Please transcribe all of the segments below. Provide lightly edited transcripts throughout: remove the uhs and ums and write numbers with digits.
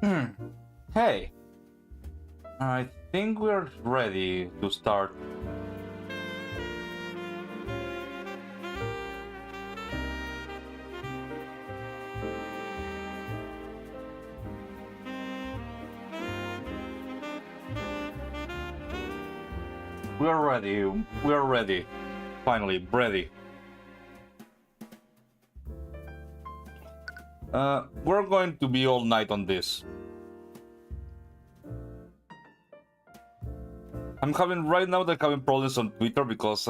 Hey, I think we're ready to start. We are ready. We are ready. Finally, ready. We're going to be all night on this. I'm having right now. They're having problems on Twitter because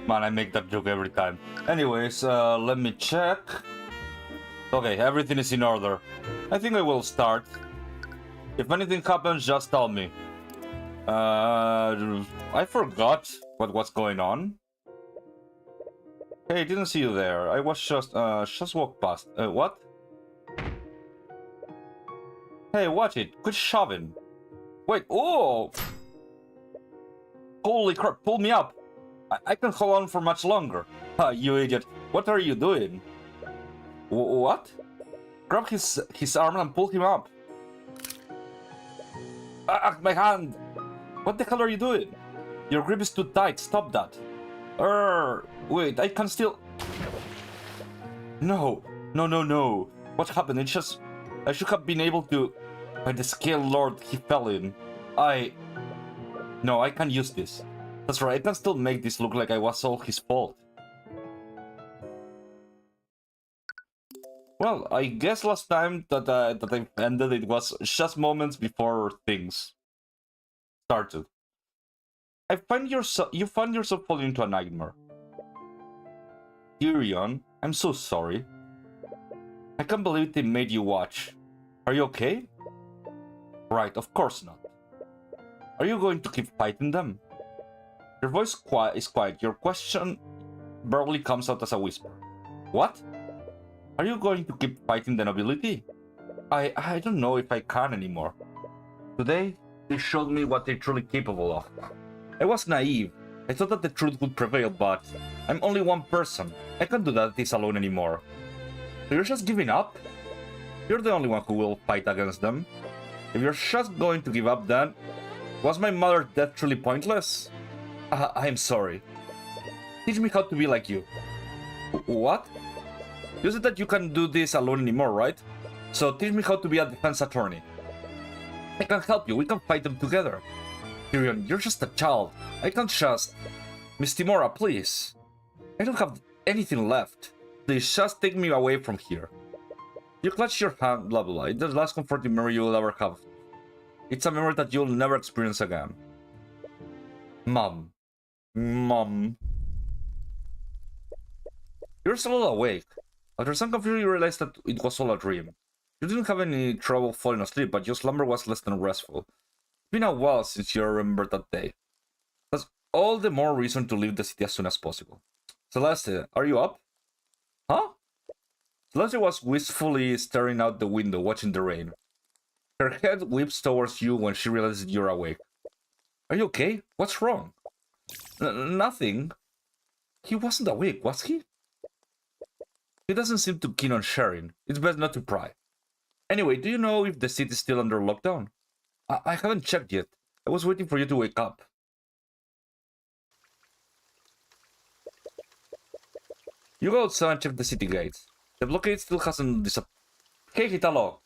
man, I make that joke every time. Anyways, let me check. Okay, everything is in order. I think I will start. If anything happens, just tell me. I forgot what was going on. Hey, I didn't see you there. I was just walked past. What? Hey, watch it. Quit shoving. Wait, oh! Holy crap, pull me up. I can't hold on for much longer. You idiot. What are you doing? What? Grab his arm and pull him up. My hand! What the hell are you doing? Your grip is too tight. Stop that. Wait, I can still... No. No. What happened? I should have been able to... By the scale lord he fell in. No, I can't use this. That's right, I can still make this look like I was all his fault. Well, I guess last time that I ended it was just moments before things started. You find yourself falling into a nightmare. Tyrion, I'm so sorry. I can't believe they made you watch. Are you okay? Right, of course not. Are you going to keep fighting them? Your voice is quiet. Your question barely comes out as a whisper. What? Are you going to keep fighting the nobility? I don't know if I can anymore. Today, they showed me what they're truly capable of. I was naive. I thought that the truth would prevail, but I'm only one person. I can't do this alone anymore. So you're just giving up? You're the only one who will fight against them. If you're just going to give up, then... Was my mother's death truly pointless? I'm sorry. Teach me how to be like you. What? You said that you can't do this alone anymore, right? So teach me how to be a defense attorney. I can help you. We can fight them together. Tyrion, you're just a child. I can't just... Miss Timora, please. I don't have anything left. Please, just take me away from here. You clutch your hand, blah blah. It's the last comforting memory you will ever have. It's a memory that you'll never experience again. Mom. You're still awake. After some confusion, you realized that it was all a dream. You didn't have any trouble falling asleep, but your slumber was less than restful. It's been a while since you remembered that day. That's all the more reason to leave the city as soon as possible. Celeste, are you up? Huh? Celeste was wistfully staring out the window, watching the rain. Her head whips towards you when she realizes you're awake. Are you okay? What's wrong? Nothing. He wasn't awake, was he? He doesn't seem too keen on sharing. It's best not to pry. Anyway, do you know if the city's still under lockdown? I haven't checked yet. I was waiting for you to wake up. You go outside and check the city gates. The blockade still hasn't disappeared. Hey, Hitalo.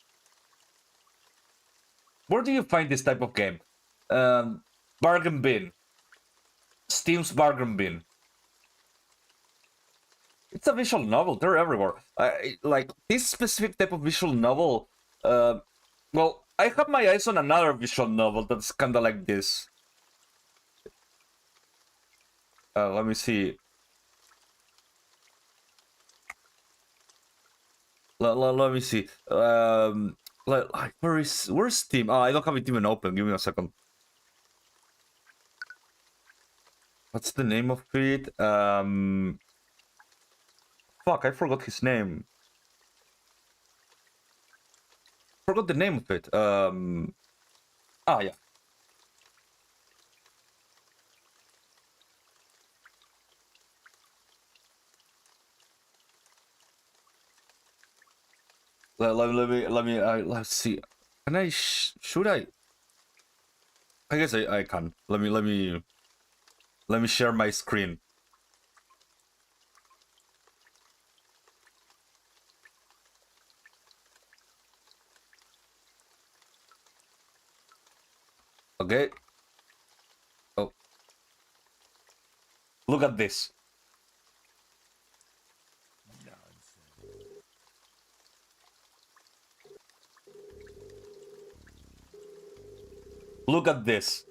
Where do you find this type of game? Bargain bin. Steam's bargain bin. It's a visual novel. They're everywhere. Like, this specific type of visual novel... well, I have my eyes on another visual novel that's kinda like this. Let me see. Let me see. Where's Steam? Oh, I don't have it even open. Give me a second. What's the name of it? fuck, I forgot his name. Forgot the name of it. Yeah. Let me let's see. Can I should I? I guess I can. Let me share my screen. Okay. Oh. Look at this. Look at this.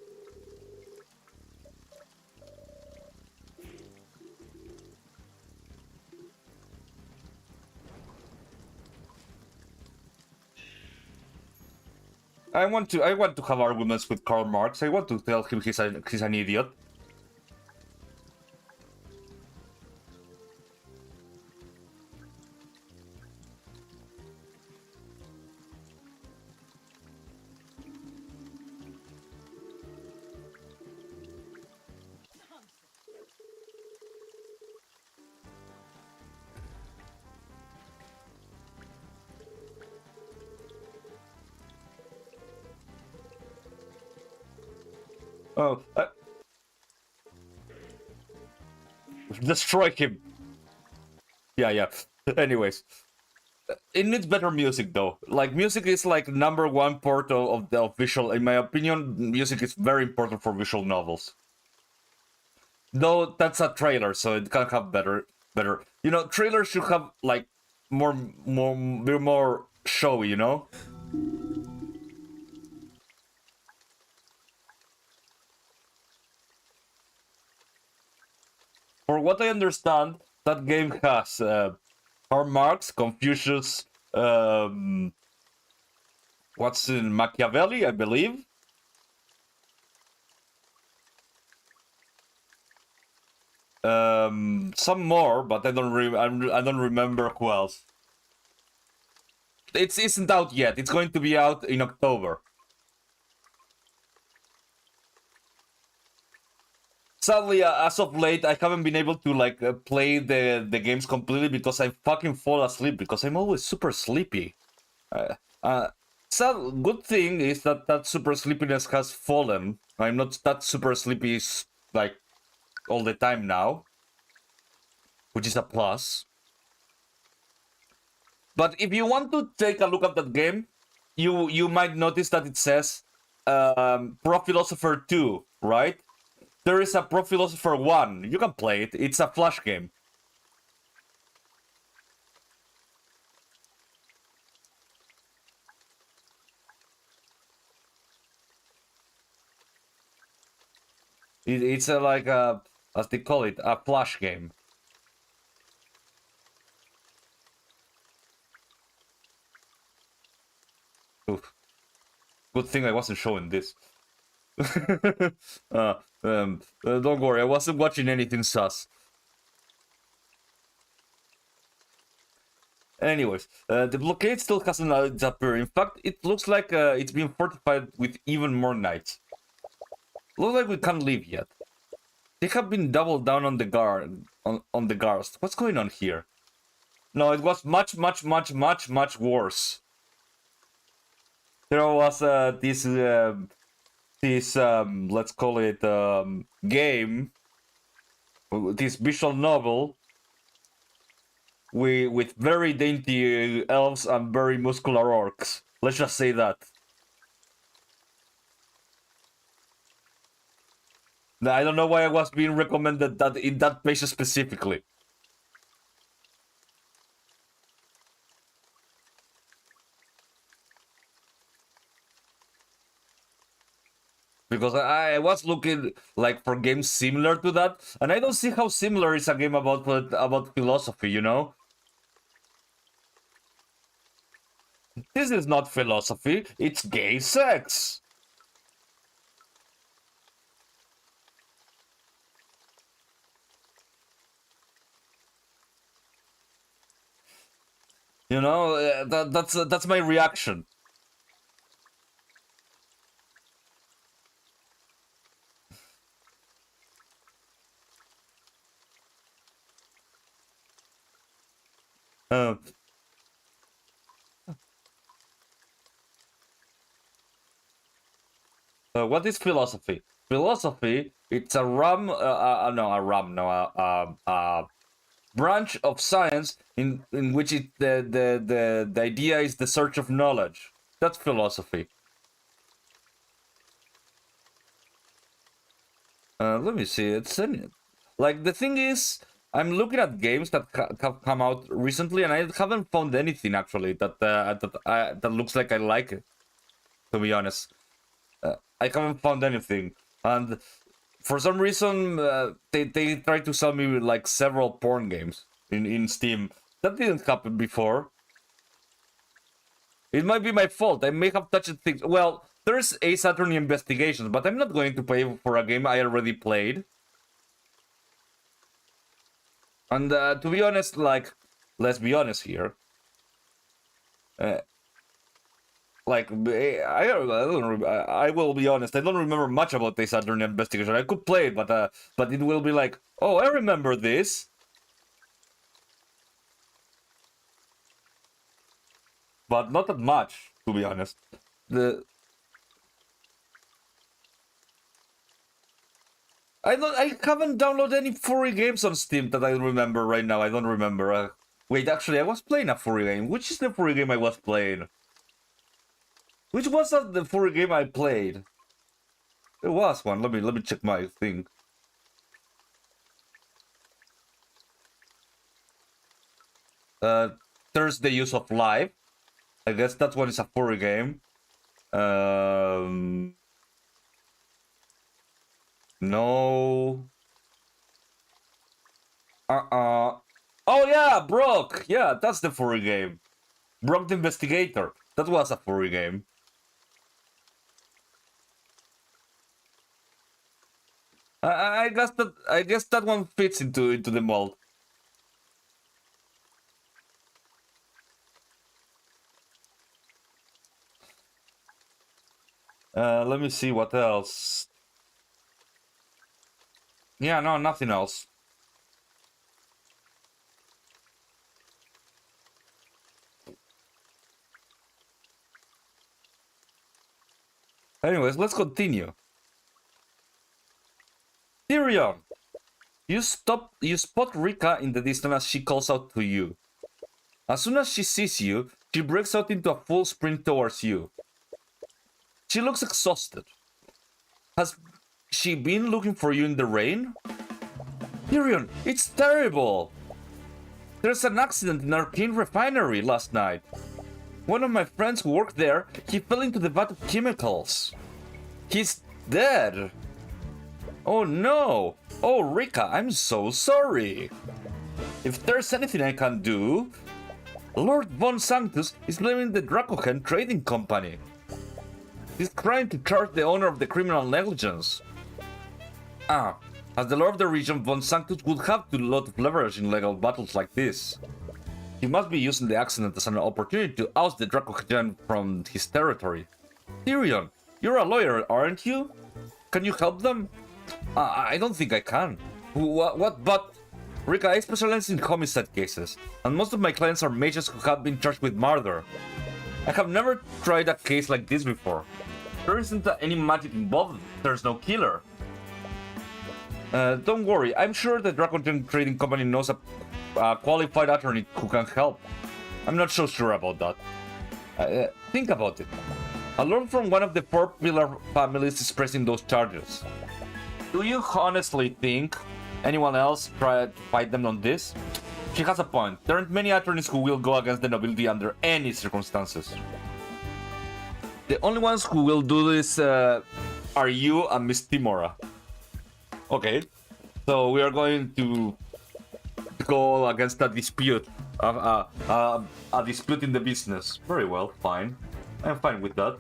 I want to have arguments with Karl Marx. I want to tell him he's an idiot. Oh, destroy him. Yeah. Anyways, it needs better music though. Like music is like #1 part of the visual. In my opinion, music is very important for visual novels. Though that's a trailer, so it can have better. You know, trailers should have like be more showy. You know. For what I understand, that game has Karl Marx, Confucius, what's in Machiavelli, I believe. Some more, but I don't remember who else. It isn't out yet. It's going to be out in October. Sadly, as of late, I haven't been able to like play the games completely because I fucking fall asleep because I'm always super sleepy. Good thing is that super sleepiness has fallen. I'm not that super sleepy like all the time now, which is a plus. But if you want to take a look at that game, you might notice that it says Pro Philosopher 2, right? There is a Pro Philosopher 1. You can play it. It's a flash game. It's like a, as they call it, a flash game. Oof. Good thing I wasn't showing this. Don't worry, I wasn't watching anything sus. Anyways, the blockade still hasn't disappeared. In fact, it looks like it's been fortified with even more knights. Looks like we can't leave yet. They have been doubled down on the guard on the guards. What's going on here? No, it was much worse. There was this let's call it game, this visual novel with very dainty elves and very muscular orcs. Let's just say that. Now, I don't know why I was being recommended that in that place specifically. Because I was looking like for games similar to that, and I don't see how similar is a game about philosophy, you know? This is not philosophy, it's gay sex. You know, that's my reaction. Uh, what is philosophy? Philosophy, it's a branch of science in which the idea is the search of knowledge. That's philosophy. Let me see. It's like the thing is, I'm looking at games that have come out recently, and I haven't found anything actually that looks like I like it. To be honest, I haven't found anything, and for some reason they tried to sell me like several porn games in Steam. That didn't happen before. It might be my fault. I may have touched things. Well, there's Ace Attorney Investigations, but I'm not going to pay for a game I already played. And to be honest, like, let's be honest here. Like, I will be honest. I don't remember much about Ace Attorney Investigation. I could play it, but it will be like, oh, I remember this. But not that much, to be honest. I haven't downloaded any furry games on Steam that I remember right now. I don't remember. Wait, actually, I was playing a furry game. Which is the furry game I was playing? Which was the furry game I played? There was one. Let me check my thing. There's the Use of Life. I guess that one is a furry game. No. Oh yeah, Brock. Yeah, that's the furry game. Brock the Investigator. That was a furry game. I guess that one fits into the mold. Let me see what else. Yeah, no, nothing else. Anyways, let's continue. Tyrion! You spot Rika in the distance as she calls out to you. As soon as she sees you, she breaks out into a full sprint towards you. She looks exhausted. Has she been looking for you in the rain? Tyrion, it's terrible! There's an accident in Arcane Refinery last night. One of my friends who worked there, he fell into the vat of chemicals. He's dead. Oh no! Oh Rika, I'm so sorry. If there's anything I can do... Lord Von Sanctus is blaming the Dracohen Trading Company. He's trying to charge the owner of the criminal negligence. As the Lord of the region, Von Sanctus would have a lot of leverage in legal battles like this. He must be using the accident as an opportunity to oust the Dracohen from his territory. Tyrion, you're a lawyer, aren't you? Can you help them? I don't think I can. What? But... Rika, I specialize in homicide cases, and most of my clients are mages who have been charged with murder. I have never tried a case like this before. There isn't any magic involved, there's no killer. Don't worry, I'm sure the Dragon Trading Company knows a qualified attorney who can help. I'm not so sure about that. Think about it. A lord from one of the four pillar families is pressing those charges. Do you honestly think anyone else tried to fight them on this? She has a point. There aren't many attorneys who will go against the nobility under any circumstances. The only ones who will do this are you and Miss Timora. Okay, so we are going to go against a dispute, a dispute in the business. Very well, fine. I'm fine with that.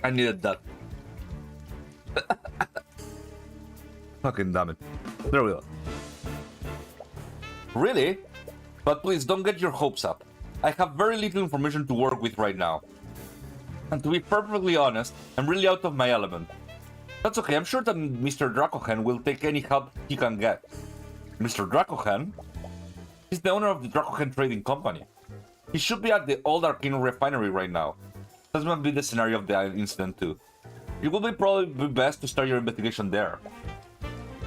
I needed that. Fucking damn it. There we go. Really? But please, don't get your hopes up. I have very little information to work with right now. And to be perfectly honest, I'm really out of my element. That's okay, I'm sure that Mr. Dracohen will take any help he can get. Mr. Dracohen? He's the owner of the Dracohen Trading Company. He should be at the old Arcane Refinery right now. That might be the scenario of the incident too. It would probably be best to start your investigation there.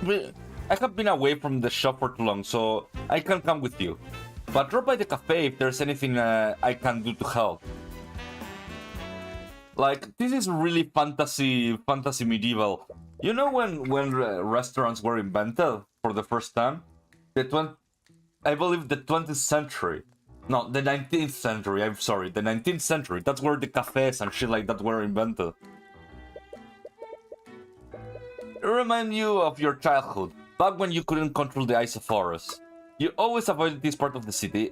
I have been away from the shop for too long, so I can come with you. But drop by the cafe if there's anything I can do to help. Like, this is really fantasy medieval. You know when restaurants were invented for the first time? I believe the 20th century. No, the 19th century, I'm sorry, the 19th century. That's where the cafes and shit like that were invented. It reminds you of your childhood, back when you couldn't control the ice of forest. You always avoided this part of the city.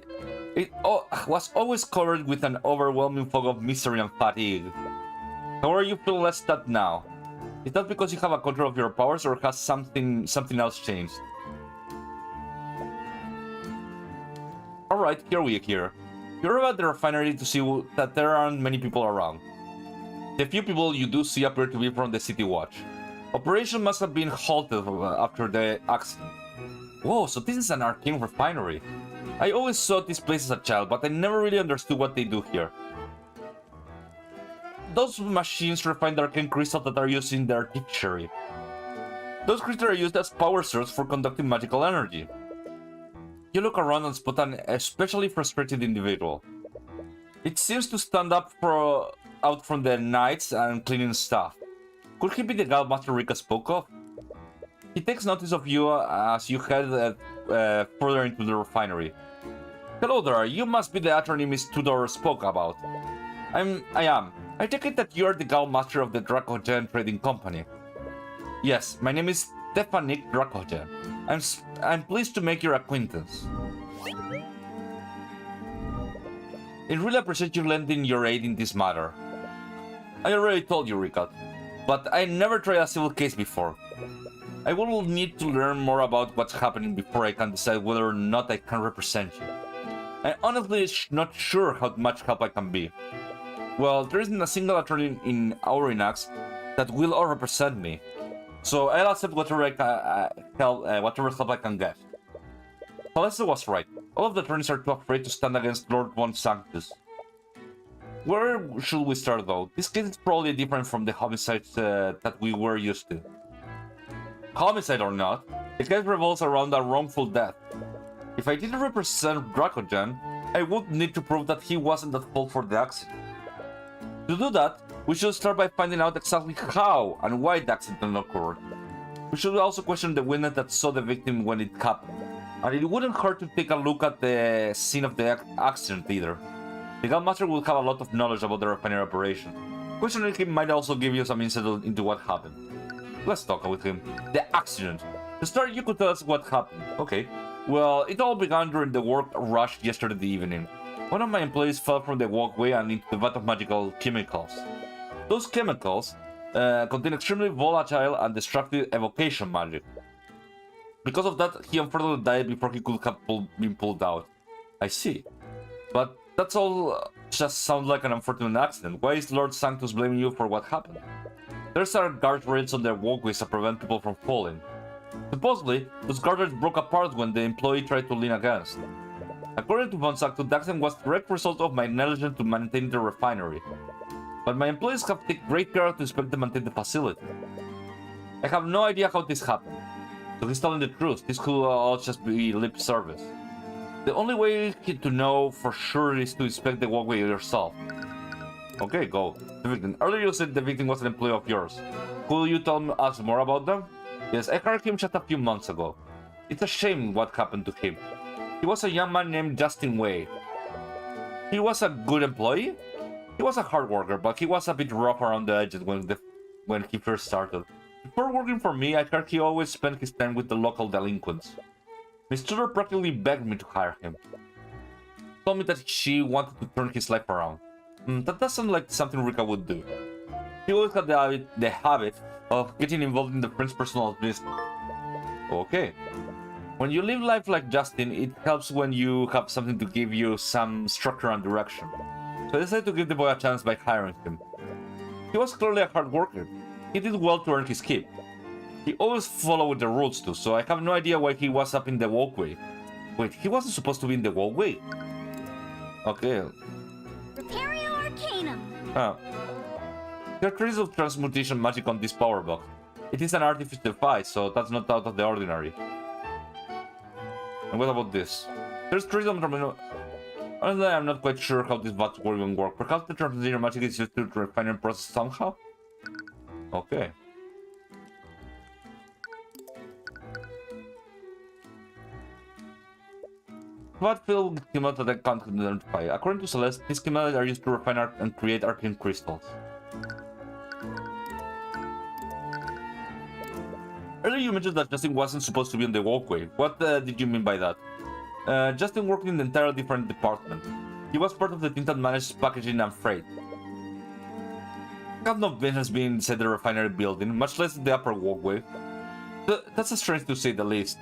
It was always covered with an overwhelming fog of misery and fatigue. However, you feel less that now. Is that because you have a control of your powers, or has something else changed? Alright, here we are. You're at the refinery to see that there aren't many people around. The few people you do see appear to be from the City Watch. Operation must have been halted after the accident. Whoa, so this is an arcane refinery. I always saw this place as a child, but I never really understood what they do here. Those machines refine the arcane crystals that are used in the artillery. Those crystals are used as power sources for conducting magical energy. You look around and spot an especially frustrated individual. It seems to stand out from the nights and cleaning stuff. Could he be the Gallmaster Rika spoke of? He takes notice of you as you head further into the refinery. Hello there, you must be the attorney Miss Tudor spoke about. I am. I take it that you are the Gallmaster of the Dracogen Trading Company. Yes, my name is Stefanik Dracogen. I'm pleased to make your acquaintance. I really appreciate you lending your aid in this matter. I already told you, Ricard, but I never tried a civil case before. I will need to learn more about what's happening before I can decide whether or not I can represent you. I'm honestly not sure how much help I can be. Well, there isn't a single attorney in Aurinax that will all represent me, so I'll accept whatever help I can get. Celeste was right. All of the attorneys are too afraid to stand against Lord Von Sanctus. Where should we start, though? This case is probably different from the homicides that we were used to. Homicide or not, the case revolves around a wrongful death. If I didn't represent Dracogen, I would need to prove that he wasn't at fault for the accident. To do that, we should start by finding out exactly how and why the accident occurred. We should also question the witness that saw the victim when it happened. And it wouldn't hurt to take a look at the scene of the accident either. The Gallmaster will have a lot of knowledge about the refinery operation. Questioning him might also give you some insight into what happened. Let's talk with him. The accident. To start, you could tell us what happened. Okay. Well, it all began during the work rush yesterday evening. One of my employees fell from the walkway and into the vat of magical chemicals. Those chemicals contain extremely volatile and destructive evocation magic. Because of that, he unfortunately died before he could have been pulled out. I see. But that's all just sounds like an unfortunate accident. Why is Lord Sanctus blaming you for what happened? There's are guardrails on the walkways to prevent people from falling. Supposedly, those guardrails broke apart when the employee tried to lean against. According to Von Sanctus, the accident was a direct result of my negligence to maintain the refinery. But my employees have taken great care to inspect and maintain the facility. I have no idea how this happened. So he's telling the truth. This could all just be lip service. The only way to know for sure is to inspect the walkway yourself. Okay, go. The victim. Earlier you said the victim was an employee of yours. Could you tell us more about them? Yes, I hired him just a few months ago. It's a shame what happened to him. He was a young man named Justin Wei. He was a good employee. He was a hard worker, but he was a bit rough around the edges when he first started. Before working for me, I heard he always spent his time with the local delinquents. Miss Tudor practically begged me to hire him. Told me that she wanted to turn his life around. That doesn't sound like something Rika would do. He always had the habit of getting involved in the friend's personal business. Okay. When you live life like Justin, it helps when you have something to give you some structure and direction. So I decided to give the boy a chance by hiring him. He was clearly a hard worker. He did well to earn his keep. He always followed the rules too, so I have no idea why he was up in the walkway. Wait, he wasn't supposed to be in the walkway? Okay. Repario Arcanum. There are traces of transmutation magic on this power box. It is an artificial device, so that's not out of the ordinary. And what about this? There's traces of honestly, I'm not quite sure how this box will even work. Perhaps the transmutation magic is used to refine and process somehow? Okay. What filled with schemata that I can't identify? According to Celeste, these schemata are used to refine art and create arcane crystals. Earlier you mentioned that Justin wasn't supposed to be on the walkway. What did you mean by that? Justin worked in an entirely different department. He was part of the team that managed packaging and freight. I have no business being inside the refinery building, much less the upper walkway. That's strange to say the least.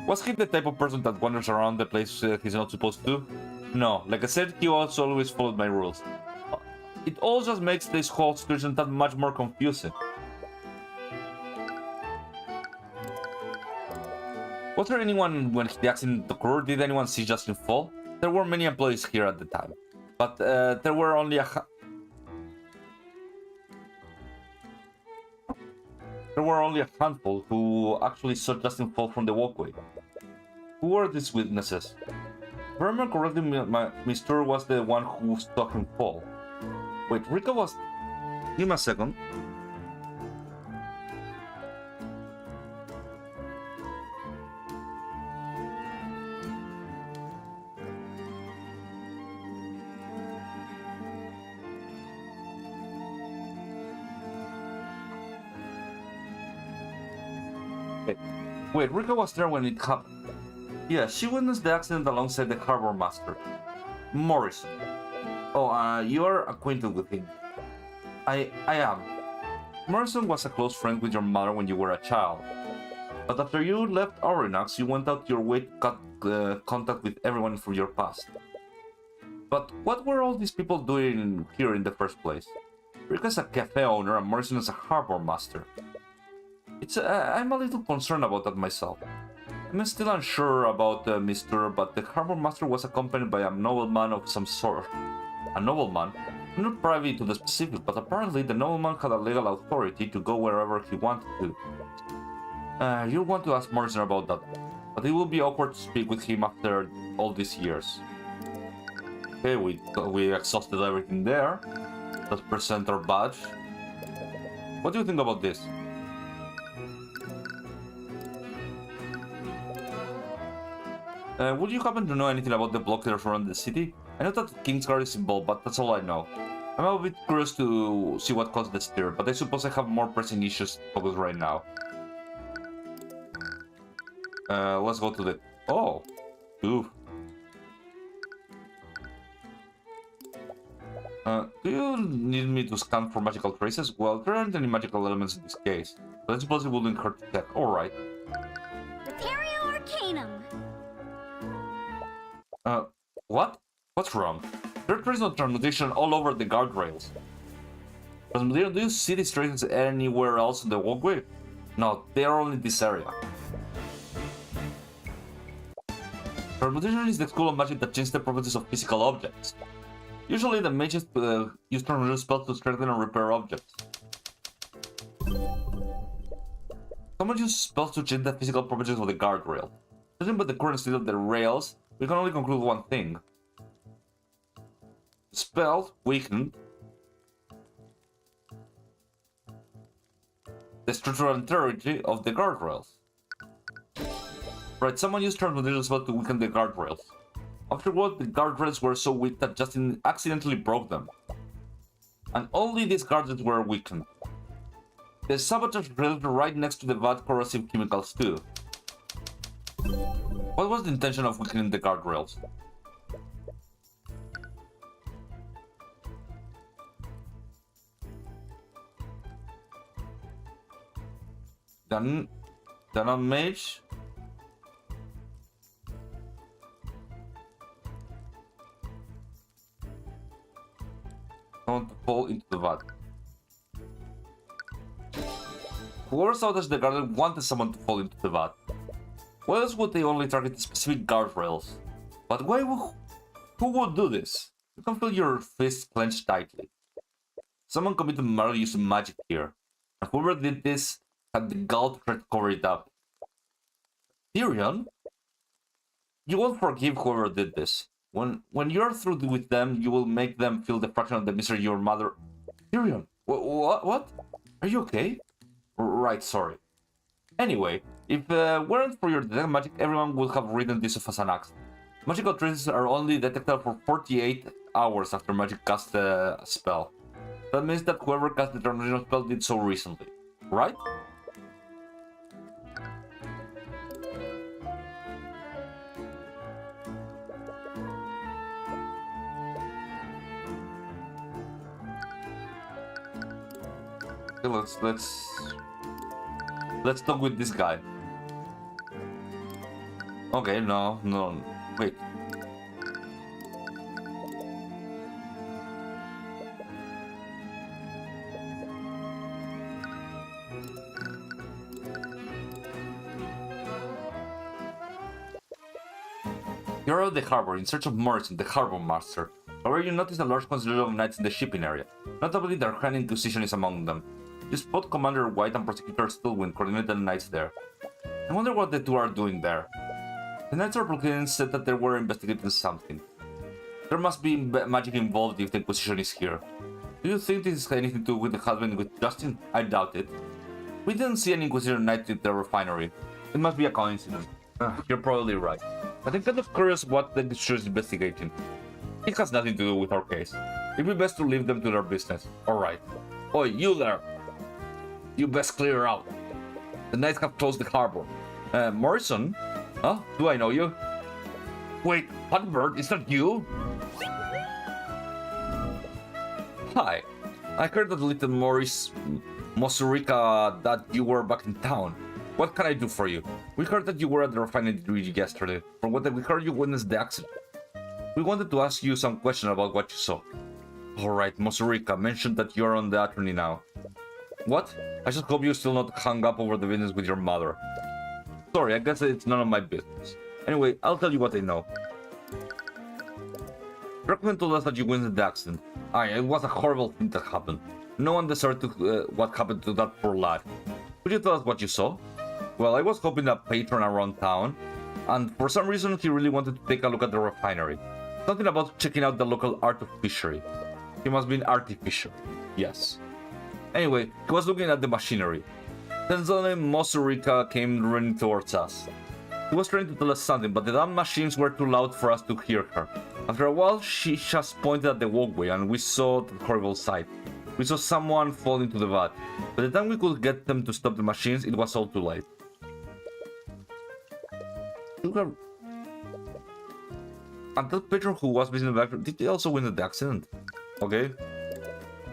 Was he the type of person that wanders around the place he's not supposed to? No, like I said, he also always followed my rules. It all just makes this whole situation that much more confusing. Was there anyone when the accident occurred? Did anyone see Justin fall? There were many employees here at the time, but there were only a handful who actually saw Justin fall from the walkway. Who were these witnesses? If I remember correctly, Mr. was the one who saw him fall. Wait, Rika was... Give me a second. Wait, Rika was there when it happened. Yeah, she witnessed the accident alongside the harbor master, Morrison. Oh, you are acquainted with him. I am. Morrison was a close friend with your mother when you were a child. But after you left Aurinax, you went out your way to cut contact with everyone from your past. But what were all these people doing here in the first place? Rika's a cafe owner and Morrison is a harbor master. I'm a little concerned about that myself. I'm still unsure about Mr., but the harbor master was accompanied by a nobleman of some sort. A nobleman? I'm not privy to the specifics, but apparently the nobleman had a legal authority to go wherever he wanted to. You'll want to ask Morrison about that, but it will be awkward to speak with him after all these years. Okay, we exhausted everything there. Let's present our badge. What do you think about this? Would you happen to know anything about the blockaders around the city? I know that Kingsguard is involved, but that's all I know. I'm a bit curious to see what caused the stir, but I suppose I have more pressing issues to focus right now. Let's go to the... Oh! Ooh. Do you need me to scan for magical traces? Well, there aren't any magical elements in this case, but I suppose it wouldn't hurt to check. Alright. Repario Arcanum. What? What's wrong? There is no transmutation all over the guardrails. Transmutation, do you see these traces anywhere else in the walkway? No, they are only in this area. Transmutation is the school of magic that changes the properties of physical objects. Usually the mages use transmutation spells to strengthen and repair objects. Someone uses spells to change the physical properties of the guardrail. Judging by the current state of the rails, we can only conclude one thing. Spells weaken the structural integrity of the guardrails. Right, someone used transmutation spell to weaken the guardrails. Afterward, the guardrails were so weak that Justin accidentally broke them. And only these guardrails were weakened. The sabotage drilled right next to the vat corrosive chemicals too. What was the intention of weakening the guardrails? The Lieutenant Mage? Don't fall into the vat. Whoever sabotage the garden wanted someone to fall into the vat. Why else would they only target specific guardrails? But why who would do this? You can feel your fist clenched tightly. Someone committed murder using magic here. And whoever did this had the gall to try to cover it up. Tyrion? You won't forgive whoever did this. When you're through with them, you will make them feel the fraction of the misery your mother... Tyrion, what? Are you okay? Right, sorry. Anyway, if weren't for your detect magic, everyone would have written this off as an accident. Magical traces are only detectable for 48 hours after magic cast a spell. That means that whoever cast the transition spell did so recently, right? Okay, let's talk with this guy. Okay, no, wait. You're out of the harbor in search of Morrison, the harbor master. However, you notice a large concentration of knights in the shipping area. Notably, the Grand Inquisition is among them. You spot Commander White and Prosecutor Stillwind coordinate the knights there. I wonder what the two are doing there. The knights Republicans said that they were investigating something. There must be magic involved if the Inquisition is here. Do you think this has anything to do with the husband with Justin? I doubt it. We didn't see an Inquisition knight at the refinery. It must be a coincidence. You're probably right. But I'm kind of curious what the Inquisition is investigating. It has nothing to do with our case. It'd be best to leave them to their business. Alright. Oi, you there! You best clear out. The knights have closed the harbor. Morrison? Huh? Do I know you? Wait, Cutberth, is that you? Hi. I heard that little Mosurica that you were back in town. What can I do for you? We heard that you were at the refinery yesterday. From what we heard, you witnessed the accident. We wanted to ask you some questions about what you saw. Alright, Mosurica mentioned that you're on the attorney now. What? I just hope you're still not hung up over the business with your mother. Sorry, I guess it's none of my business. Anyway, I'll tell you what I know. Brockman told us that you witnessed the accident. Aye, it was a horrible thing that happened. No one deserved to, what happened to that poor lad. Could you tell us what you saw? Well, I was hoping a patron around town, and for some reason he really wanted to take a look at the refinery. Something about checking out the local art of fishery. He must be an artificer. Yes. Anyway, he was looking at the machinery. Then suddenly Mosurica came running towards us. He was trying to tell us something, but the damn machines were too loud for us to hear her. After a while, she just pointed at the walkway and we saw the horrible sight. We saw someone fall into the vat. By the time we could get them to stop the machines, it was all too late. And that patron who was visiting the back, did he also win the accident? Okay.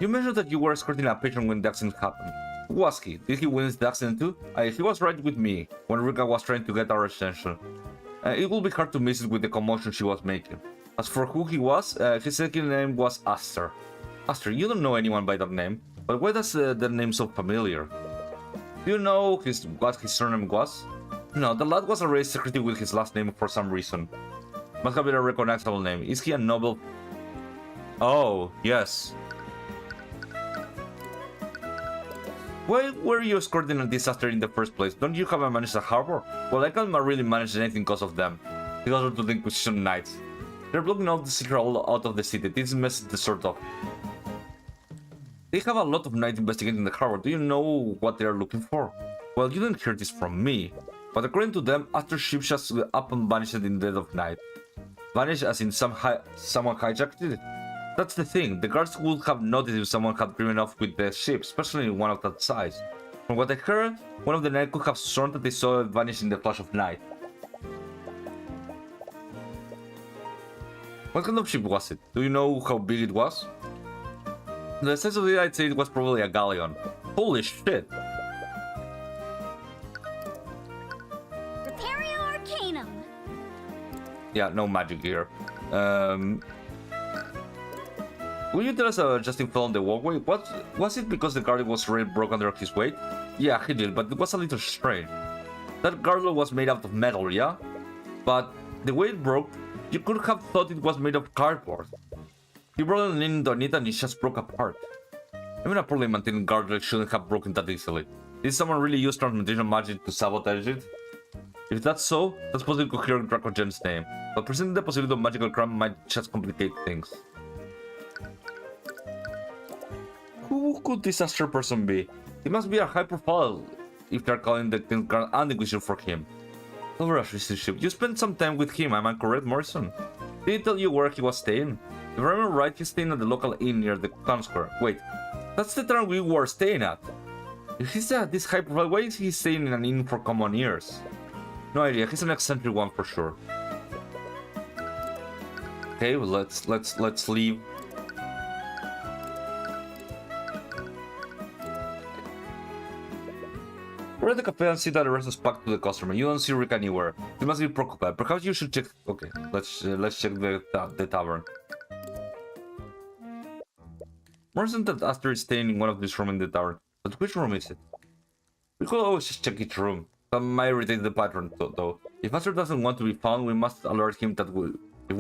You mentioned that you were escorting a patron when the accident happened. Who was he? Did he witness the accident too? He was right with me when Rika was trying to get our attention. It will be hard to miss it with the commotion she was making. As for who he was, his second name was Aster. Aster, you don't know anyone by that name, but why does that name so familiar? Do you know what his surname was? No, the lad was already secretive with his last name for some reason. Must have been a recognizable name. Is he a noble? Oh, yes. Why were you escorting a disaster in the first place? Don't you have a managed a harbor? Well, I can't really manage anything because of them. Because of the Inquisition Knights. They're blocking out the secret all out of the city. This messes the sort of. They have a lot of knights investigating the harbor. Do you know what they are looking for? Well, you didn't hear this from me. But according to them, after ship just up and vanished in the dead of night. Vanished as in someone hijacked it? That's the thing, the guards would have noticed if someone had driven off with the ship, especially one of that size. From what I heard, one of the knights could have sworn that they saw it vanish in the flash of night. What kind of ship was it? Do you know how big it was? The size of it, I'd say it was probably a galleon. Holy shit! Repario Arcanum. Yeah, no magic here. Will you tell us Justin fell on the walkway? What was it because the guard was really broke under his weight? Yeah, he did, but it was a little strange. That guardle was made out of metal, yeah? But the way it broke, you could have thought it was made of cardboard. You brought it in on it and it just broke apart. Even a poorly maintained guardle shouldn't have broken that easily. Did someone really use transmutation magic to sabotage it? If that's so, that's possibly coherent Dracogen's name, but presenting the possibility of magical crime might just complicate things. Who could this Astral person be? He must be a high profile if they're calling the Guard and Inquisition for him. Overrush relationship. You spent some time with him, am I correct, Morrison? Did he tell you where he was staying? If I remember right, he's staying at the local inn near the town square. Wait, that's the town we were staying at. If he's this high profile, why is he staying in an inn for common ears? No idea, he's an eccentric one for sure. Okay, well, let's leave. We're at the cafe and see that the rest is packed to the customer. You don't see Rick anywhere. He must be preoccupied. Perhaps you should check. Okay, let's check the tavern. Morrison that Aster is staying in one of these rooms in the tavern. But which room is it? We could always just check each room. That might irritate the patron though. If Aster doesn't want to be found, we must alert him that we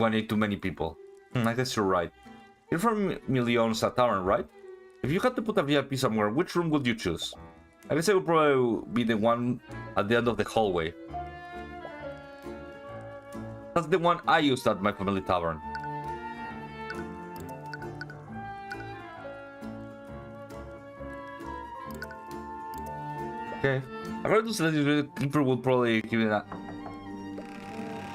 need too many people. I guess you're right. You're from Million's Tavern, right? If you had to put a VIP somewhere, which room would you choose? I guess it would probably be the one at the end of the hallway. That's the one I used at my family tavern. Okay. According to Celeste, Keeper would probably give it a...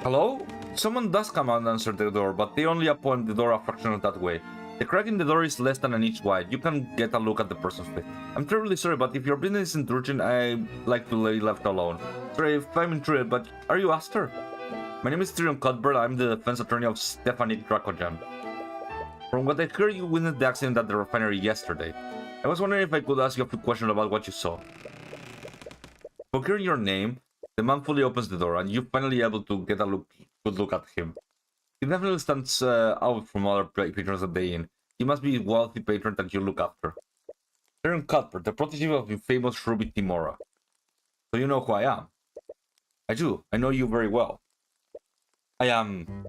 Hello? Someone does come out and answer the door, but they only open the door a fraction of that way. The crack in the door is less than an inch wide. You can get a look at the person's face. I'm terribly sorry, but if your business isn't urgent, I'd like to be left alone. Sorry if I'm intruded, but are you Aster? My name is Tyrion Cutberth. I'm the defense attorney of Stephanie Dracogen. From what I heard, you witnessed the accident at the refinery yesterday. I was wondering if I could ask you a few questions about what you saw. Upon hearing your name, the man fully opens the door, and you're finally able to get a good look at him. He definitely stands out from other patrons at the inn. He must be a wealthy patron that you look after. Tyrion Cutberth, the protege of the famous Ruby Timora. So you know who I am? I do. I know you very well. I am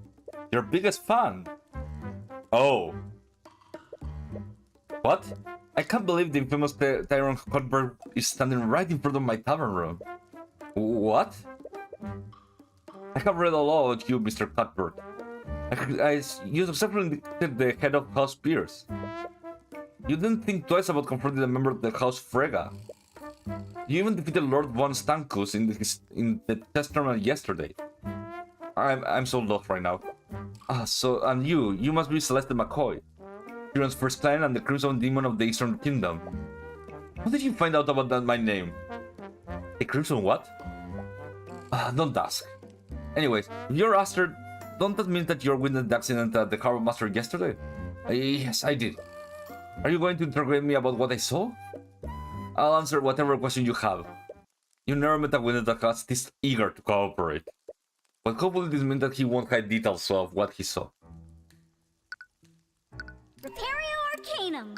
your biggest fan. Oh. What? I can't believe the infamous Tyrion Cutberth is standing right in front of my tavern room. What? I have read a lot about you, Mr. Cutberth. You successfully defeated the head of House Pierce. You didn't think twice about confronting a member of the House Frega. You even defeated Lord von Stankus in the test tournament yesterday. I'm so lost right now. And you must be Celeste McCoy, Tyrion's first client and the Crimson Demon of the Eastern Kingdom. How did you find out about my name? The Crimson what? Don't ask. Anyways, if you're Aster, don't that mean that you witnessed the accident at the Harbor Master yesterday? Yes, I did. Are you going to interrogate me about what I saw? I'll answer whatever question you have. You never met a witness that was this eager to cooperate. But hopefully this means that he won't hide details of what he saw. Repario Arcanum.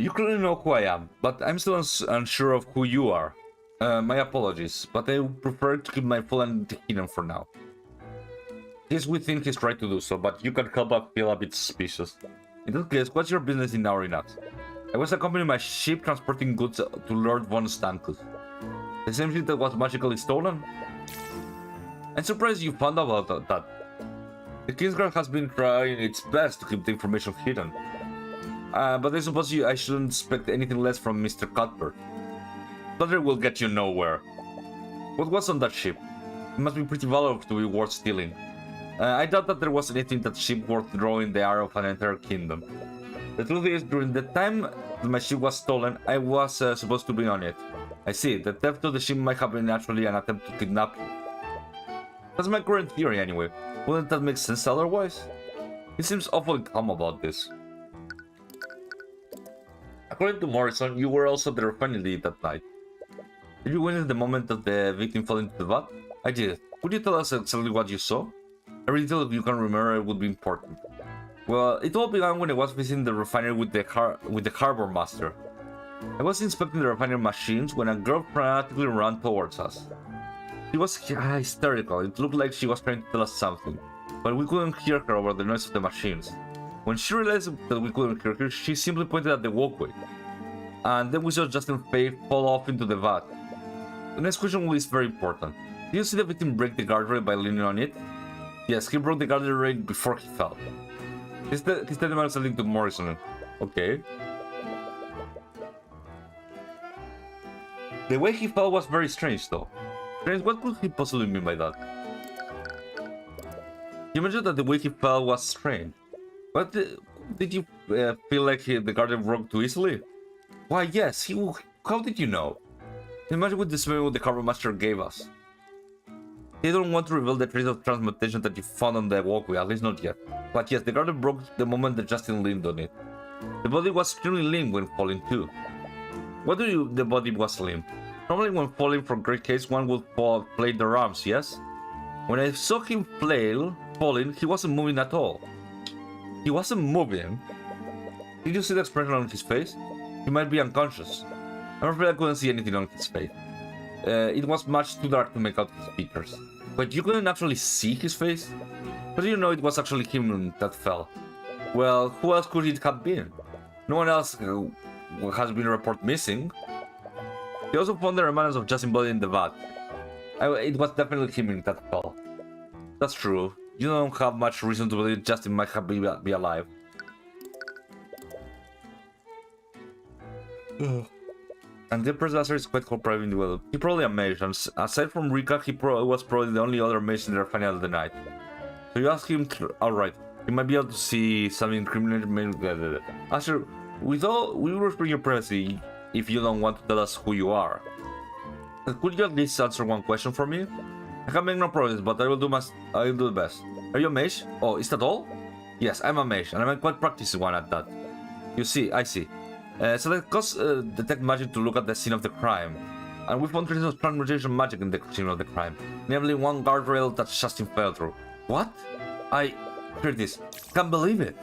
You clearly know who I am, but I'm still unsure of who you are. My apologies, but I would prefer to keep my full identity hidden for now. Yes, we think he's tried to do so, but you can help but feel a bit suspicious. In that case, what's your business in Aurinas? I was accompanying my ship transporting goods to Lord von Stankus. The same ship that was magically stolen? I'm surprised you found out about that. The Kingsguard has been trying its best to keep the information hidden. But I suppose I shouldn't expect anything less from Mr. Cutberth. Flattery will get you nowhere. What was on that ship? It must be pretty valuable to be worth stealing. I doubt that there was anything that ship worth drawing the ire of an entire kingdom. The truth is, during the time that my ship was stolen, I was supposed to be on it. I see, the theft of the ship might have been actually an attempt to kidnap you. That's my current theory anyway. Wouldn't that make sense otherwise? He seems awfully calm about this. According to Morrison, you were also at the refinery that night. Did you witness the moment of the victim falling into the vat? I did. Could you tell us exactly what you saw? Every detail you can remember would be important. Well, it all began when I was visiting the refinery with the harbor master. I was inspecting the refinery machines when a girl practically ran towards us. She was hysterical. It looked like she was trying to tell us something, but we couldn't hear her over the noise of the machines. When she realized that we couldn't hear her, she simply pointed at the walkway. And then we saw Justin Fay fall off into the vat. The next question is very important. Did you see the victim break the guardrail by leaning on it? Yes, he broke the guardrail before he fell. His statement is linked to Morrison. Okay. The way he fell was very strange, though. Strange, what could he possibly mean by that? You mentioned that the way he fell was strange. But did you feel like the guardrail broke too easily? Why, yes. How did you know? Imagine with the smell the Harbor Master gave us. They don't want to reveal the trace of transmutation that you found on the walkway, at least not yet. But yes, the guardrail broke the moment that Justin leaned on it. The body was extremely limp when falling too. What do you... the body was limp? Normally when falling from great case, one would play their arms, yes? When I saw him falling, he wasn't moving at all. He wasn't moving. Did you see the expression on his face? He might be unconscious. I'm afraid I couldn't see anything on his face. It was much too dark to make out his features. But you couldn't actually see his face? How do you know it was actually him that fell? Well, who else could it have been? No one else has been reported missing. They also found the remains of Justin body in the vat. It was definitely him that fell. That's true. You don't have much reason to believe Justin might have be alive. And the Professor is quite cooperating well. He probably a mage, and aside from Rika, he was probably the only other mage in the refinery of the night. So you ask him, alright, he might be able to see something incriminating. Asher, we will respect your privacy if you don't want to tell us who you are. Could you at least answer one question for me? I can make no promises, but I will do the best. Are you a mage? Oh, is that all? Yes, I'm a mage, and I'm a quite practiced one at that. You see, I see. So that costs detect magic to look at the scene of the crime. And we found traces of transmutation magic in the scene of the crime. Namely, one guardrail that Justin fell through. What? Here it is. Can't believe it.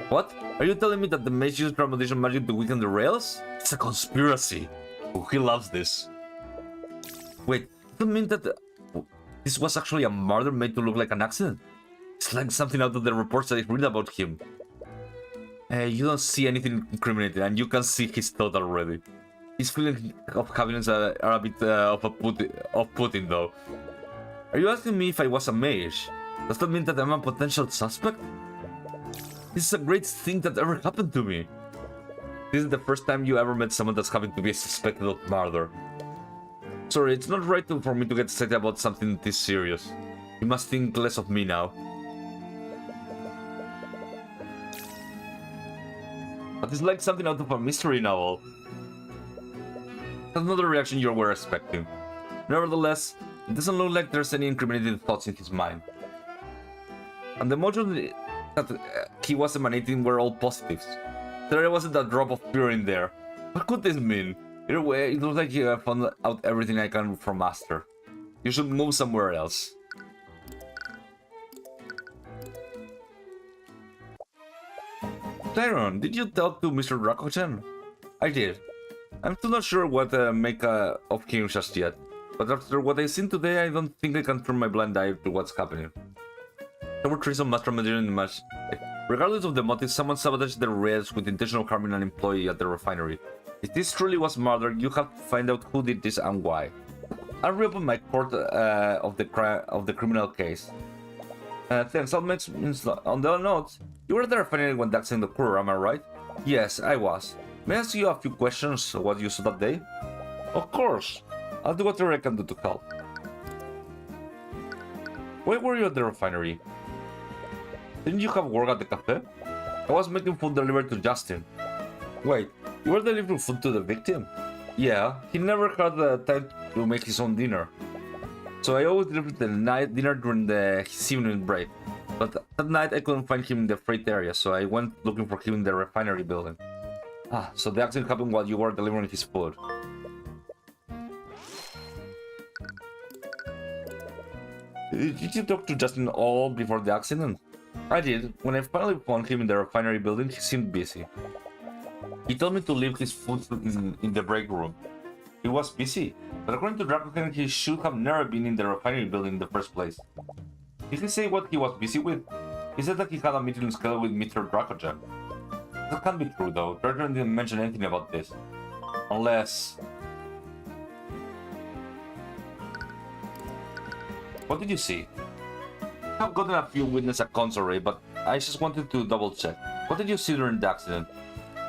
What? Are you telling me that the mage used transmutation magic to weaken the rails? It's a conspiracy. Oh, he loves this. Wait, does it mean that this was actually a murder made to look like an accident? It's like something out of the reports that I read about him. You don't see anything incriminating, and you can see his thought already. His feelings of happiness are a bit off-putting, though. Are you asking me if I was a mage? Does that mean that I'm a potential suspect? This is a great thing that ever happened to me. This is the first time you ever met someone that's having to be suspected of murder. Sorry, it's not right for me to get excited about something this serious. You must think less of me now. But it's like something out of a mystery novel. That's not the reaction you were expecting. Nevertheless, it doesn't look like there's any incriminating thoughts in his mind. And the emotions that he was emanating were all positives. There wasn't a drop of fear in there. What could this mean? Either way, it looks like you have found out everything I can from Master. You should move somewhere else. Tyrion, did you talk to Mr. Dracochen? I did. I'm still not sure what to make of him just yet, but after what I've seen today, I don't think I can turn my blind eye to what's happening. There were traces of master material in the match. Regardless of the motive, someone sabotaged the rails with the intention of harming an employee at the refinery. If this truly was murder, you have to find out who did this and why. I'll reopen my court of the criminal case. Thanks, I'll make on the notes. You were at the refinery when that accident occurred, am I right? Yes, I was. May I ask you a few questions what you saw that day? Of course. I'll do whatever I can do to help. Why were you at the refinery? Didn't you have work at the cafe? I was making food delivered to Justin. Wait, you were delivering food to the victim? Yeah, he never had the time to make his own dinner. So I always delivered the night dinner during his evening break. But that night I couldn't find him in the freight area, so I went looking for him in the refinery building. Ah, so the accident happened while you were delivering his food. Did you talk to Justin all before the accident? I did. When I finally found him in the refinery building, he seemed busy. He told me to leave his food in the break room. He was busy, but according to Dracogen, he should have never been in the refinery building in the first place. Did he say what he was busy with? He said that he had a meeting scheduled with Mr. Dracogen. That can't be true though. Dracogen didn't mention anything about this. Unless... What did you see? I've gotten a few witness accounts already, but I just wanted to double check. What did you see during the accident?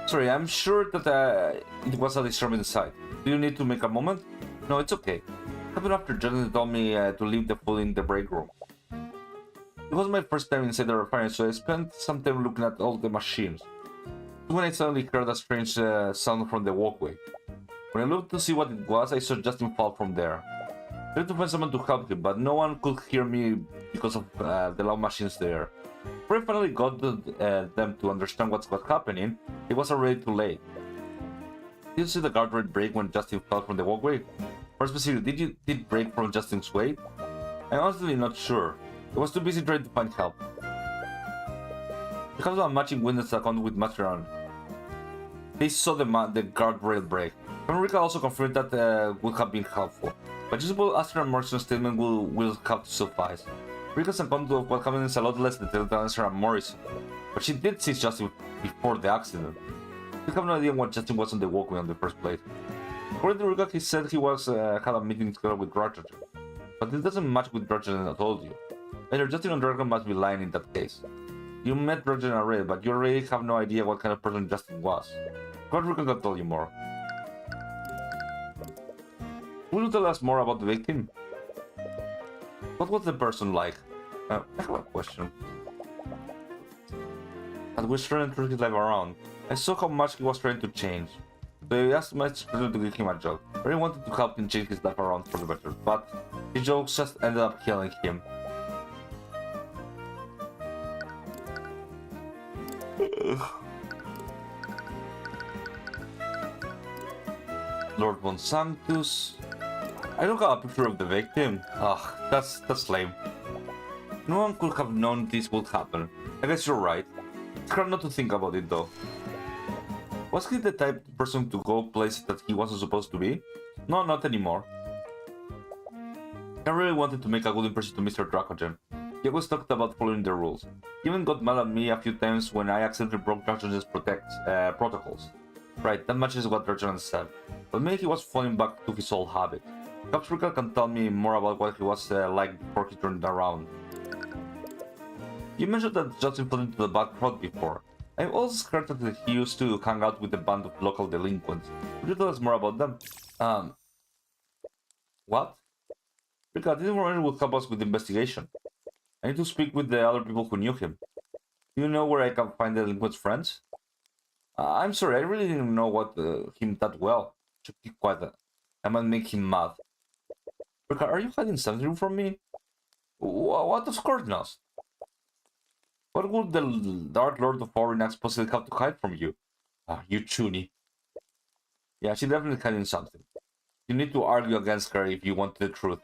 Sorry, I'm sure that it was a disturbing sight. Do you need to make a moment? No, it's okay. It happened after Justin told me to leave the food in the break room. It was my first time inside the refinery, so I spent some time looking at all the machines. When I suddenly heard a strange sound from the walkway. When I looked to see what it was, I saw Justin fall from there. I tried to find someone to help him, but no one could hear me because of the loud machines there. When I finally got them to understand what's happening, it was already too late. Did you see the guardrail break when Justin fell from the walkway? Or specifically, did it break from Justin's weight? I'm honestly not sure. I was too busy trying to find help. You have a matching witness account with Matron. They saw the guardrail break. Enrica also confirmed that would have been helpful. But usable Astra and Morrison's statement will have to suffice. Enrica's account of what happened is a lot less detailed than Astra and Morrison. But she did see Justin before the accident. We have no idea what Justin was on the walkway in the first place. According to Enrica, he said he had a meeting together with Dracogen. But it doesn't match with Dracogen I told you. Either Justin or Dracogen must be lying in that case. You met Dracogen already, but you already have no idea what kind of person Justin was. God, Enrica can tell you more. Will you tell us more about the victim? What was the person like? I have a question. As we trying to turn his life around, I saw how much he was trying to change. So I asked my supervisor to give him a job. I really wanted to help him change his life around for the better, but his jokes just ended up killing him. Lord Von Sanctus. I don't have a picture of the victim. Ugh, that's lame. No one could have known this would happen. I guess you're right. It's hard not to think about it though. Was he the type of person to go places that he wasn't supposed to be? No, not anymore. I really wanted to make a good impression to Mr. Dracogen. He always talked about following the rules. He even got mad at me a few times when I accidentally broke Dracogen's protocols. Right, that matches what Dracogen said. But maybe he was falling back to his old habit. Perhaps Rika can tell me more about what he was like before he turned around. You mentioned that Justin fell into the bad crowd before. I've also heard that he used to hang out with a band of local delinquents. Could you tell us more about them? What? Rika, this information will help us with the investigation. I need to speak with the other people who knew him. Do you know where I can find the delinquent's friends? I'm sorry, I really didn't know him that well. To keep quiet, I might make him mad. Rika, are you hiding something from me? What of course not? What would the Dark Lord of Orinax possibly have to hide from you? You chuny. Yeah, she's definitely hiding something. You need to argue against her if you want the truth.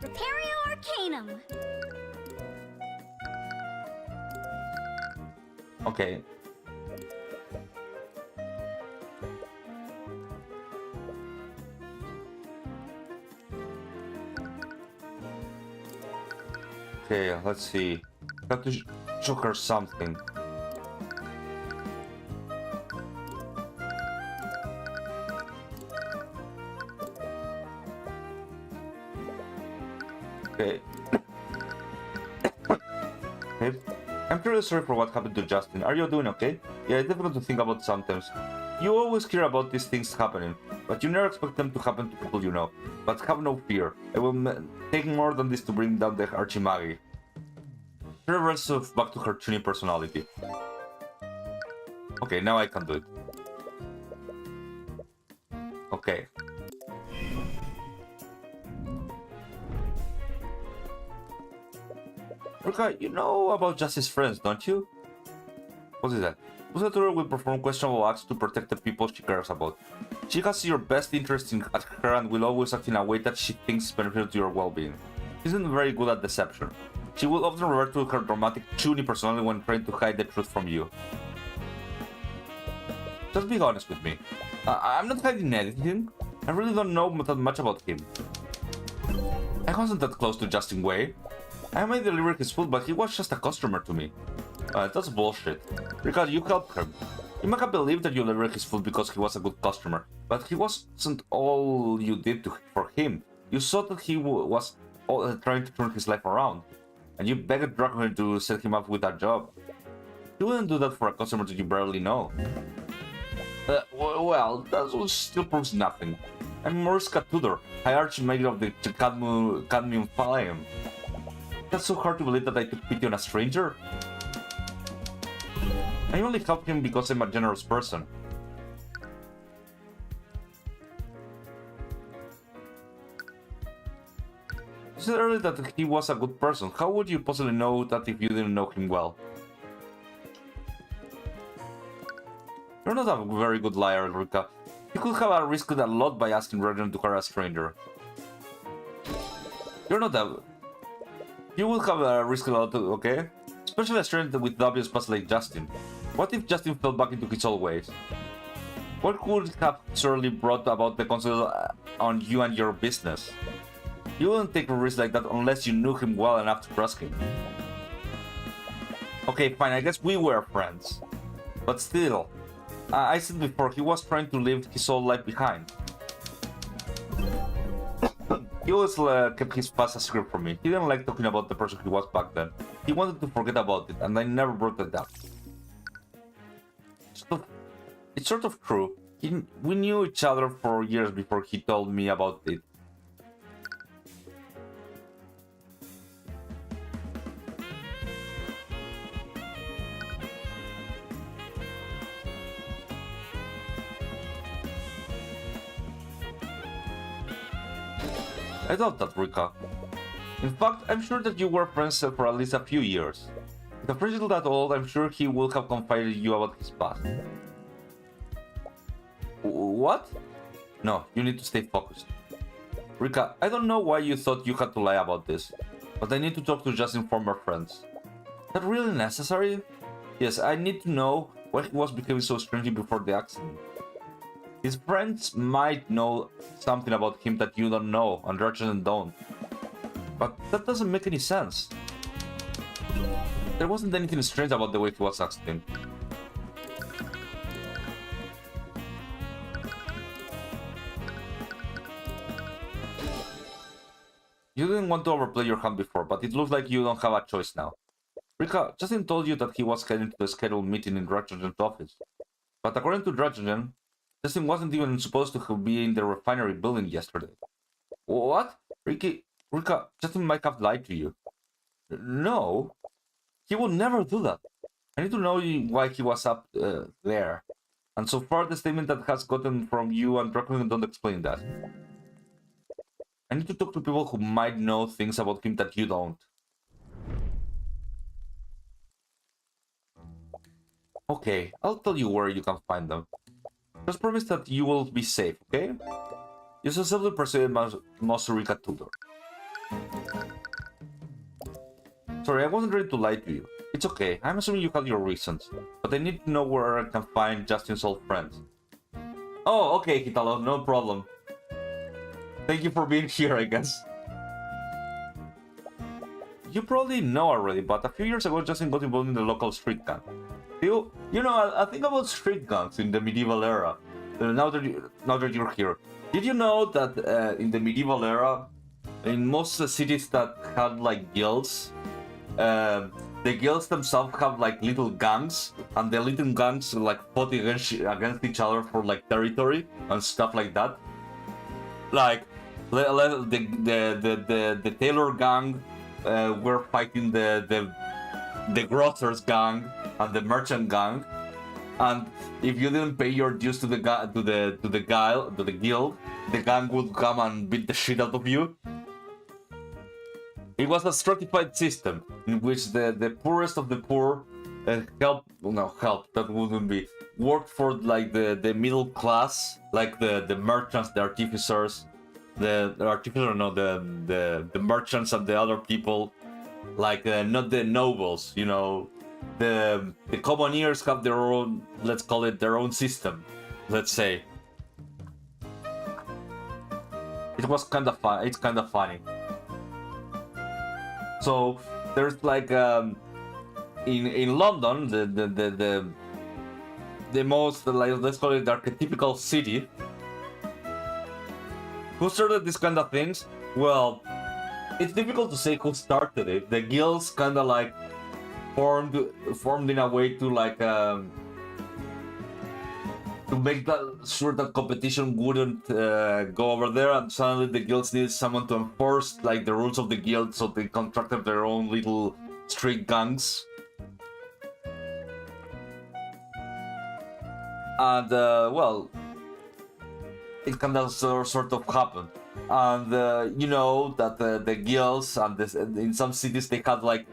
Repario Arcanum. Okay. Okay, let's see. Got to show her something. Okay. Okay. I'm truly sorry for what happened to Justin. Are you doing okay? Yeah, it's difficult to think about sometimes. You always hear about these things happening, but you never expect them to happen to people you know. But have no fear. I will take more than this to bring down the Archimagi. She reverts back to her tuning personality. Okay, now I can do it. Okay. Ruka, you know about Justice's friends, don't you? What is that? Usatura will perform questionable acts to protect the people she cares about. She has your best interest at her and will always act in a way that she thinks is beneficial to your well-being. She isn't very good at deception. She will often revert to her dramatic, chuny personality when trying to hide the truth from you. Just be honest with me. I'm not hiding anything. I really don't know that much about him. I wasn't that close to Justin Way. I might deliver his food, but he was just a customer to me. That's bullshit. Because you helped him. You might have believed that you delivered his food because he was a good customer, but he wasn't all you did for him. You saw that he was trying to turn his life around, and you begged Dragon to set him up with that job. You wouldn't do that for a customer that you barely know. Well, that still proves nothing. I'm Mariska Tudor, High Archmage of the Cadmium Flame. That's so hard to believe that I took pity on a stranger. I only helped him because I'm a generous person. You said earlier that he was a good person. How would you possibly know that if you didn't know him well? You're not a very good liar, Rika. You could have risked a lot by asking Regent to hire a stranger. You're not a... You would have risked a lot, okay? Especially a stranger with the obvious past like Justin. What if Justin fell back into his old ways? What could have surely brought about the consequences on you and your business? You wouldn't take a risk like that unless you knew him well enough to trust him. Okay, fine, I guess we were friends. But still, I said before, he was trying to leave his old life behind. He always kept his past a secret from me. He didn't like talking about the person he was back then. He wanted to forget about it, and I never brought it up. It's sort of true. We knew each other for years before he told me about it. I doubt that, Rika. In fact, I'm sure that you were friends for at least a few years. If a friend is that old, I'm sure he will have confided you about his past. What? No, you need to stay focused. Rika, I don't know why you thought you had to lie about this, but I need to talk to Justin's former friends. Is that really necessary? Yes, I need to know why he was behaving so strangely before the accident. His friends might know something about him that you don't know, and Justin don't. But that doesn't make any sense. There wasn't anything strange about the way he was acting. You didn't want to overplay your hand before, but it looks like you don't have a choice now. Rika, Justin told you that he was heading to the scheduled meeting in Dragon's office. But according to Dragon, Justin wasn't even supposed to be in the refinery building yesterday. What? Rika, Justin might have lied to you. No, he would never do that. I need to know why he was up there. And so far, the statement that has gotten from you and Dragon don't explain that. I need to talk to people who might know things about him that you don't. Okay, I'll tell you where you can find them. Just promise that you will be safe, okay? You successfully persuaded Master Rika Tudor. Sorry, I wasn't ready to lie to you. It's okay, I'm assuming you had your reasons. But I need to know where I can find Justin's old friends. Oh, okay, Hitalo, no problem. Thank you for being here, I guess. You probably know already, but a few years ago Justin got involved in the local street gang. You know, I think about street gangs in the medieval era. Now that you're here, did you know that in the medieval era, in most cities that had like guilds, the guilds themselves have like little gangs, and the little gangs like fought against each other for like territory and stuff like that. Like the tailor gang were fighting the grocers gang and the merchant gang, and if you didn't pay your dues to the guild, the gang would come and beat the shit out of you. It was a stratified system in which the poorest of the poor help, no, help, that wouldn't be, work for like the middle class, like the merchants, the artificers, the artificer, no, the merchants and the other people, like not the nobles, you know. The commoneers have their own, let's call it their own system, let's say. It was kind of fun. It's kind of funny. So there's like in London, the most, like, let's call it the archetypical city. Who started these kind of things? Well, it's difficult to say who started it. The guilds kind of like formed in a way to like to make that sure that competition wouldn't go over there, and suddenly the guilds needed someone to enforce like the rules of the guild, so they contracted their own little street gangs. And well, it kind of sort of happened. And you know that the guilds and in some cities they had like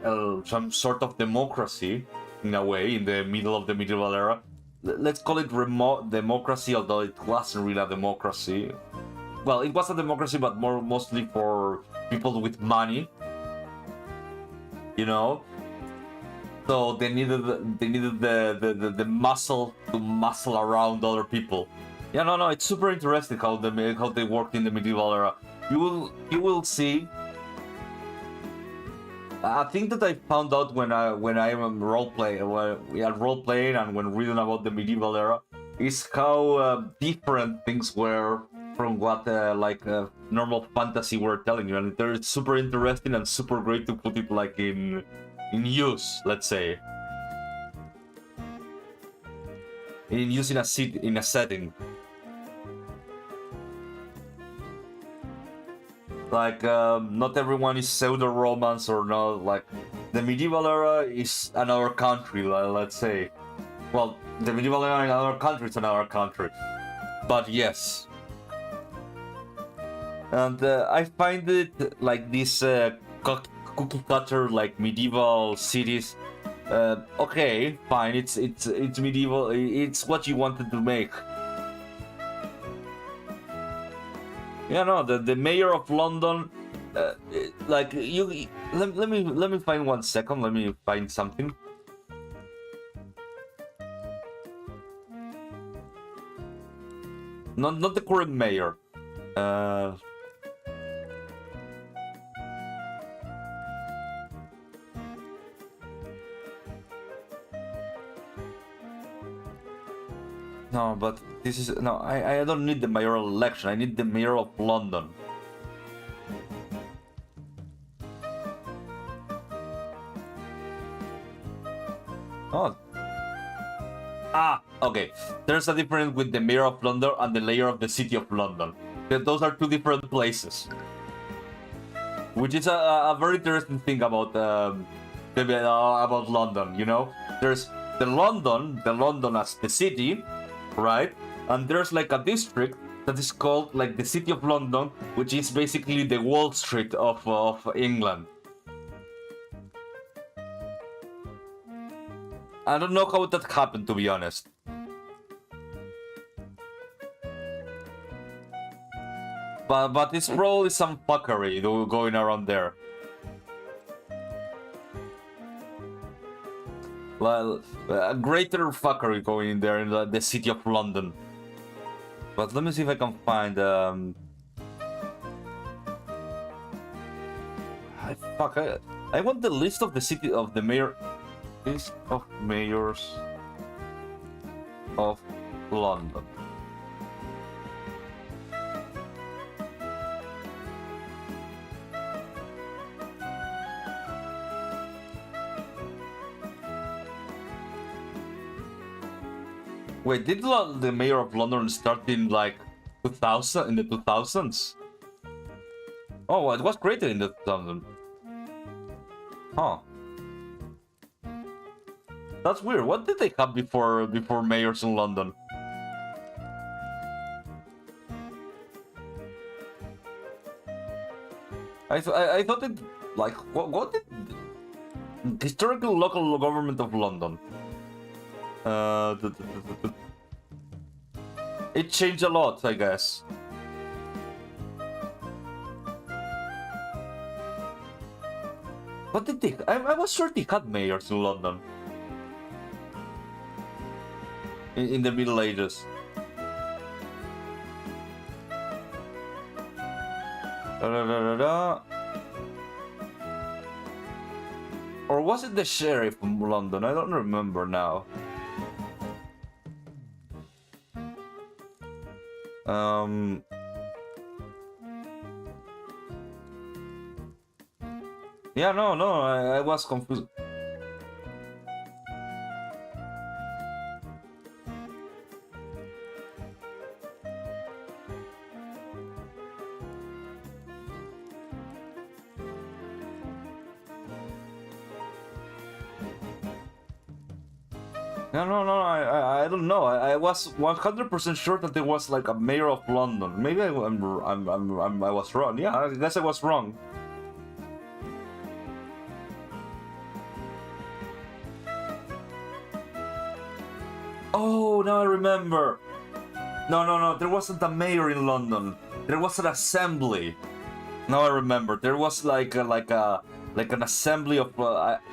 some sort of democracy in a way in the middle of the medieval era. Let's call it remote democracy, although it wasn't really a democracy. Well, it was a democracy, but mostly for people with money, you know. So they needed the muscle to muscle around other people. Yeah, no, it's super interesting how they worked in the medieval era. You will see. A thing that I found out when I am role playing and when reading about the medieval era is how different things were from what normal fantasy were telling you, and they're super interesting and super great to put it like in use, let's say, in use in a setting. Like, not everyone is pseudo-romance or not. Like, the medieval era is another country, let's say. Well, the medieval era in another country is another country. But yes. And I find it like this cookie cutter, like medieval cities. Okay, fine. It's medieval. It's what you wanted to make. Yeah, no, the mayor of London, like you. Let me find 1 second. Let me find something. Not the current mayor. No, but this is no. I don't need the mayoral election. I need the mayor of London. Oh. Okay. There's a difference with the mayor of London and the mayor of the city of London. Those are two different places. Which is a very interesting thing about London. You know, there's the London as the city. Right, and there's like a district that is called like the City of London, which is basically the Wall Street of England. I don't know how that happened, to be honest. But it's probably some fuckery going around there. Well, a greater fuckery going in there in the City of London. But let me see if I can find I want the list of the city of the mayor. List of mayors of London. Wait, did the mayor of London start in like 2000, in the 2000s? Oh, well, it was created in the 2000s. Huh. That's weird. What did they have before mayors in London? I thought it like what did Historical local government of London. It changed a lot, I guess. What did they? I was sure they had mayors in London. In the Middle Ages. Or was it the sheriff from London? I don't remember now. Yeah, no, I was confused. No, I don't know. I was 100% sure that there was like a mayor of London. Maybe I was wrong. Yeah, I guess I was wrong. Oh, now I remember. No. There wasn't a mayor in London. There was an assembly. Now I remember. There was like an assembly of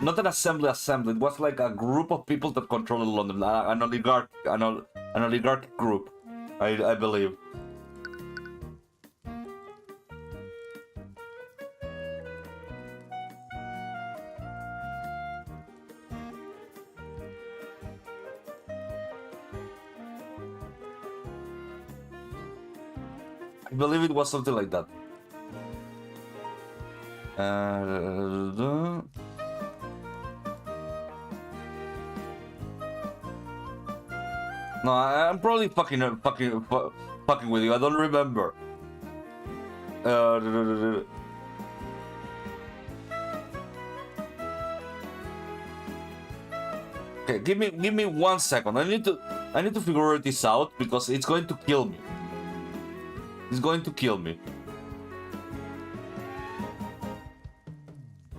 not an assembly. It was like a group of people that controlled London. An oligarch group, I believe. I believe it was something like that. No, I'm probably fucking with you. I don't remember. Okay, give me 1 second. I need to figure this out because it's going to kill me. It's going to kill me.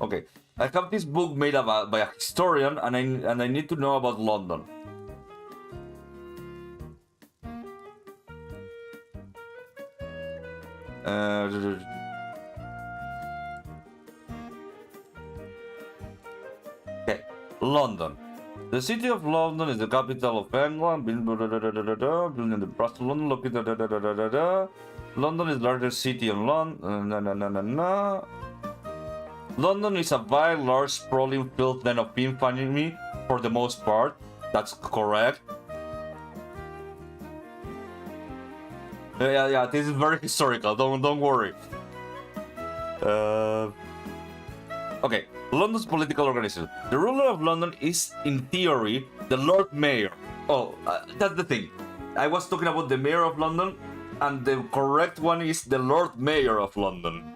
Okay, I have this book made by a historian, and I need to know about London. Okay, London. The city of London is the capital of England. Building in the Brussels, London, located. London is the largest city in London. London is a very large, sprawling filled land of infamy for the most part. That's correct. Yeah, this is very historical. Don't worry. Okay, London's political organization. The ruler of London is, in theory, the Lord Mayor. Oh, that's the thing. I was talking about the Mayor of London, and the correct one is the Lord Mayor of London.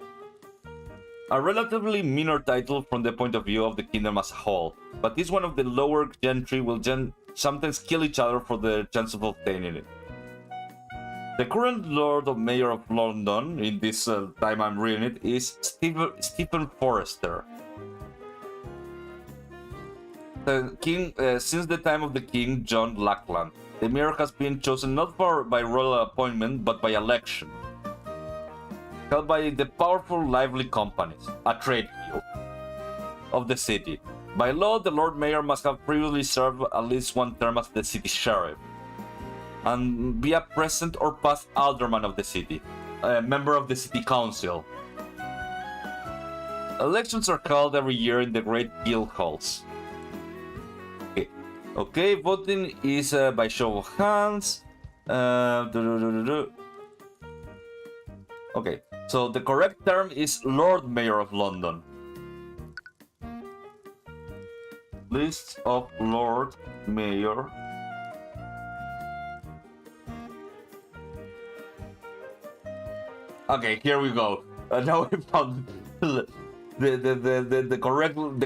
A relatively minor title from the point of view of the kingdom as a whole, but this one of the lower gentry will sometimes kill each other for the chance of obtaining it. The current Lord or Mayor of London, in this time I'm reading it, is Stephen Forrester. The king, since the time of the King John Lackland, the mayor has been chosen not by royal appointment but by election, held by the powerful lively companies, a trade guild, of the city. By law, the Lord Mayor must have previously served at least one term as the city sheriff, and be a present or past alderman of the city, a member of the city council. Elections are held every year in the great guild halls. Okay, voting is by show of hands. Okay, so the correct term is Lord Mayor of London. List of Lord Mayor. Okay, here we go. Now we found the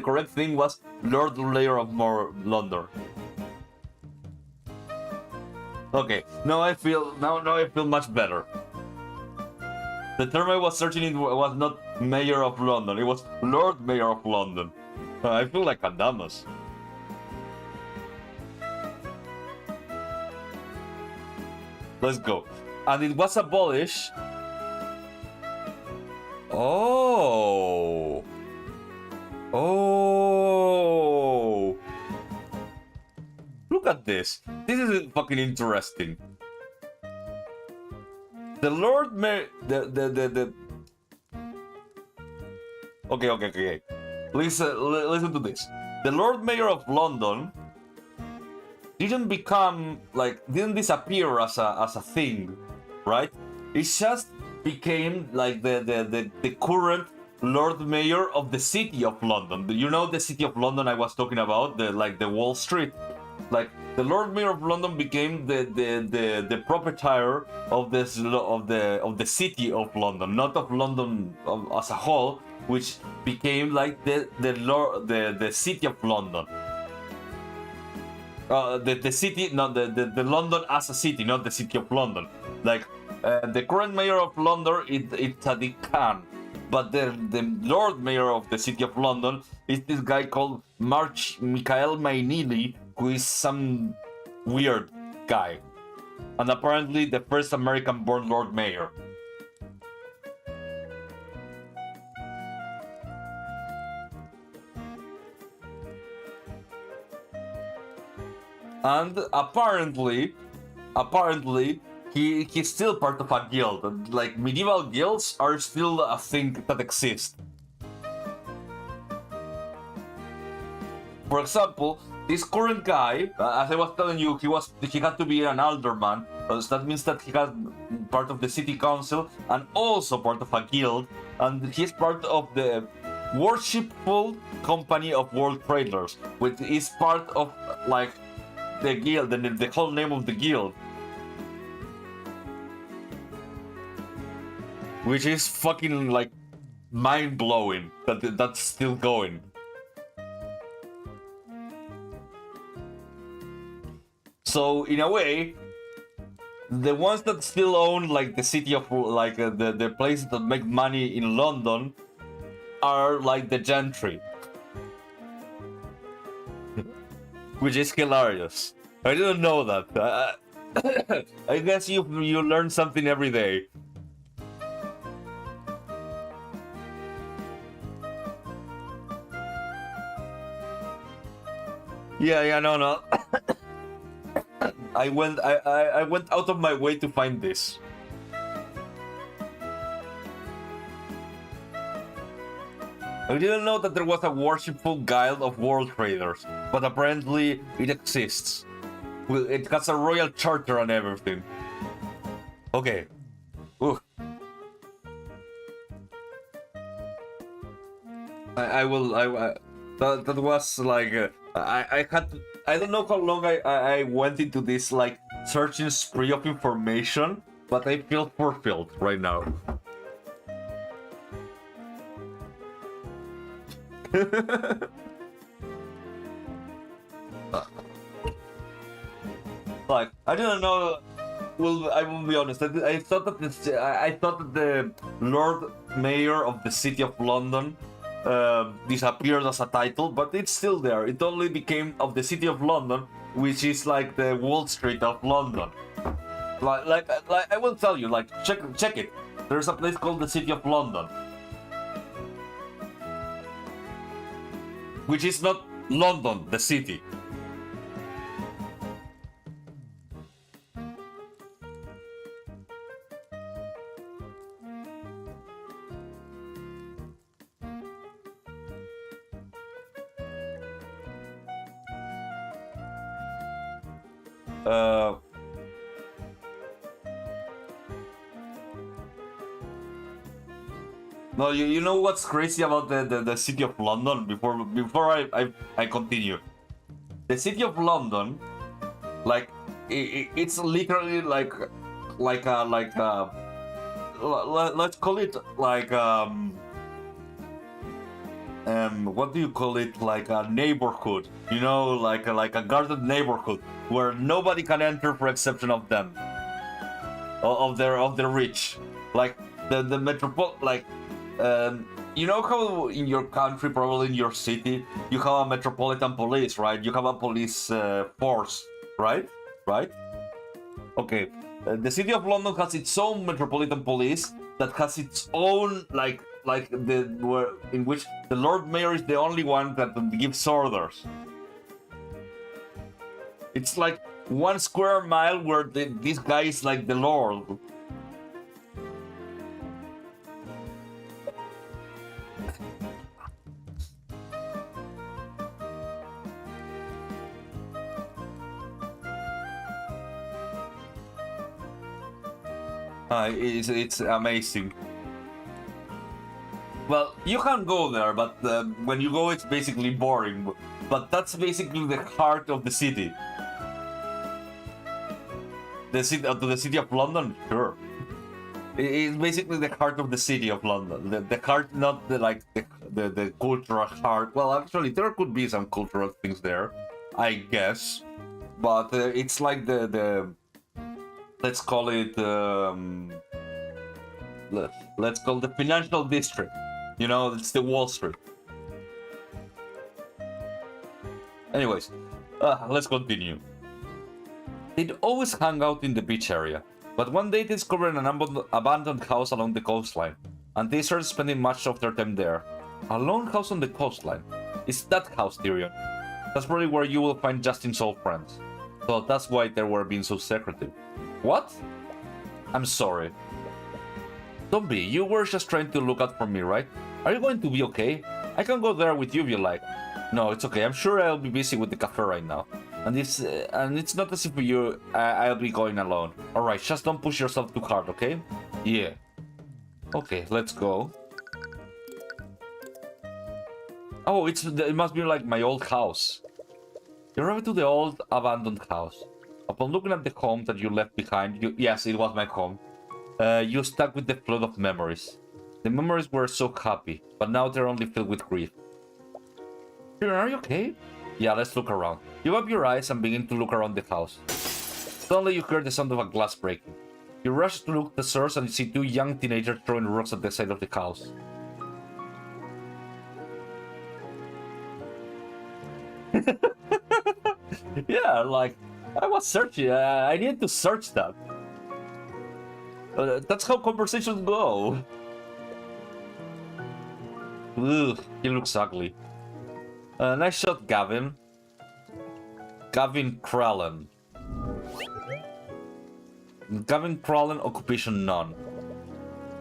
correct thing was Lord Mayor of London. Okay, now I feel much better. The term I was searching was not Mayor of London, it was Lord Mayor of London. I feel like Adamas. Let's go. And it was abolished. Oh. Oh. Look at this. This is fucking interesting. The Lord Mayor... The... Okay. Listen to this. The Lord Mayor of London didn't become, like, didn't disappear as a thing, right? It just became, like, the current Lord Mayor of the City of London. You know the City of London I was talking about? The Wall Street. Like, the Lord Mayor of London became the proprietor of this of the City of London, not of London as a whole, which became like the City of London. The city, not the London as a city, not the City of London. Like the current mayor of London, it's Sadiq Khan, but the Lord Mayor of the City of London is this guy called Michael Mainili, who is some weird guy, and apparently the first American-born Lord Mayor. And apparently, he's still part of a guild. Like, medieval guilds are still a thing that exists. For example, this current guy, as I was telling you, he had to be an alderman. So that means that he has part of the city council and also part of a guild, and he's part of the Worshipful Company of World Traders, which is part of, like, the guild, the whole name of the guild, which is fucking, like, mind-blowing that that's still going. So in a way, the ones that still own, like, the city of, like, the places that make money in London are like the gentry. Which is hilarious. I didn't know that. I guess you learn something every day. Yeah, no. I went out of my way to find this. I didn't know that there was a worshipful guild of world traders, but apparently it exists. Well, it has a royal charter and everything. Okay. Ooh. That was like I had to, I don't know how long I went into this, like, searching spree of information, but I feel fulfilled right now. Like, I didn't know. Well, I will be honest. I thought that the Lord Mayor of the City of London disappeared as a title, but it's still there. It only became of the City of London, which is like the Wall Street of London. Like I will tell you. Like, check it. There's a place called the City of London, which is not London, the city. No, you know what's crazy about the City of London? Before I continue, the City of London, like, it's literally like let's call it like what do you call it? Like a neighborhood, you know, like a guarded neighborhood where nobody can enter for exception of them, of the rich, like the metropol, like You know how in your country, probably in your city, you have a metropolitan police, right? You have a police force, right? Right? Okay. The city of London has its own metropolitan police that has its own in which the Lord Mayor is the only one that gives orders. It's like 1 square mile where this guy is like the Lord. It's amazing. Well, you can go there, but when you go, it's basically boring. But that's basically the heart of the city. The city of London, sure. It's basically the heart of the city of London. The heart, not the cultural heart. Well, actually, there could be some cultural things there, I guess. But it's like the let's call it let's call the financial district. You know, it's the Wall Street. Anyways, let's continue. They'd always hang out in the beach area, but one day they discovered an abandoned house along the coastline, and they started spending much of their time there. A lone house on the coastline. It's that house, Tyrion. That's probably where you will find Justin's old friends. So that's why they were being so secretive. What? I'm sorry. Don't be, you were just trying to look out for me, right? Are you going to be okay? I can go there with you if you like. No, it's okay, I'm sure I'll be busy with the cafe right now. And it's not as if I'll be going alone. Alright, just don't push yourself too hard, okay? Yeah. Okay, let's go. Oh, it must be like my old house. You arrived to the old abandoned house. Upon looking at the home that you left behind, yes, it was my home. You stuck with the flood of memories. The memories were so happy, but now they're only filled with grief. Are you okay? Yeah, let's look around. You open your eyes and begin to look around the house. Suddenly you hear the sound of a glass breaking. You rush to look at the source and you see 2 young teenagers throwing rocks at the side of the house. Yeah, like, I was searching. I needed to search that. That's how conversations go. Ugh, he looks ugly. Nice shot, Gavin. Gavin Krallen. Gavin Krallen, occupation none.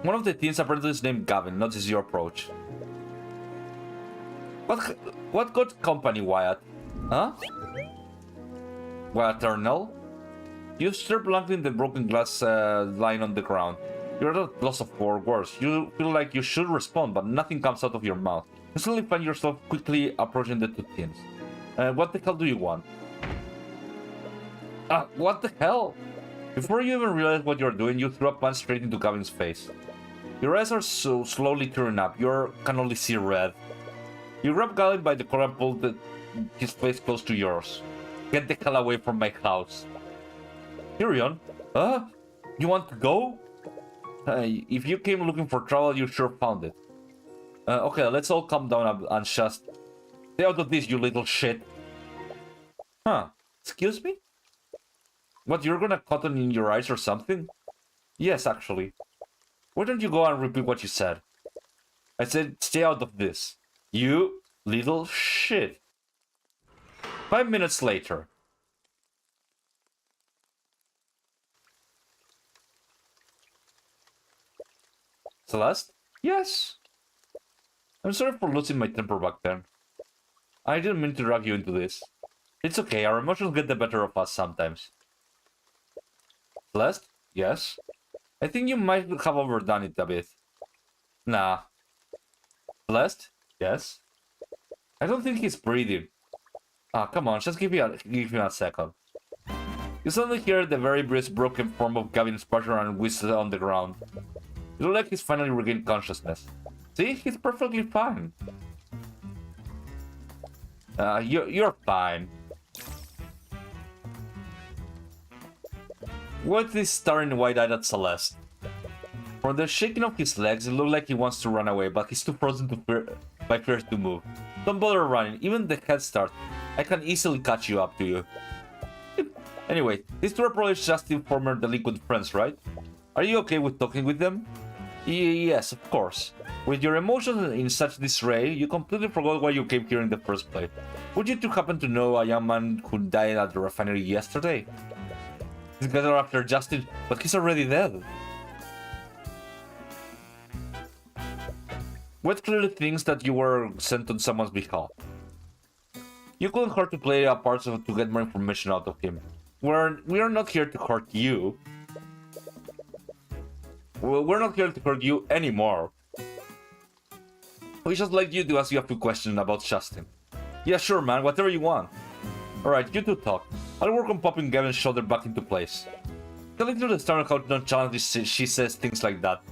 One of the teens apparently is named Gavin. Notice your approach. What good company, Wyatt? Huh? Wyatt Turnell? You stare blankly in the broken glass lying on the ground. You're at a loss for words. You feel like you should respond, but nothing comes out of your mouth. You suddenly find yourself quickly approaching the 2 teens. What the hell do you want? What the hell? Before you even realize what you're doing, you throw a punch straight into Gavin's face. Your eyes are so slowly tearing up, you can only see red. You grab Gavin by the collar and pull his face close to yours. Get the hell away from my house. Tyrion? You want to go? If you came looking for trouble, you sure found it. Okay, let's all calm down and just... Stay out of this, you little shit. Huh. Excuse me? What, you're gonna cotton in your eyes or something? Yes, actually. Why don't you go and repeat what you said? I said, stay out of this. You little shit. 5 minutes later. Celeste? Yes. I'm sorry for losing my temper back then. I didn't mean to drag you into this. It's okay, our emotions get the better of us sometimes. Celeste? Yes? I think you might have overdone it a bit. Nah. Celeste? Yes? I don't think he's breathing. Come on, just give me a second. You suddenly hear the very brisk broken form of Gavin sputter and whistle on the ground. It looks like he's finally regained consciousness. See? He's perfectly fine. You're fine. What is staring wide-eyed at Celeste? From the shaking of his legs, it looked like he wants to run away, but he's too frozen by fear to move. Don't bother running, even the head start. I can easily catch you up to you. Anyway, these two are probably just former delinquent friends, right? Are you okay with talking with them? Yes, of course. With your emotions in such disarray, you completely forgot why you came here in the first place. Would you two happen to know a young man who died at the refinery yesterday? These guys are after Justin, but he's already dead. What clearly thinks that you were sent on someone's behalf? You couldn't hurt to play a part to get more information out of him. We are not here to hurt you. We're not here to hurt you anymore. We just like you to ask you a few questions about Justin. Yeah, sure, man. Whatever you want. Alright, you two talk. I'll work on popping Gavin's shoulder back into place. Telling to the star how nonchalantly she says things like that.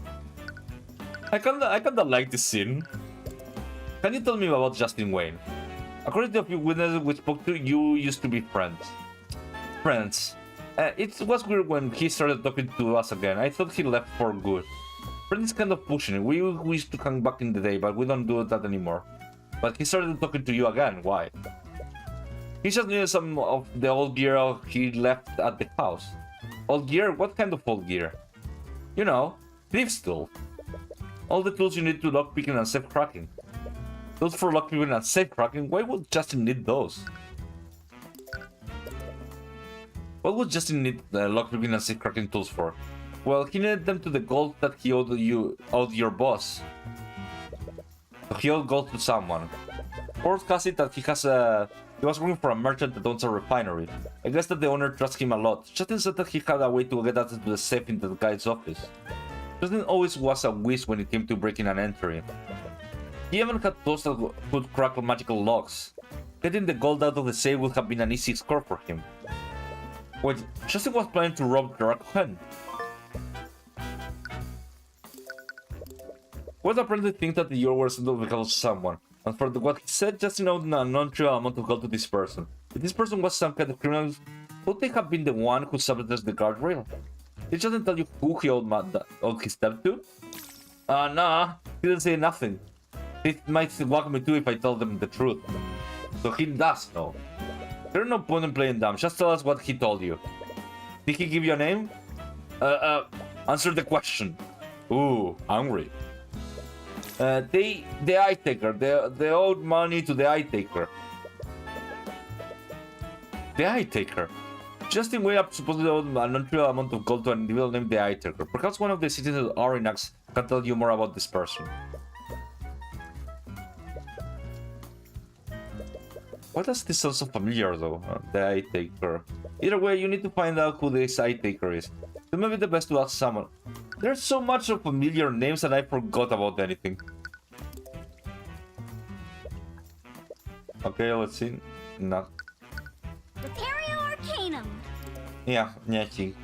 I kinda like this scene. Can you tell me about Justin Wayne? According to a few witnesses we spoke to, you used to be friends. It was weird when he started talking to us again. I thought he left for good. Friends is kind of pushing it. We used to hang back in the day, but we don't do that anymore. But he started talking to you again. Why? He just needed some of the old gear he left at the house. Old gear? What kind of old gear? You know, thieves' tools. All the tools you need to lockpicking and safe cracking. Tools for lockpicking and safe cracking? Why would Justin need those? What would Justin need lockpicking and safe cracking tools for? Well, he needed them to the gold that he owed your boss. So he owed gold to someone. Word has it that he was working for a merchant that owns a refinery. I guess that the owner trusts him a lot. Justin said that he had a way to get access to the safe in the guy's office. Justin always was a whiz when it came to breaking and entering. He even had tools that could crack magical locks. Getting the gold out of the safe would have been an easy score for him. Wait, Justin was planning to rob Cont. What apparently think that you were sent because of someone, and for what he said, Justin owed a non-trivial amount of gold to this person. If this person was some kind of criminal, would they have been the one who sabotaged the guardrail? Did Justin tell you who he owed his debt to? Nah, he didn't say nothing. He might walk me too if I tell them the truth. So he does know. There's no point in playing dumb, just tell us what he told you. Did he give you a name? Answer the question. Ooh, hungry. The eye taker. They owed money to the eye taker. The eye taker. Justin way up supposedly owed a non-trivial amount of gold to an individual named the eye taker. Perhaps one of the citizens of Orinax can tell you more about this person. Why does this sound so familiar though? The eye taker. Either way, you need to find out who this eye taker is. It may be the best to ask someone. There's so much of familiar names that I forgot about anything. Okay, let's see. No. Repario Arcanum. Yeah, nothing.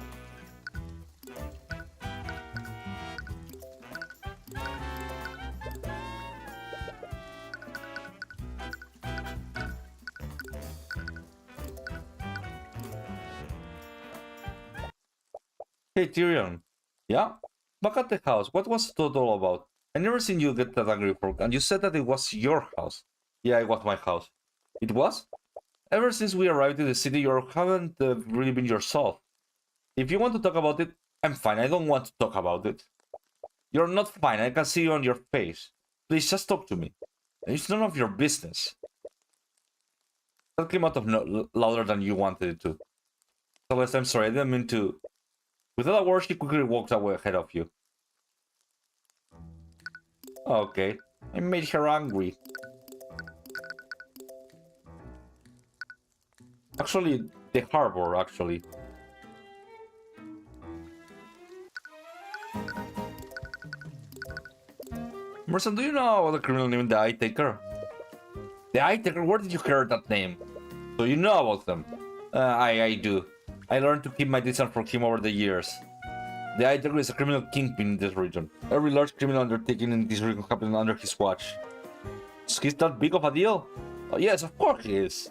Hey Tyrion. Yeah? Back at the house, what was it all about? I never seen you get that angry before, and you said that it was your house. Yeah, it was my house. It was? Ever since we arrived in the city, you haven't really been yourself. If you want to talk about it, I'm fine. I don't want to talk about it. You're not fine. I can see it on your face. Please, just talk to me. It's none of your business. That came out of louder than you wanted it to. Celeste, I'm sorry. I didn't mean to... Without a word, she quickly walked away ahead of you. Okay. I made her angry. Actually, the harbor, actually. Merson, do you know about the criminal named the Eye Taker? The Eye Taker? Where did you hear that name? So you know about them? I do. I learned to keep my distance from him over the years. The Eye Taker is a criminal kingpin in this region. Every large criminal undertaking in this region happened under his watch. Is he that big of a deal? Oh, yes, of course he is.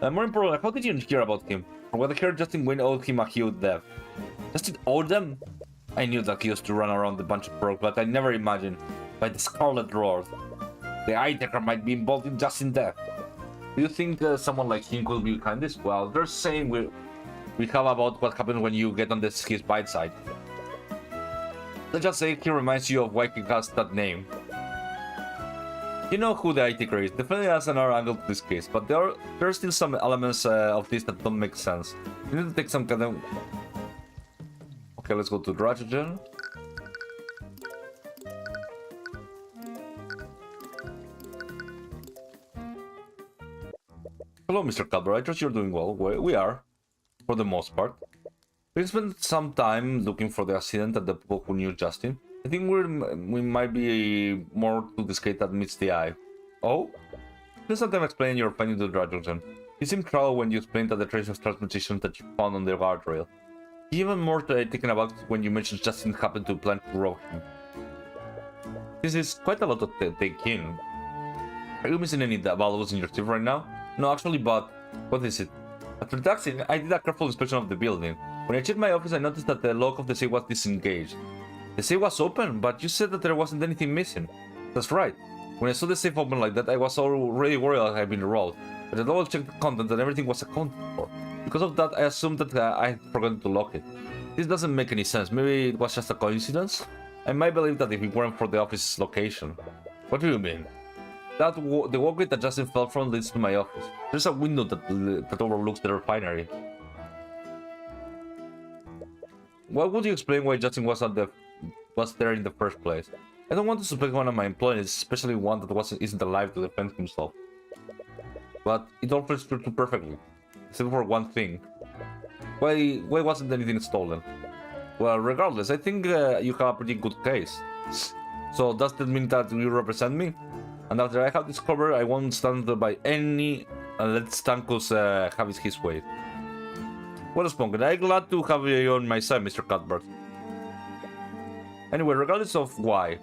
More importantly, how did you hear about him? From what I heard, Justin Wayne owed him a huge debt. Justin owed them? I knew that he used to run around a bunch of perks, but I never imagined by the Scarlet Lord. The Eye-Taker might be involved in Justin's death. Do you think someone like him could be behind this? Well, there's saying we have about what happens when you get on his bite side. Let's just say he reminds you of why he has that name. You know who the Eye-Taker is. Definitely has another angle to this case, but there are still some elements of this that don't make sense. You need to take some kind of... Okay, let's go to Dragogen. Hello, Mr. Cutberth. I trust you're doing well. We are, for the most part. We spent some time looking for the accident and the people who knew Justin. I think we might be more to this case that meets the eye. Oh? Please let them explain your finding to Dragogen. You seemed troubled when you explained that the trace of transmutation that you found on the guardrail. Even more taken aback when you mentioned Justin happened to plan to rob him. This is quite a lot to take in. Are you missing any valuables in your team right now? No, actually, but what is it? After the accident, I did a careful inspection of the building. When I checked my office, I noticed that the lock of the safe was disengaged. The safe was open, but you said that there wasn't anything missing. That's right. When I saw the safe open like that, I was already worried I had been robbed. But I double-checked the content and everything was accounted for. Because of that, I assumed that I had forgotten to lock it. This doesn't make any sense. Maybe it was just a coincidence? I might believe that if it weren't for the office's location. What do you mean? The walkway that Justin fell from leads to my office. There's a window that overlooks the refinery. Why would you explain why Justin was there in the first place? I don't want to suspect one of my employees, especially one that isn't alive to defend himself. But it all fits through perfectly, except for one thing. Why wasn't anything stolen? Well, regardless, I think you have a pretty good case. So does that mean that you represent me? And after I have this covered, I won't stand by any and let Stankus have it his way. Well spoken. I'm glad to have you on my side, Mr. Cutberth. Anyway, regardless of why,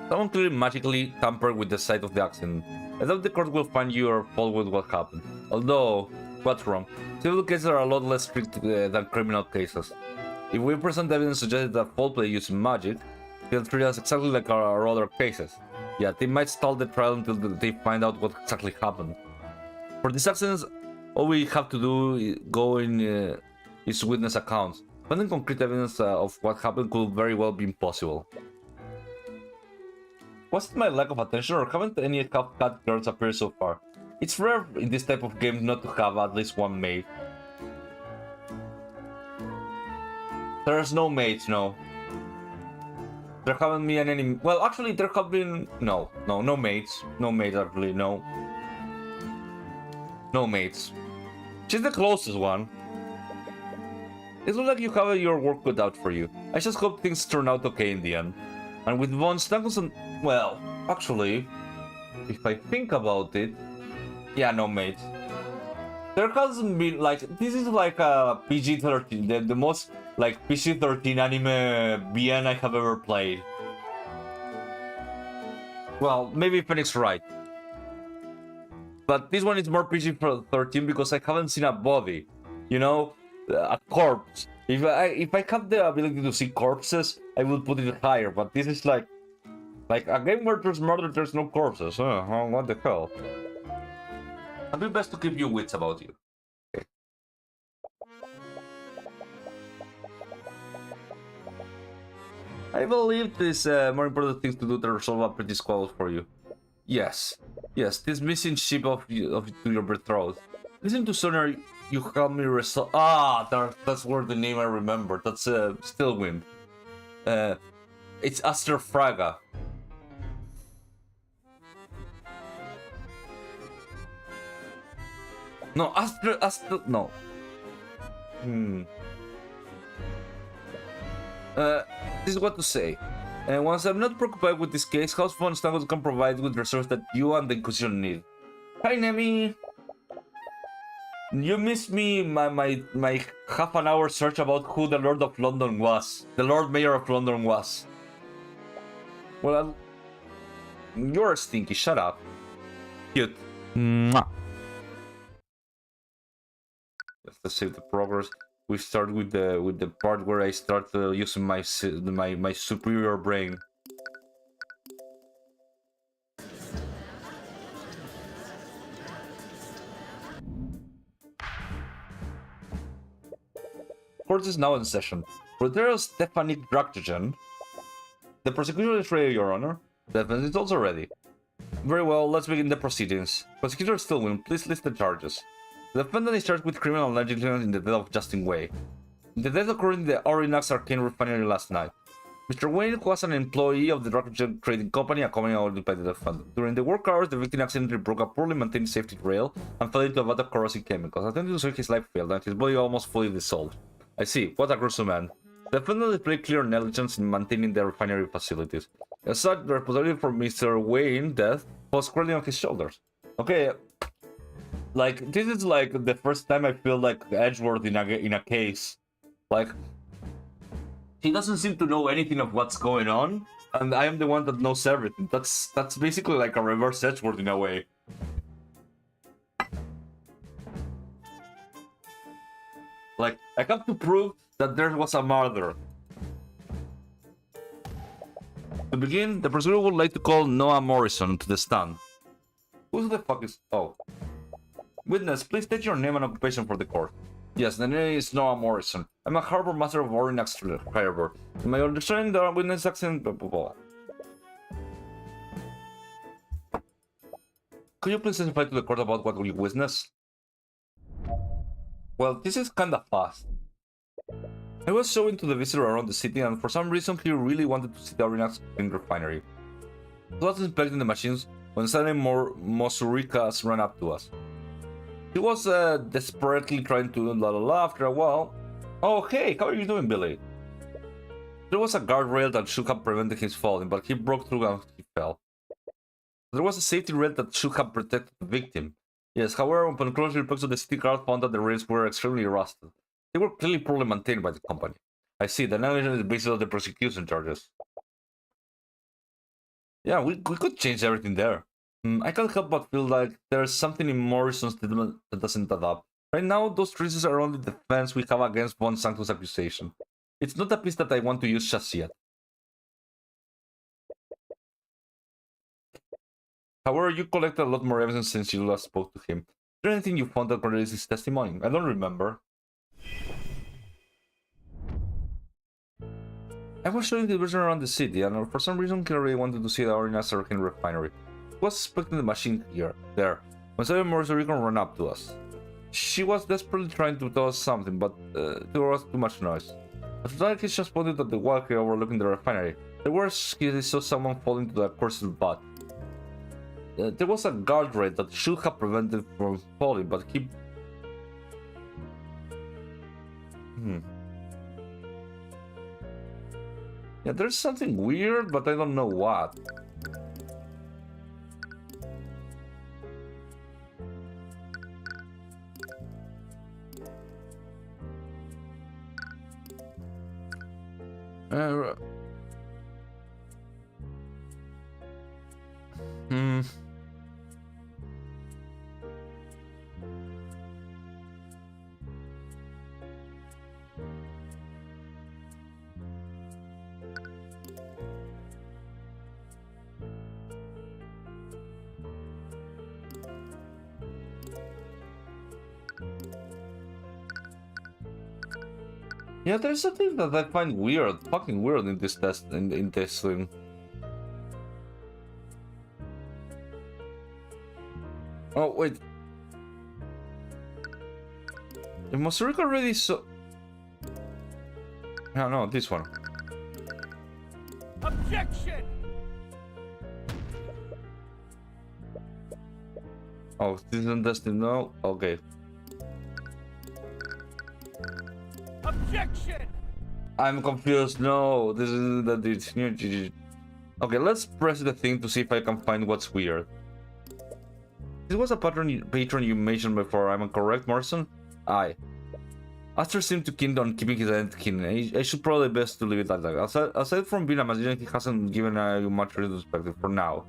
someone clearly magically tampered with the site of the accident. I doubt the court will find you or fault with what happened. Although, what's wrong? Civil cases are a lot less strict than criminal cases. If we present evidence suggesting that foul play using magic, they'll treat us exactly like our other cases. Yeah, they might stall the trial until they find out what exactly happened. For these accidents, all we have to do is go in is witness accounts. Finding concrete evidence of what happened could very well be impossible. Was it my lack of attention, or haven't any cat girls appeared so far? It's rare in this type of game not to have at least one maid. There's no maids, no. There haven't been any... Well, actually, there have been... No maids. No maids, actually, no. No maids. She's the closest one. It looks like you have your work cut out for you. I just hope things turn out okay in the end. And with Von Stankelson... Well, actually, if I think about it... Yeah, no maids. There hasn't been, like... This is like a PG-13, the most... like PG-13 anime BN I have ever played. Well, maybe Phoenix Wright. But this one is more PG-13 because I haven't seen a body. You know? A corpse. If I have the ability to see corpses, I would put it higher. But this is like a game where there's murder, there's no corpses. What the hell? It'd be best to keep your wits about you. I believe there's more important things to do to resolve a pretty squabble for you. Yes, this missing ship of your betrothed. Listen to sooner you help me resolve. That's where the name I remember. That's Stillwind. It's Aster Fraga. No, Aster. No. This is what to say. Once I'm not preoccupied with this case, House Von Stangle can provide with resources that you and the Inquisition need. Hi, Nemi! You missed me my half an hour search about who the Lord of London was. The Lord Mayor of London was. Well, you're stinky, shut up. Cute. Mwah. Let's save the progress. we start with the part where I start using my superior brain. Court is now in session. Proterra Stephanie Draktogen. The prosecution is ready, Your Honor. The defense is also ready. Very well, let's begin the proceedings. Prosecutor Stillwin, please list the charges. The defendant is charged with criminal negligence in the death of Justin Way. The death occurred in the Orinax Arcane Refinery last night. Mr. Wayne was an employee of the Draktogen Trading Company, a company owned by the defendant. During the work hours, the victim accidentally broke a poorly maintained safety rail and fell into a vat of corrosive chemicals. Attempting to save his life failed, and his body almost fully dissolved. I see. What a gruesome man. The defendant displayed clear negligence in maintaining the refinery facilities. As such, the responsibility for Mr. Wayne's death was squarely on his shoulders. Okay, like, this is like the first time I feel like Edgeworth in a case. Like, he doesn't seem to know anything of what's going on, and I am the one that knows everything. That's basically like a reverse Edgeworth in a way. Like, I have to prove that there was a murder. To begin, the prosecutor would like to call Noah Morrison to the stand. Who the fuck is... Oh. Witness, please state your name and occupation for the court. Yes, the name is Noah Morrison. I'm a harbor master of Orinax Harbor. In my understanding, the witness accent... Blah, blah, blah. Could you please testify to the court about what you witnessed? Well, this is kinda fast. I was showing to the visitor around the city, and for some reason he really wanted to see the Orinax refinery. He was inspecting the machines when suddenly Mosurikas ran up to us. He was desperately trying to la la la after a while. Oh hey, how are you doing, Billy? There was a guardrail that should have prevented his falling, but he broke through and he fell. There was a safety rail that should have protected the victim. Yes, however, upon closer repairs to the city guard found that the rails were extremely rusted. They were clearly poorly maintained by the company. I see, the negligence is based on the prosecution charges. Yeah, we could change everything there. I can't help but feel like there's something in Morrison's statement that doesn't add up. Right now, those traces are only the defense we have against Von Sanctus's accusation. It's not a piece that I want to use just yet. However, you collected a lot more evidence since you last spoke to him. Is there anything you found that corroborates his testimony? I don't remember. I was showing the version around the city, and for some reason Hillary wanted to see the Orinax Arcane Refinery. He was expecting the machine there, when suddenly Morrison ran up to us. She was desperately trying to tell us something, but there was too much noise. After that, he just pointed at the walkway overlooking the refinery. There was he saw someone fall into the cursed vat. There was a guardrail that should have prevented him from falling, but he... Yeah, there's something weird, but I don't know what. Yeah, there's something that I find weird, fucking weird in this test, in this thing. Oh, wait. The Mosuric already saw... No, this one. Objection! Oh, this isn't destined, no? Okay. Objection! I'm confused, no, this isn't the... Okay, let's press the thing to see if I can find what's weird. This was a patron you mentioned before, am I correct, Morrison? Aye. Aster seemed to keen on keeping his identity. I should probably best to leave it like that. Aside from being a magician, he hasn't given you much respect for now.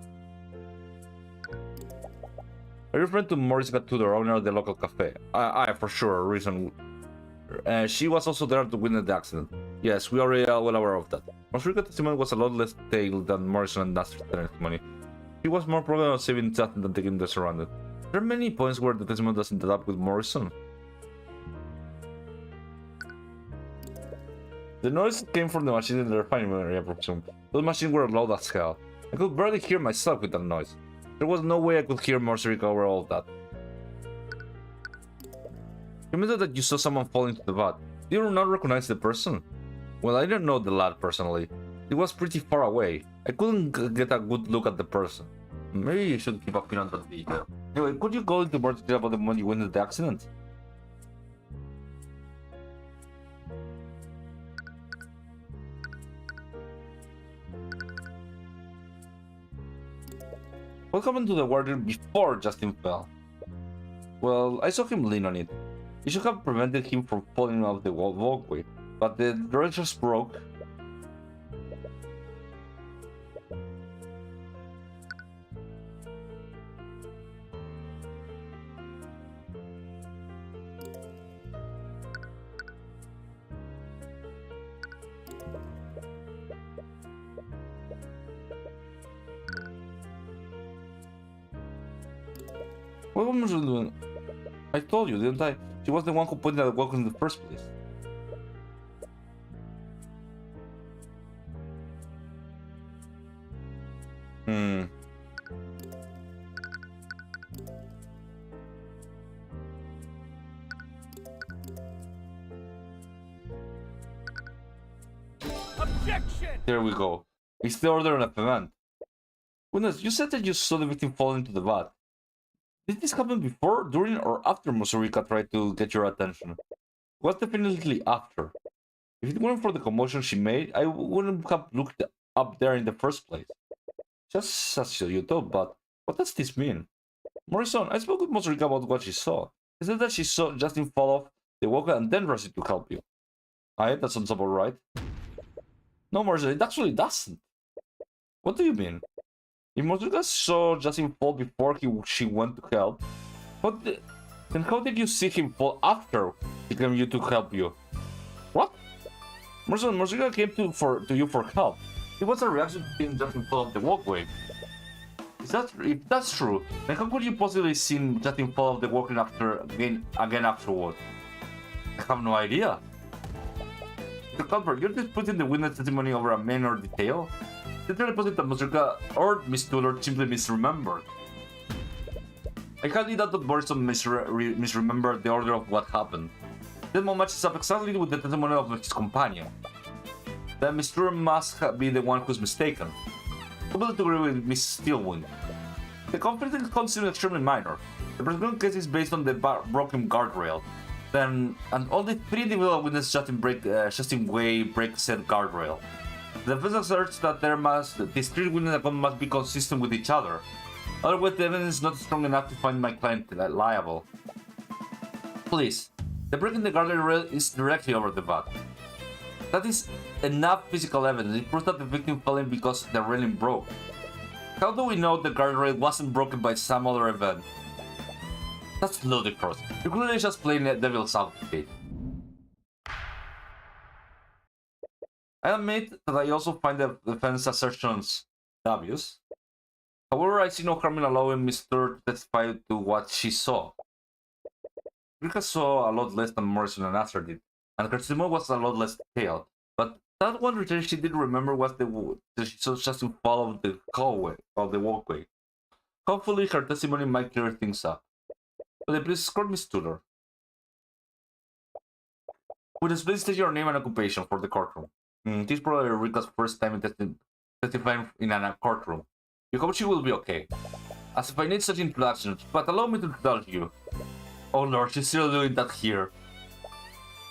Are you referring to Maurice Tudor, owner of the local cafe? Aye, for sure, reason. She was also there to witness the accident. Yes, we are well aware of that. Masrika's testimony was a lot less detailed than Morrison and Nasser's testimony. He was more programmed on saving that than taking the surrounded. There are many points where the testimony doesn't add up with Morrison. The noise came from the machine in the refining area, I presume. Those machines were loud as hell. I could barely hear myself with that noise. There was no way I could hear Marcerika over all of that. You mentioned that you saw someone fall into the vat. Did you not recognize the person? Well, I don't know the lad personally. It was pretty far away. I couldn't get a good look at the person. Maybe you should keep a pin on that detail. Anyway, could you go into more detail about the moment you witnessed the accident? What happened to the warden before Justin fell? Well, I saw him lean on it. It should have prevented him from falling off the walkway, but the door just broke. What was she doing? I told you, didn't I? She was the one who pointed at the walk in the first place. Objection! There we go. It's the order of event. Goodness, you said that you saw the victim fall into the vat. Did this happen before, during, or after Masrika tried to get your attention? It was definitely after. If it weren't for the commotion she made, I wouldn't have looked up there in the first place. Just as you thought, but what does this mean? Morrison, I spoke with Masrika about what she saw. She said that she saw Justin fall off the walkway and then rushed to help you. That sounds about right. No, Morrison, it actually doesn't. What do you mean? If Masrika saw Justin fall before she went to help, then how did you see him fall after he came you to help you? What? Masrika came to you for help. It was a reaction to seeing Justin fall off the walkway. If that's true, then how could you possibly see Justin fall off the walkway again afterward? I have no idea. Mr. Cutberth, you're disputing the witness testimony over a minor detail? It's very possible that Masrika or Miss Tudor simply misremembered. I highly doubt that Morrison misremembered the order of what happened. This matches up exactly with the testimony of his companion. Then Miss Tudor must be the one who's mistaken. I would agree with Miss Steelwind. The conflict is considered extremely minor. The present case is based on the broken guardrail. And only 3 individual witnesses Justin Way break said guardrail. The defense asserts that these 3 witnesses must be consistent with each other. Otherwise, the evidence is not strong enough to find my client liable. Please, the breaking the guardrail is directly over the vat. That is enough physical evidence. It proves that the victim fell in because the railing broke. How do we know the guardrail wasn't broken by some other event? That's ludicrous. You're clearly just playing devil's advocate. I admit that I also find the defense assertions obvious. However, I see no harm in allowing Miss Tudor to testify to what she saw. Rika saw a lot less than Morrison and Nasser did, and her testimony was a lot less detailed. But that one detail she did remember was that she saw Justin fall off the walkway. Hopefully, her testimony might clear things up. But please escort Miss Tudor. Would you please state your name and occupation for the courtroom? This is probably Rika's first time testifying in a courtroom. You hope she will be okay. As if I need such introductions, but allow me to tell you. Oh lord, she's still doing that here.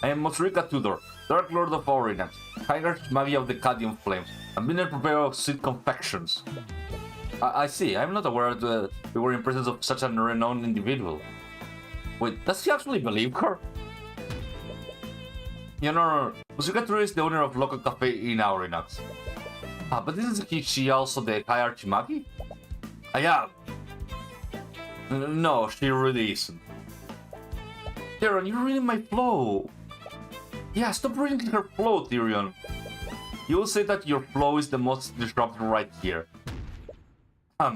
I am Masrika Tudor, Dark Lord of Orinax, High Magia of the Cadian Flames, and being a preparer of sweet confections. I see, I'm not aware that we were in presence of such a renowned individual. Wait, does he actually believe her? No. Masrika Tudor is the owner of local cafe in Orinax. But isn't she also the High Archimagi? Yeah. No, she really isn't. Tyrion, you're reading my flow. Yeah, stop reading her flow, Tyrion. You will say that your flow is the most disruptive right here.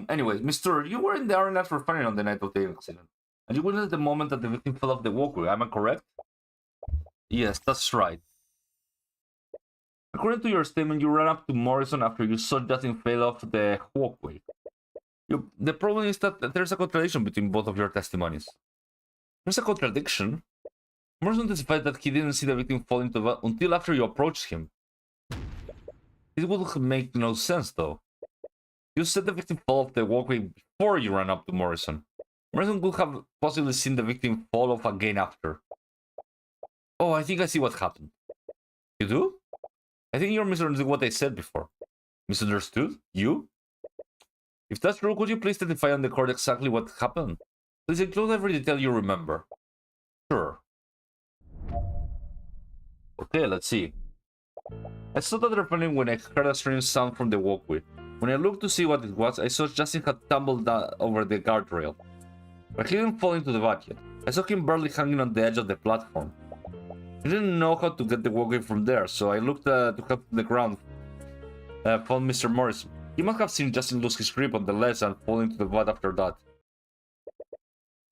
Anyways, Mister, you were in the arena refinery on the night of the accident. And you witnessed the moment that the victim fell off the walkway, am I correct? Yes, that's right. According to your statement, you ran up to Morrison after you saw Justin fall off the walkway. The problem is that there's a contradiction between both of your testimonies. There's a contradiction? Morrison testified that he didn't see the victim fall into the until after you approached him. It would make no sense, though. You said the victim fell off the walkway before you ran up to Morrison. Morrison could have possibly seen the victim fall off again after. Oh, I think I see what happened. You do? I think you're misunderstanding what I said before. Misunderstood? You? If that's true, could you please testify on the court exactly what happened? Please include every detail you remember. Sure. Okay, let's see. I saw that happening when I heard a strange sound from the walkway. When I looked to see what it was, I saw Justin had tumbled down over the guardrail. But he didn't fall into the vat yet. I saw him barely hanging on the edge of the platform. I didn't know how to get the walkway from there, so I looked to help the ground. Found Mr. Morrison. He must have seen Justin lose his grip on the ledge and fall into the vat after that.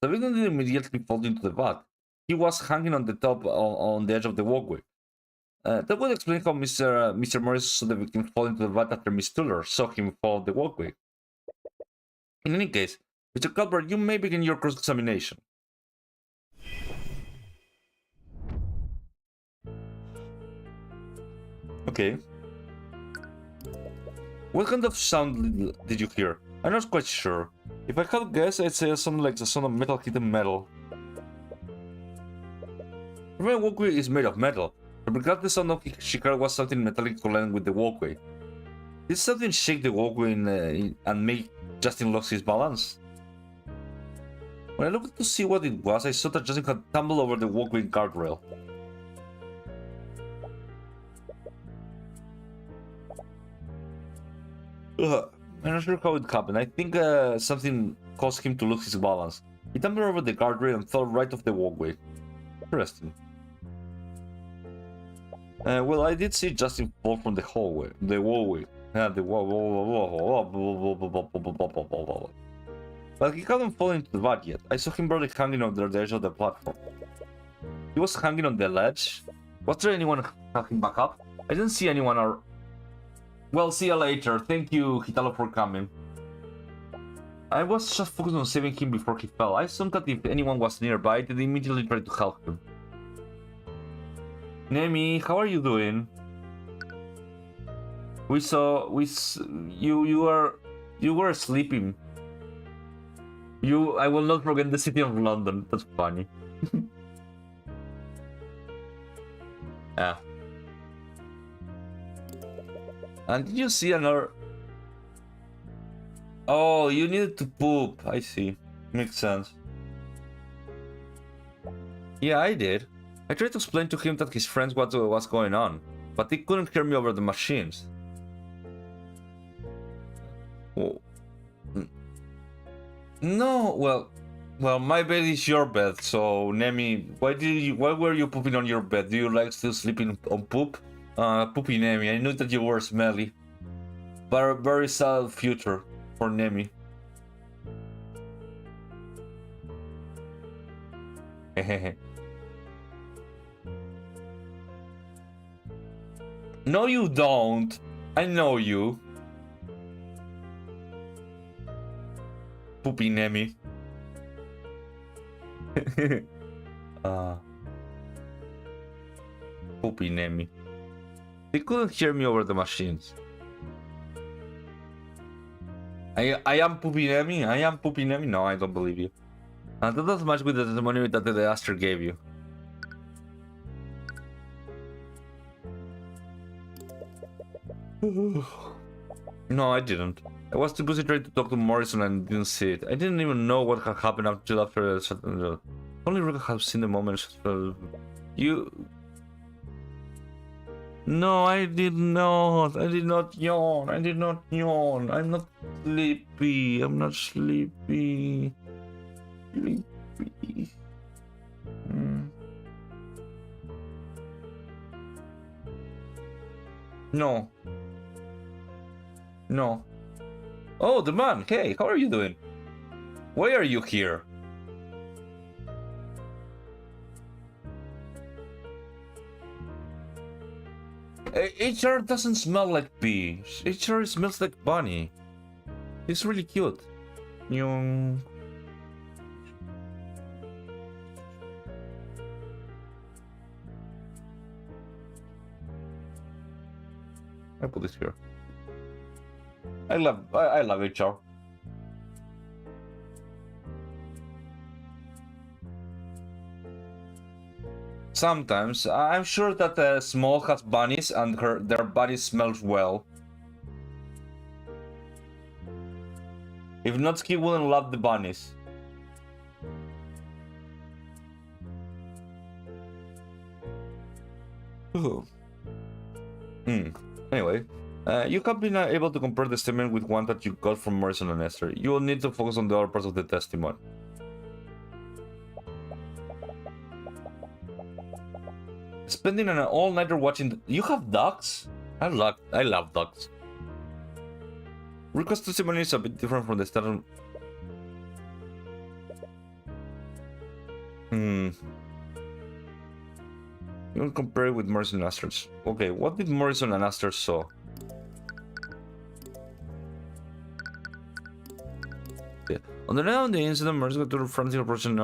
The victim didn't immediately fall into the vat. He was hanging on the top, on the edge of the walkway. That would explain how Mr. Morrison saw the victim fall into the vat after Miss Tuller saw him fall the walkway. In any case, Mr. Cutberth, you may begin your cross-examination. Okay. What kind of sound did you hear? I'm not quite sure. If I had to guess, I'd say something like the sound of metal hitting metal. The walkway is made of metal. Regardless, the sound of she heard was something metallic colliding with the walkway. Did something shake the walkway and make Justin lose his balance? When I looked to see what it was, I saw that Justin had tumbled over the walkway guardrail. I'm not sure how it happened. I think something caused him to lose his balance. He tumbled over the guardrail and fell right off the walkway. Interesting. Well, I did see Justin fall from the hallway, the wallway. But he hadn't fallen into the vat yet. I saw him barely hanging on the edge of the platform. He was hanging on the ledge. Was there anyone helping back up? I didn't see anyone or... Well, see you later. Thank you, Hitalo, for coming. I was just focused on saving him before he fell. I assumed that if anyone was nearby, they'd immediately try to help him. Nemi, how are you doing? You were sleeping. I will not forget the city of London. That's funny. Yeah. And did you see another... Oh, you needed to poop. I see. Makes sense. Yeah, I did. I tried to explain to him that his friends what was going on, but he couldn't hear me over the machines. Oh. No, well, my bed is your bed, so Nemi, why were you pooping on your bed? Do you like still sleeping on poop? Poopy Nemi, I knew that you were smelly. But very sad future for Nemi. Hehehe. No, you don't. I know you. Poopy Nemi. Poopy Nemi. They couldn't hear me over the machines. I am Poopy Nemi? I am Poopy Nemi? No, I don't believe you. That does match with the testimony that the Aster gave you. No, I didn't. I was too busy trying to talk to Morrison and didn't see it. I didn't even know what had happened until after... Only Rick has seen the moment. You... No, I did not. I did not yawn. I did not yawn. I'm not sleepy. I'm not sleepy. Sleepy. No. No. Oh, the man. Hey, how are you doing? Why are you here? HR doesn't smell like pee. HR smells like bunny. He's really cute. Yung... I put this here. I love HR. Sometimes I'm sure that Small has bunnies and their body smells well. If not, he wouldn't love the bunnies. Ooh. Anyway, you have been able to compare the statement with one that you got from Morrison and Esther. You will need to focus on the other parts of the testimony. Spending an all-nighter watching... You have dogs? I love dogs. Rico's testimony is a bit different from the standard... You will compare it with Morrison and Astor's. Okay, what did Morrison and Astor saw? Yeah. On the night of the incident, Morrison got to the forensic operation...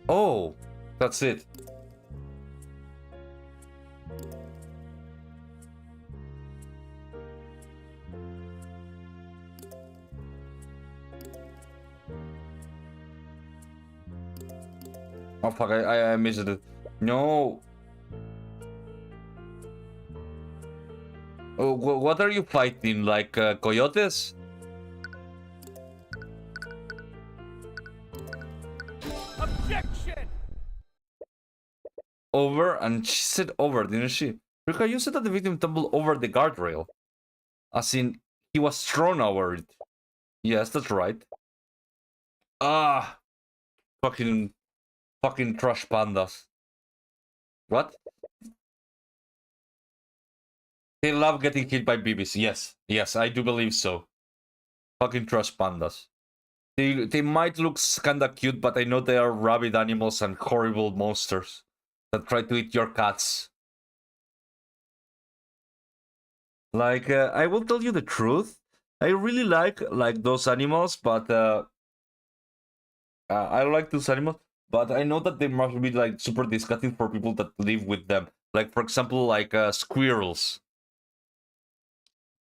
Oh, that's it. Oh fuck, I missed it. No. Oh, what are you fighting? Like coyotes? Objection! Over, and she said over, didn't she? Rika, you said that the victim tumbled over the guardrail. As in, he was thrown over it. Yes, that's right. Ah, fucking trash pandas. What? They love getting hit by BBs. Yes, I do believe so. Fucking trash pandas. They might look kinda cute, but I know they are rabid animals and horrible monsters that try to eat your cats. Like, I will tell you the truth. I really like those animals, but I like those animals, but I know that they must be like super disgusting for people that live with them. Like, for example, like squirrels.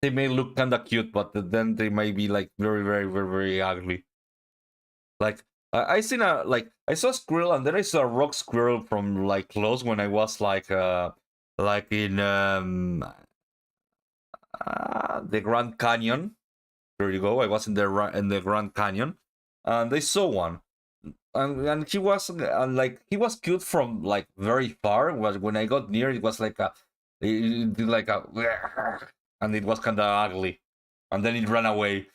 They may look kinda cute, but then they might be like very ugly. Like, I saw a squirrel, and then I saw a rock squirrel from like close when I was like in the Grand Canyon. There you go. I was in the Grand Canyon, and I saw one, and he was he was cute from like very far. When I got near, it was like it did like a, and it was kind of ugly, and then it ran away.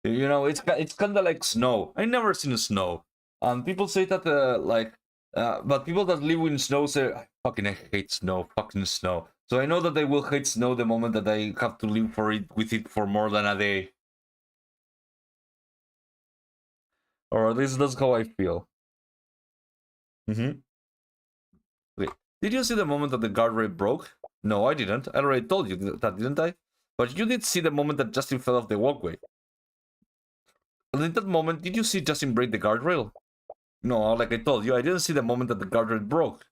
You know, it's kind of like snow. I never seen snow, and people say that but people that live in snow say, I hate snow, fucking snow. So I know that they will hate snow the moment that I have to live with it for more than a day. Or at least that's how I feel. Wait, did you see the moment that the guardrail broke? No, I didn't. I already told you that, didn't I? But you did see the moment that Justin fell off the walkway. And in that moment, did you see Justin break the guardrail? No, like I told you, I didn't see the moment that the guardrail broke.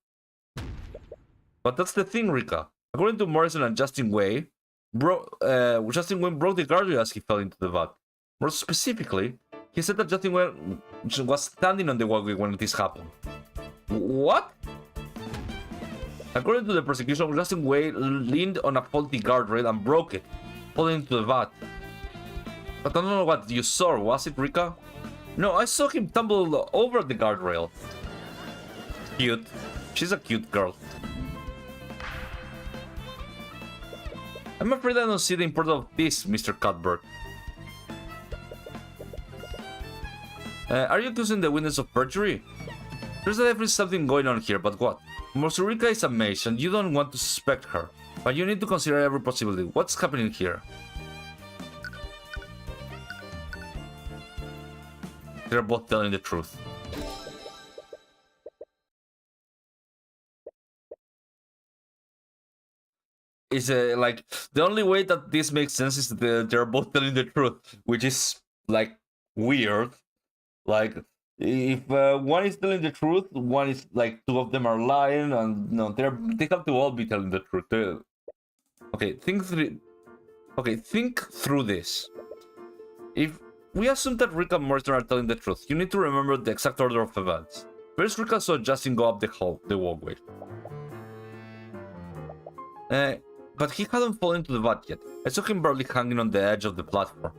But that's the thing, Rika. According to Morrison and Justin Wayne broke the guardrail as he fell into the vat. More specifically, he said that Justin Wayne was standing on the walkway when this happened. What? According to the prosecution, Justin Wayne leaned on a faulty guardrail and broke it, falling into the vat. But I don't know what you saw, was it, Rika? No, I saw him tumble over the guardrail. Cute. She's a cute girl. I'm afraid I don't see the importance of this, Mr. Cutberth. Are you accusing the witness of perjury? There's definitely something going on here, but what? Mosurika is a mage and you don't want to suspect her. But you need to consider every possibility. What's happening here? They're both telling the truth. Is like the only way that this makes sense is that they're both telling the truth, which is like weird. Like if one is telling the truth, one is like two of them are lying, and no, they have to all be telling the truth. Okay, think through this. If we assume that Rick and Morrison are telling the truth, you need to remember the exact order of events. First, Rick saw Justin go up the walkway. But he hadn't fallen into the vat yet. I saw him barely hanging on the edge of the platform.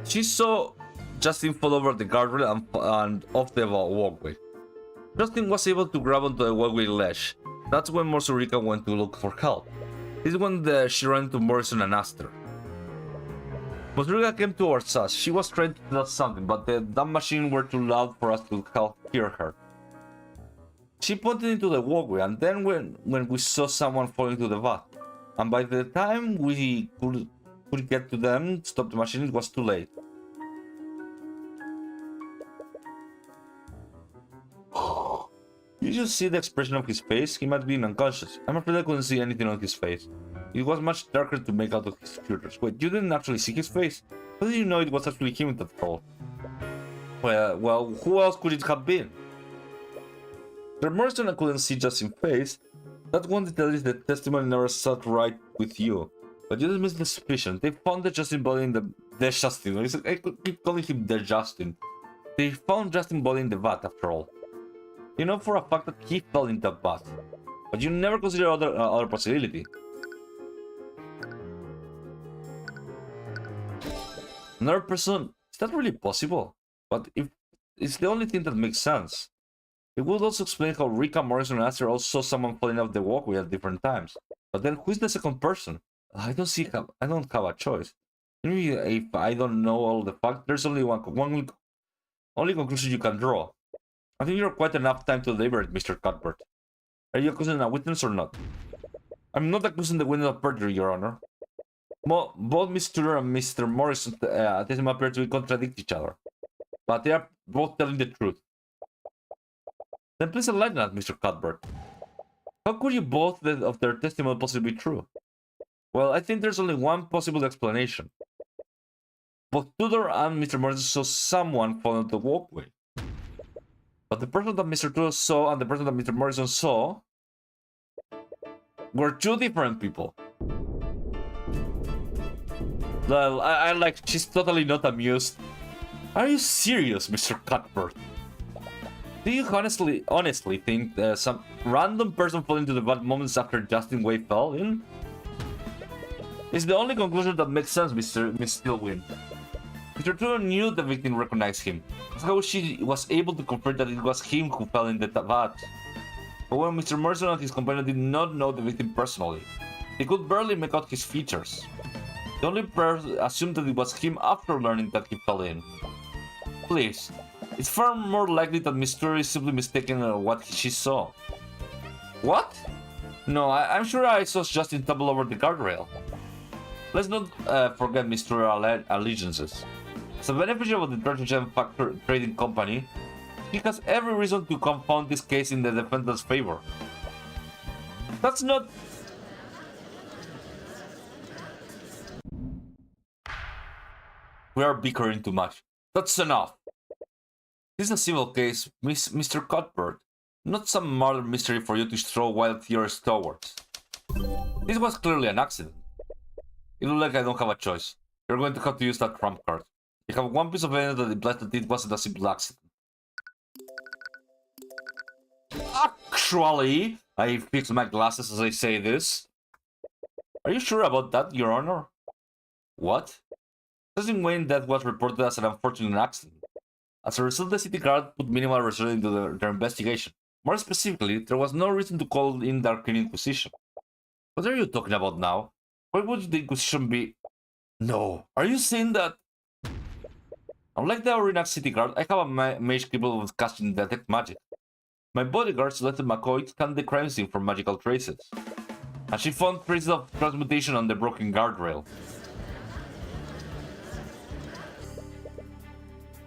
She saw Justin fall over the guardrail and off the walkway. Justin was able to grab onto the walkway ledge. That's when Mosurika went to look for help. This is when she ran into Morrison and asked her. Mosurika came towards us. She was trying to tell something, but the damn machine were too loud for us to hear her. She pointed into the walkway, and then when we saw someone fall into the vat. And by the time we could get to them, stop the machine, it was too late. You just see the expression of his face? He might be unconscious. I'm afraid I couldn't see anything on his face. It was much darker to make out of his features. Wait, you didn't actually see his face? How did you know it was actually him that fell? Well, who else could it have been? The Morrison I couldn't see Justin's face. That one detail is the testimony never sat right with you. But you dismiss the suspicion. They found the Justin body in the Justin. I keep calling him the Justin. They found Justin body in the vat after all. You know for a fact that he fell in the vat. But you never consider other possibility. Another person? Is that really possible? But if it's the only thing that makes sense. It would also explain how Rika, Morrison, and Aster also saw someone falling off the walkway at different times. But then who's the second person? I don't have a choice. Maybe if I don't know all the facts, there's only one conclusion you can draw. I think you're quite enough time to deliberate, Mr. Cutberth. Are you accusing a witness or not? I'm not accusing the witness of perjury, Your Honor. Both Mr. Tudor and Mr. Morrison testimony appear to contradict each other. But they are both telling the truth. Then please enlighten us, Mr. Cutberth. How could you both of their testimony possibly be true? Well, I think there's only one possible explanation. Both Tudor and Mr. Morrison saw someone fall into the walkway. But the person that Mr. Tudor saw and the person that Mr. Morrison saw were two different people. Well, I like, she's totally not amused. Are you serious, Mr. Cutberth? Do you honestly think some random person fell into the vat moments after Justin Way fell in? It's the only conclusion that makes sense, Miss Stillwind. Mr. Tudor knew the victim recognized him. That's how she was able to confirm that it was him who fell in the vat. But when Mr. Morrison and his companion did not know the victim personally, they could barely make out his features. The only person assumed that it was him after learning that he fell in. Please. It's far more likely that Miss Tudor is simply mistaken what she saw. What? No, I'm sure I saw Justin tumble over the guardrail. Let's not forget Miss Tudor's allegiances. As a beneficiary of the detergent trading company, she has every reason to confound this case in the defendant's favor. That's not... We are bickering too much. That's enough. This is a civil case, Mr. Cutberth, not some murder mystery for you to throw wild theories towards. This was clearly an accident. It looks like I don't have a choice. You're going to have to use that trump card. You have one piece of evidence that implies that it wasn't a simple accident. Actually, I fix my glasses as I say this. Are you sure about that, Your Honor? What? Justin Wayne's death was reported as an unfortunate accident. As a result, the city guard put minimal research into their investigation. More specifically, there was no reason to call in the Arcane Inquisition. What are you talking about now? Why would the Inquisition be... No, are you saying that... Unlike the Arena City Guard, I have a mage capable of casting Detect Magic. My bodyguard selected McCoy to scan the crime scene for magical traces, and she found traces of transmutation on the broken guardrail.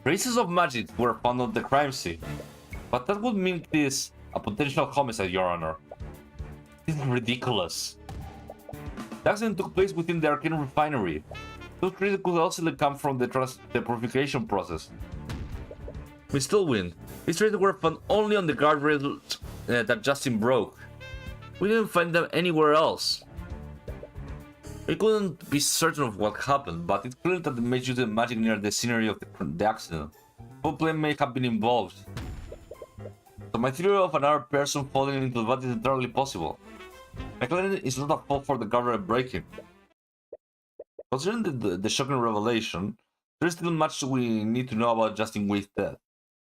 Traces of magic were found on the crime scene, but that would make this a potential homicide, Your Honor. This is ridiculous. The accident took place within the Arcane Refinery. Those traces could also come from the purification process. We still win. These traces were found only on the guardrail that Justin broke. We didn't find them anywhere else. We couldn't be certain of what happened, but it's clear that the mage used the magic near the scenery of the accident. Foul play may have been involved. So my theory of another person falling into the vat is entirely possible. My claim is not a fault for the guardrail breaking. Considering the shocking revelation, there is still much we need to know about Justin Wade's death.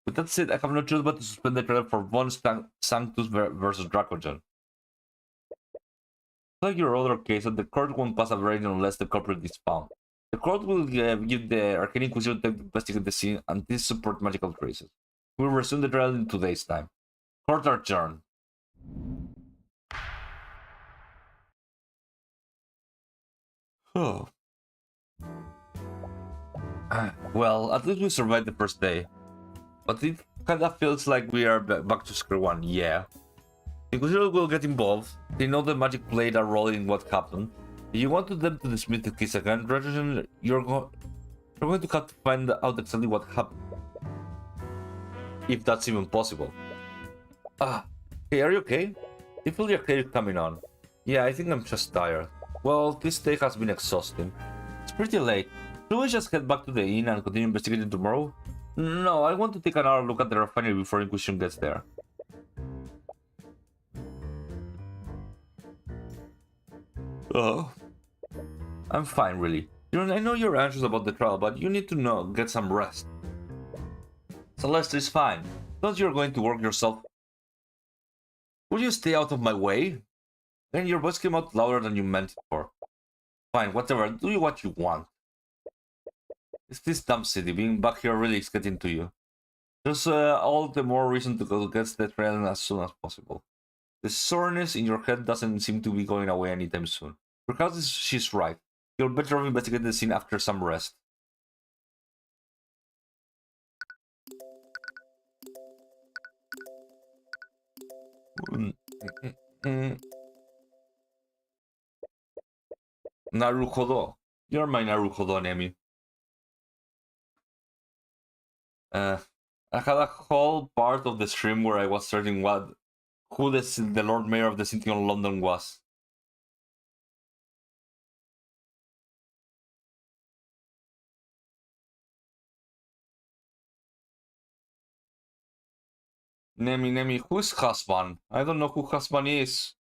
With that said, I have no choice but to suspend the trial for Von Sanctus versus Dracogen. Like your other case, the court won't pass a verdict unless the culprit is found. The court will give the Arcane Inquisition time to investigate the scene and this support magical traces. We will resume the trial in 2 days' time. Court adjourned. Oh. Well, at least we survived the first day. But it kinda feels like we are back to square one, yeah. The Inquisition will get involved. They know the magic played a role in what happened. If you want them to dismiss the case again, you're going to have to find out exactly what happened. If that's even possible. Hey, are you okay? You feel your hair coming on. Yeah, I think I'm just tired. Well, this day has been exhausting. It's pretty late. Should we just head back to the inn and continue investigating tomorrow? No, I want to take another look at the refinery before Inquisition gets there. Oh, I'm fine, really. I know you're anxious about the trial, but you need to get some rest. Celeste is fine. Not you're going to work yourself. Will you stay out of my way? Then your voice came out louder than you meant it for. Fine, whatever. Do what you want. It's this dumb city. Being back here really is getting to you. There's all the more reason to go get the trial as soon as possible. The soreness in your head doesn't seem to be going away anytime soon. Perhaps she's right. You'll better off investigating the scene after some rest. Naruhodo. You're my Naruhodo, Nemi. I had a whole part of the stream where I was searching who the Lord Mayor of the City of London was. Nemi, who's husband? I don't know who husband is.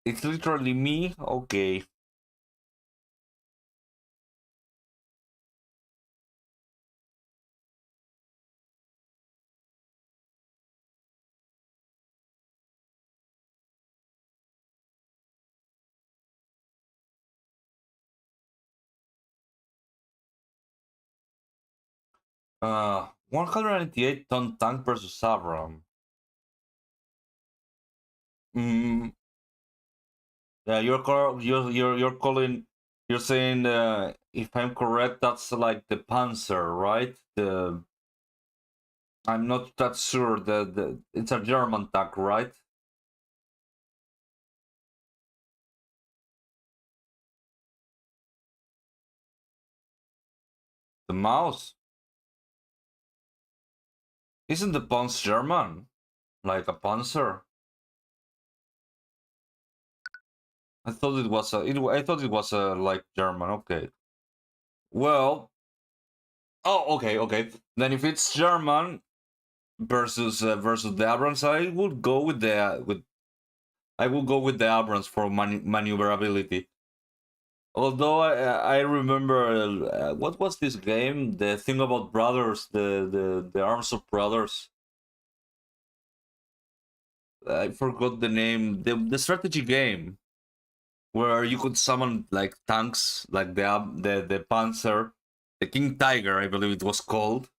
It's literally me? Okay. Uh, 188-ton tank versus Savram. Yeah, you're calling. You're saying, if I'm correct, that's like the Panzer, right? I'm not that sure. It's a German tank, right? The mouse. Isn't the Panzer German? Like a Panzer? I thought it was I thought it was like German. Okay. Well. Oh, okay. Then if it's German, versus the Abrams, I would go with the Abrams for maneuverability. Although I remember what was this game? The thing about brothers, the Arms of Brothers. I forgot the name. The strategy game where you could summon like tanks, like the Panzer, the King Tiger, I believe it was called.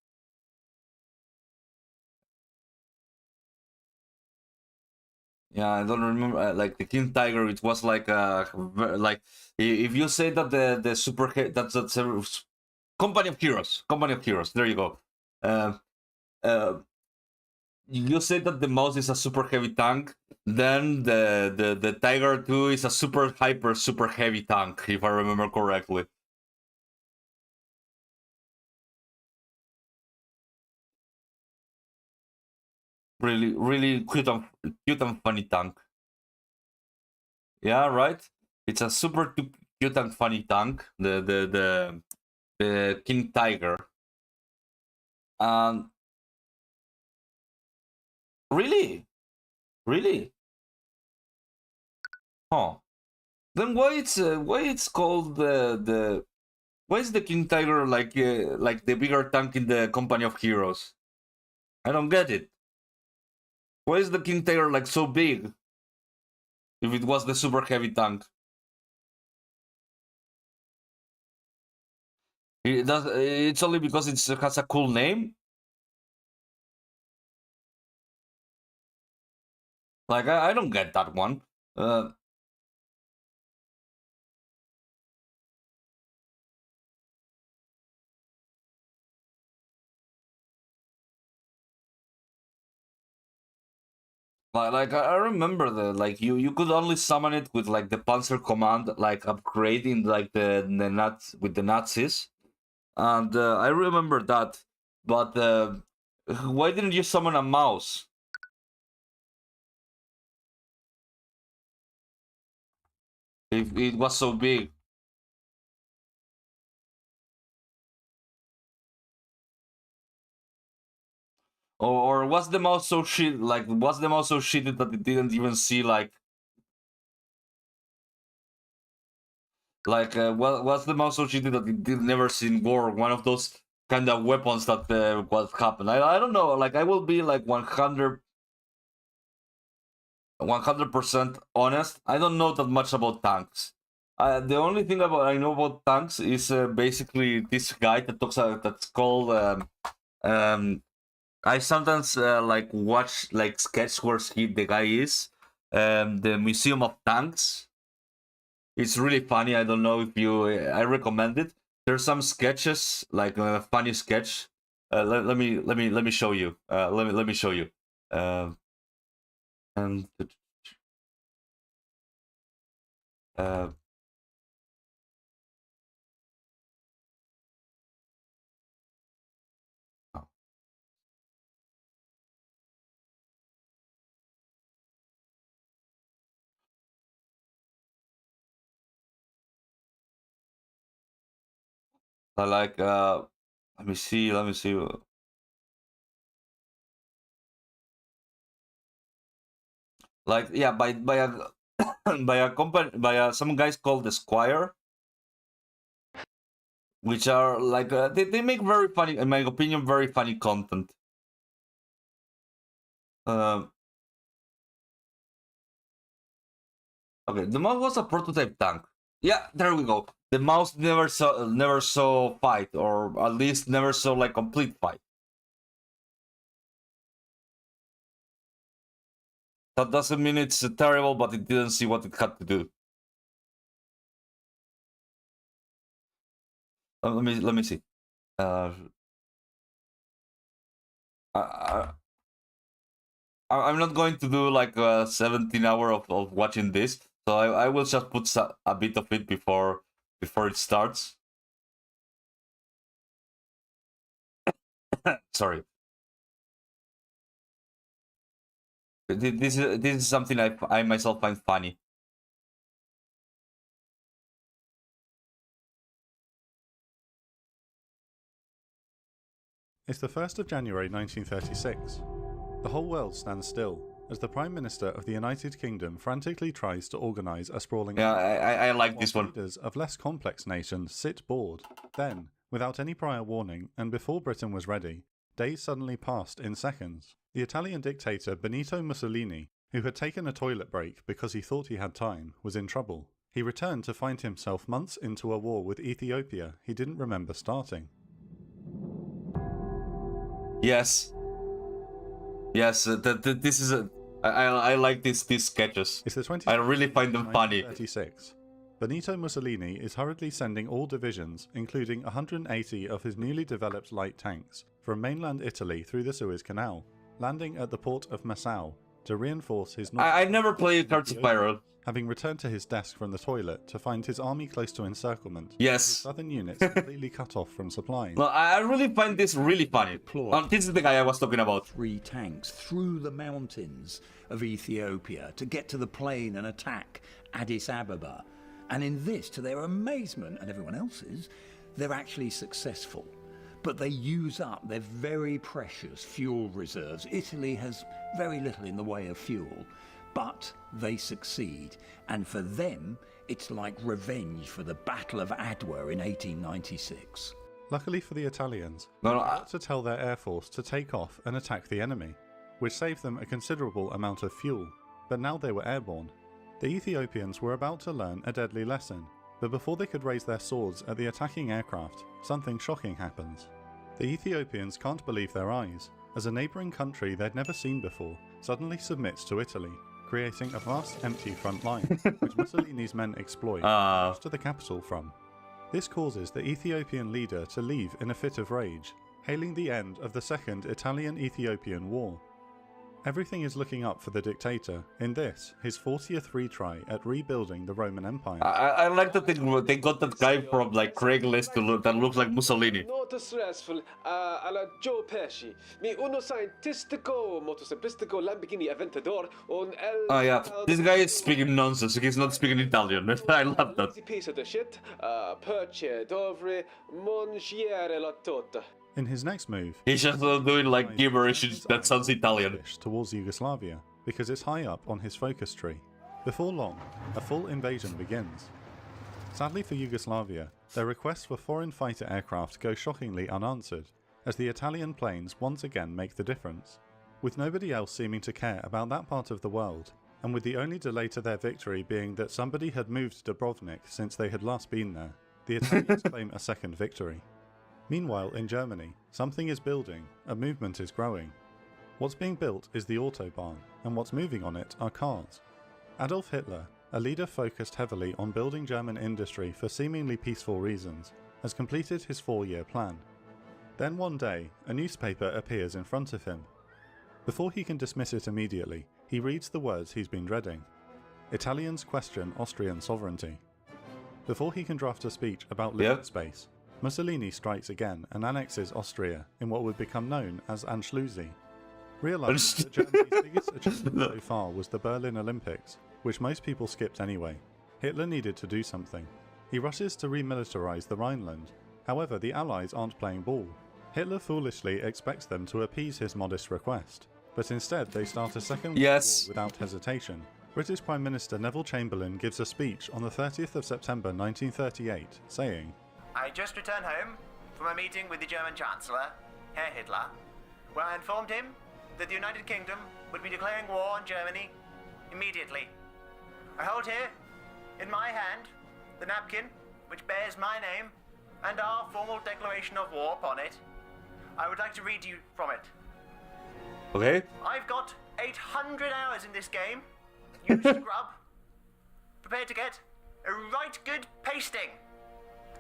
Yeah, I don't remember. Like the King Tiger, it was like like if you say that the that's a Company of Heroes, Company of Heroes. There you go. Uh, uh, you say that the mouse is a super heavy tank, then the Tiger 2 is a super heavy tank, if I remember correctly. Really cute and funny tank. Yeah, right. It's a super cute and funny tank. The King Tiger. And really, huh? Then why it's called the why is the King Tiger like the bigger tank in the Company of Heroes? I don't get it. Why is the King Tiger like so big? If it was the super heavy tank, it's only because it has a cool name. Like I don't get that one. Uh, like I remember like you could only summon it with like the Panzer command like upgrading like the nuts with the Nazis, and I remember that. But why didn't you summon a mouse if it was so big? Or was the mouse so shit? Like was the mouse so shitty that it didn't even see was the mouse so shitty that it did never seen war? One of those kind of weapons that what happened. I don't know. Like I will be like 100% honest. I don't know that much about tanks. The only thing about I know about tanks is basically this guy that talks that's called. I sometimes like watch like sketch where the guy is the Museum of Tanks. It's really funny. I don't know if you. I recommend it. There's some sketches like a funny sketch. Let me show you. Let me show you. And uh, I like let me see. Let me see. Like yeah, by a by a company by some guys called the Squire, which are like they make very funny, in my opinion, very funny content. Uh, okay, the mouse was a prototype tank. Yeah, there we go. The mouse never saw fight, or at least never saw like complete fight. That doesn't mean it's terrible, but it didn't see what it had to do. Let me see. Uh, I, I'm not going to do like a 17 hour of watching this, so I will just put a bit of it before it starts. Sorry. This is something I myself find funny. It's the 1st of January 1936. The whole world stands still as the Prime Minister of the United Kingdom frantically tries to organize a sprawling Yeah, I like this while one. leaders of less complex nations sit bored. Then, without any prior warning and before Britain was ready, days suddenly passed in seconds. The Italian dictator Benito Mussolini, who had taken a toilet break because he thought he had time, was in trouble. He returned to find himself months into a war with Ethiopia he didn't remember starting. Yes. Yes, this is a... I like these sketches. It's the 20th I really find them funny. 1936. Benito Mussolini is hurriedly sending all divisions, including 180 of his newly developed light tanks, from mainland Italy through the Suez Canal, landing at the port of Massau to reinforce his... I never played Cards of Pyro. Having returned to his desk from the toilet to find his army close to encirclement, Yes. his southern units completely cut off from supplies. No, I really find this really funny. This is the guy I was talking about. 3 tanks through the mountains of Ethiopia to get to the plain and attack Addis Ababa. And in this, to their amazement and everyone else's, they're actually successful. But they use up their very precious fuel reserves. Italy has very little in the way of fuel, but they succeed. And for them, it's like revenge for the Battle of Adwa in 1896. Luckily for the Italians, No, they had to tell their air force to take off and attack the enemy, which saved them a considerable amount of fuel, but now they were airborne. The Ethiopians were about to learn a deadly lesson, but before they could raise their swords at the attacking aircraft, something shocking happens. The Ethiopians can't believe their eyes, as a neighbouring country they'd never seen before suddenly submits to Italy, creating a vast empty front line, which Mussolini's men exploit to the capital from. This causes the Ethiopian leader to leave in a fit of rage, hailing the end of the Second Italian-Ethiopian War. Everything is looking up for the dictator in this, his 40th retry at rebuilding the Roman Empire. I like that they got that guy from like Craigslist that looks like Mussolini. Molto stressful alla Joe Pesci. Mi uno scientistico, molto simplistico Lamborghini Aventador on el... Oh yeah, this guy is speaking nonsense. He's not speaking Italian. I love that. Easy piece of the shit. Perce dovre mangiare la torta. In his next move, He's just doing like gibberish that sounds Italian. towards Yugoslavia, because it's high up on his focus tree. Before long, a full invasion begins. Sadly for Yugoslavia, their requests for foreign fighter aircraft go shockingly unanswered, as the Italian planes once again make the difference. With nobody else seeming to care about that part of the world, and with the only delay to their victory being that somebody had moved Dubrovnik since they had last been there, the Italians claim a second victory. Meanwhile, in Germany, something is building, a movement is growing. What's being built is the Autobahn, and what's moving on it are cars. Adolf Hitler, a leader focused heavily on building German industry for seemingly peaceful reasons, has completed his 4-year plan. Then one day, a newspaper appears in front of him. Before he can dismiss it immediately, he reads the words he's been dreading. Italians question Austrian sovereignty. Before he can draft a speech about living space, Mussolini strikes again and annexes Austria in what would become known as Anschlussy. Realising that Germany's biggest achievement so far was the Berlin Olympics, which most people skipped anyway, Hitler needed to do something. He rushes to remilitarise the Rhineland. However, the Allies aren't playing ball. Hitler foolishly expects them to appease his modest request, but instead they start a second war without hesitation. British Prime Minister Neville Chamberlain gives a speech on the 30th of September 1938, saying, I just returned home from a meeting with the German Chancellor, Herr Hitler, where I informed him that the United Kingdom would be declaring war on Germany immediately. I hold here, in my hand, the napkin which bears my name and our formal declaration of war upon it. I would like to read you from it. Okay. I've got 800 hours in this game. You scrub. Prepare to get a right good pasting.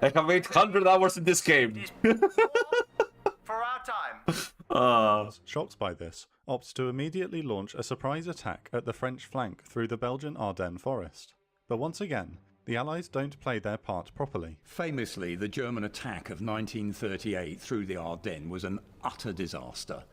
I have 800 hours in this game. For our time. Shocked by this, opts to immediately launch a surprise attack at the French flank through the Belgian Ardennes forest. But once again, the Allies don't play their part properly. Famously, the German attack of 1938 through the Ardennes was an utter disaster.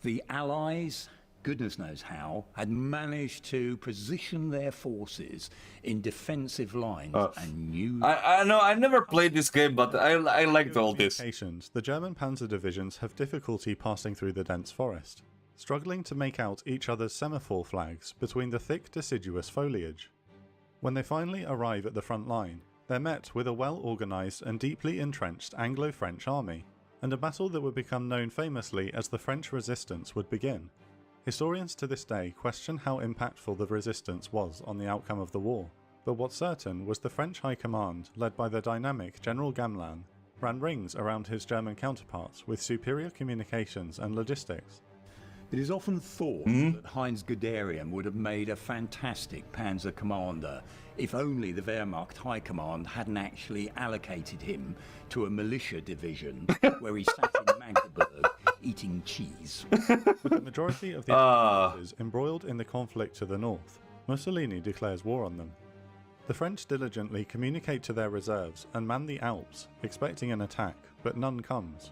The Allies, goodness knows how, had managed to position their forces in defensive lines and knew... I know, I never played this game, but I liked all this. The German panzer divisions have difficulty passing through the dense forest. struggling to make out each other's semaphore flags between the thick deciduous foliage. When they finally arrive at the front line, they're met with a well-organised and deeply entrenched Anglo-French army, and a battle that would become known famously as the French Resistance would begin. Historians to this day question how impactful the resistance was on the outcome of the war, but what's certain was the French High Command, led by the dynamic General Gamelin, ran rings around his German counterparts with superior communications and logistics. It is often thought that Heinz Guderian would have made a fantastic panzer commander if only the Wehrmacht High Command hadn't actually allocated him to a militia division where he sat in Magdeburg eating cheese. With the majority of the Allied forces embroiled in the conflict to the north, Mussolini declares war on them. The French diligently communicate to their reserves and man the Alps, expecting an attack, but none comes.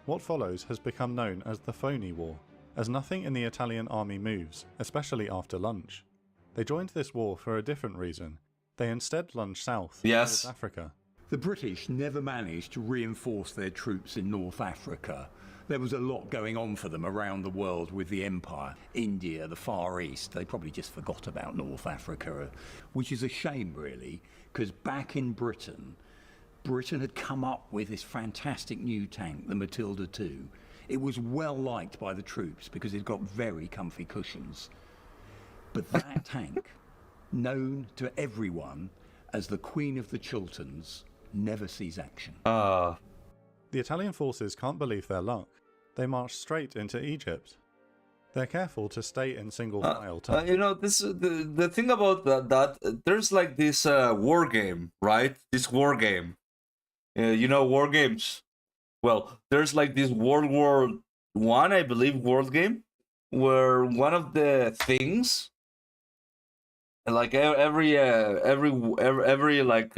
What follows has become known as the Phony War, as nothing in the Italian army moves, especially after lunch. They joined this war for a different reason. They instead lunged south towards Africa. The British never managed to reinforce their troops in North Africa. There was a lot going on for them around the world with the Empire, India, the Far East. They probably just forgot about North Africa, which is a shame really, because back in Britain had come up with this fantastic new tank, the Matilda II. It was well liked by the troops because it got very comfy cushions. But that tank, known to everyone as the Queen of the Chilterns, never sees action. The Italian forces can't believe their luck. They march straight into Egypt. They're careful to stay in single file. You know, the thing about that there's like this war game, right? This war game. You know, war games. Well, there's like this World War I, I believe, world game, where one of the things, like every like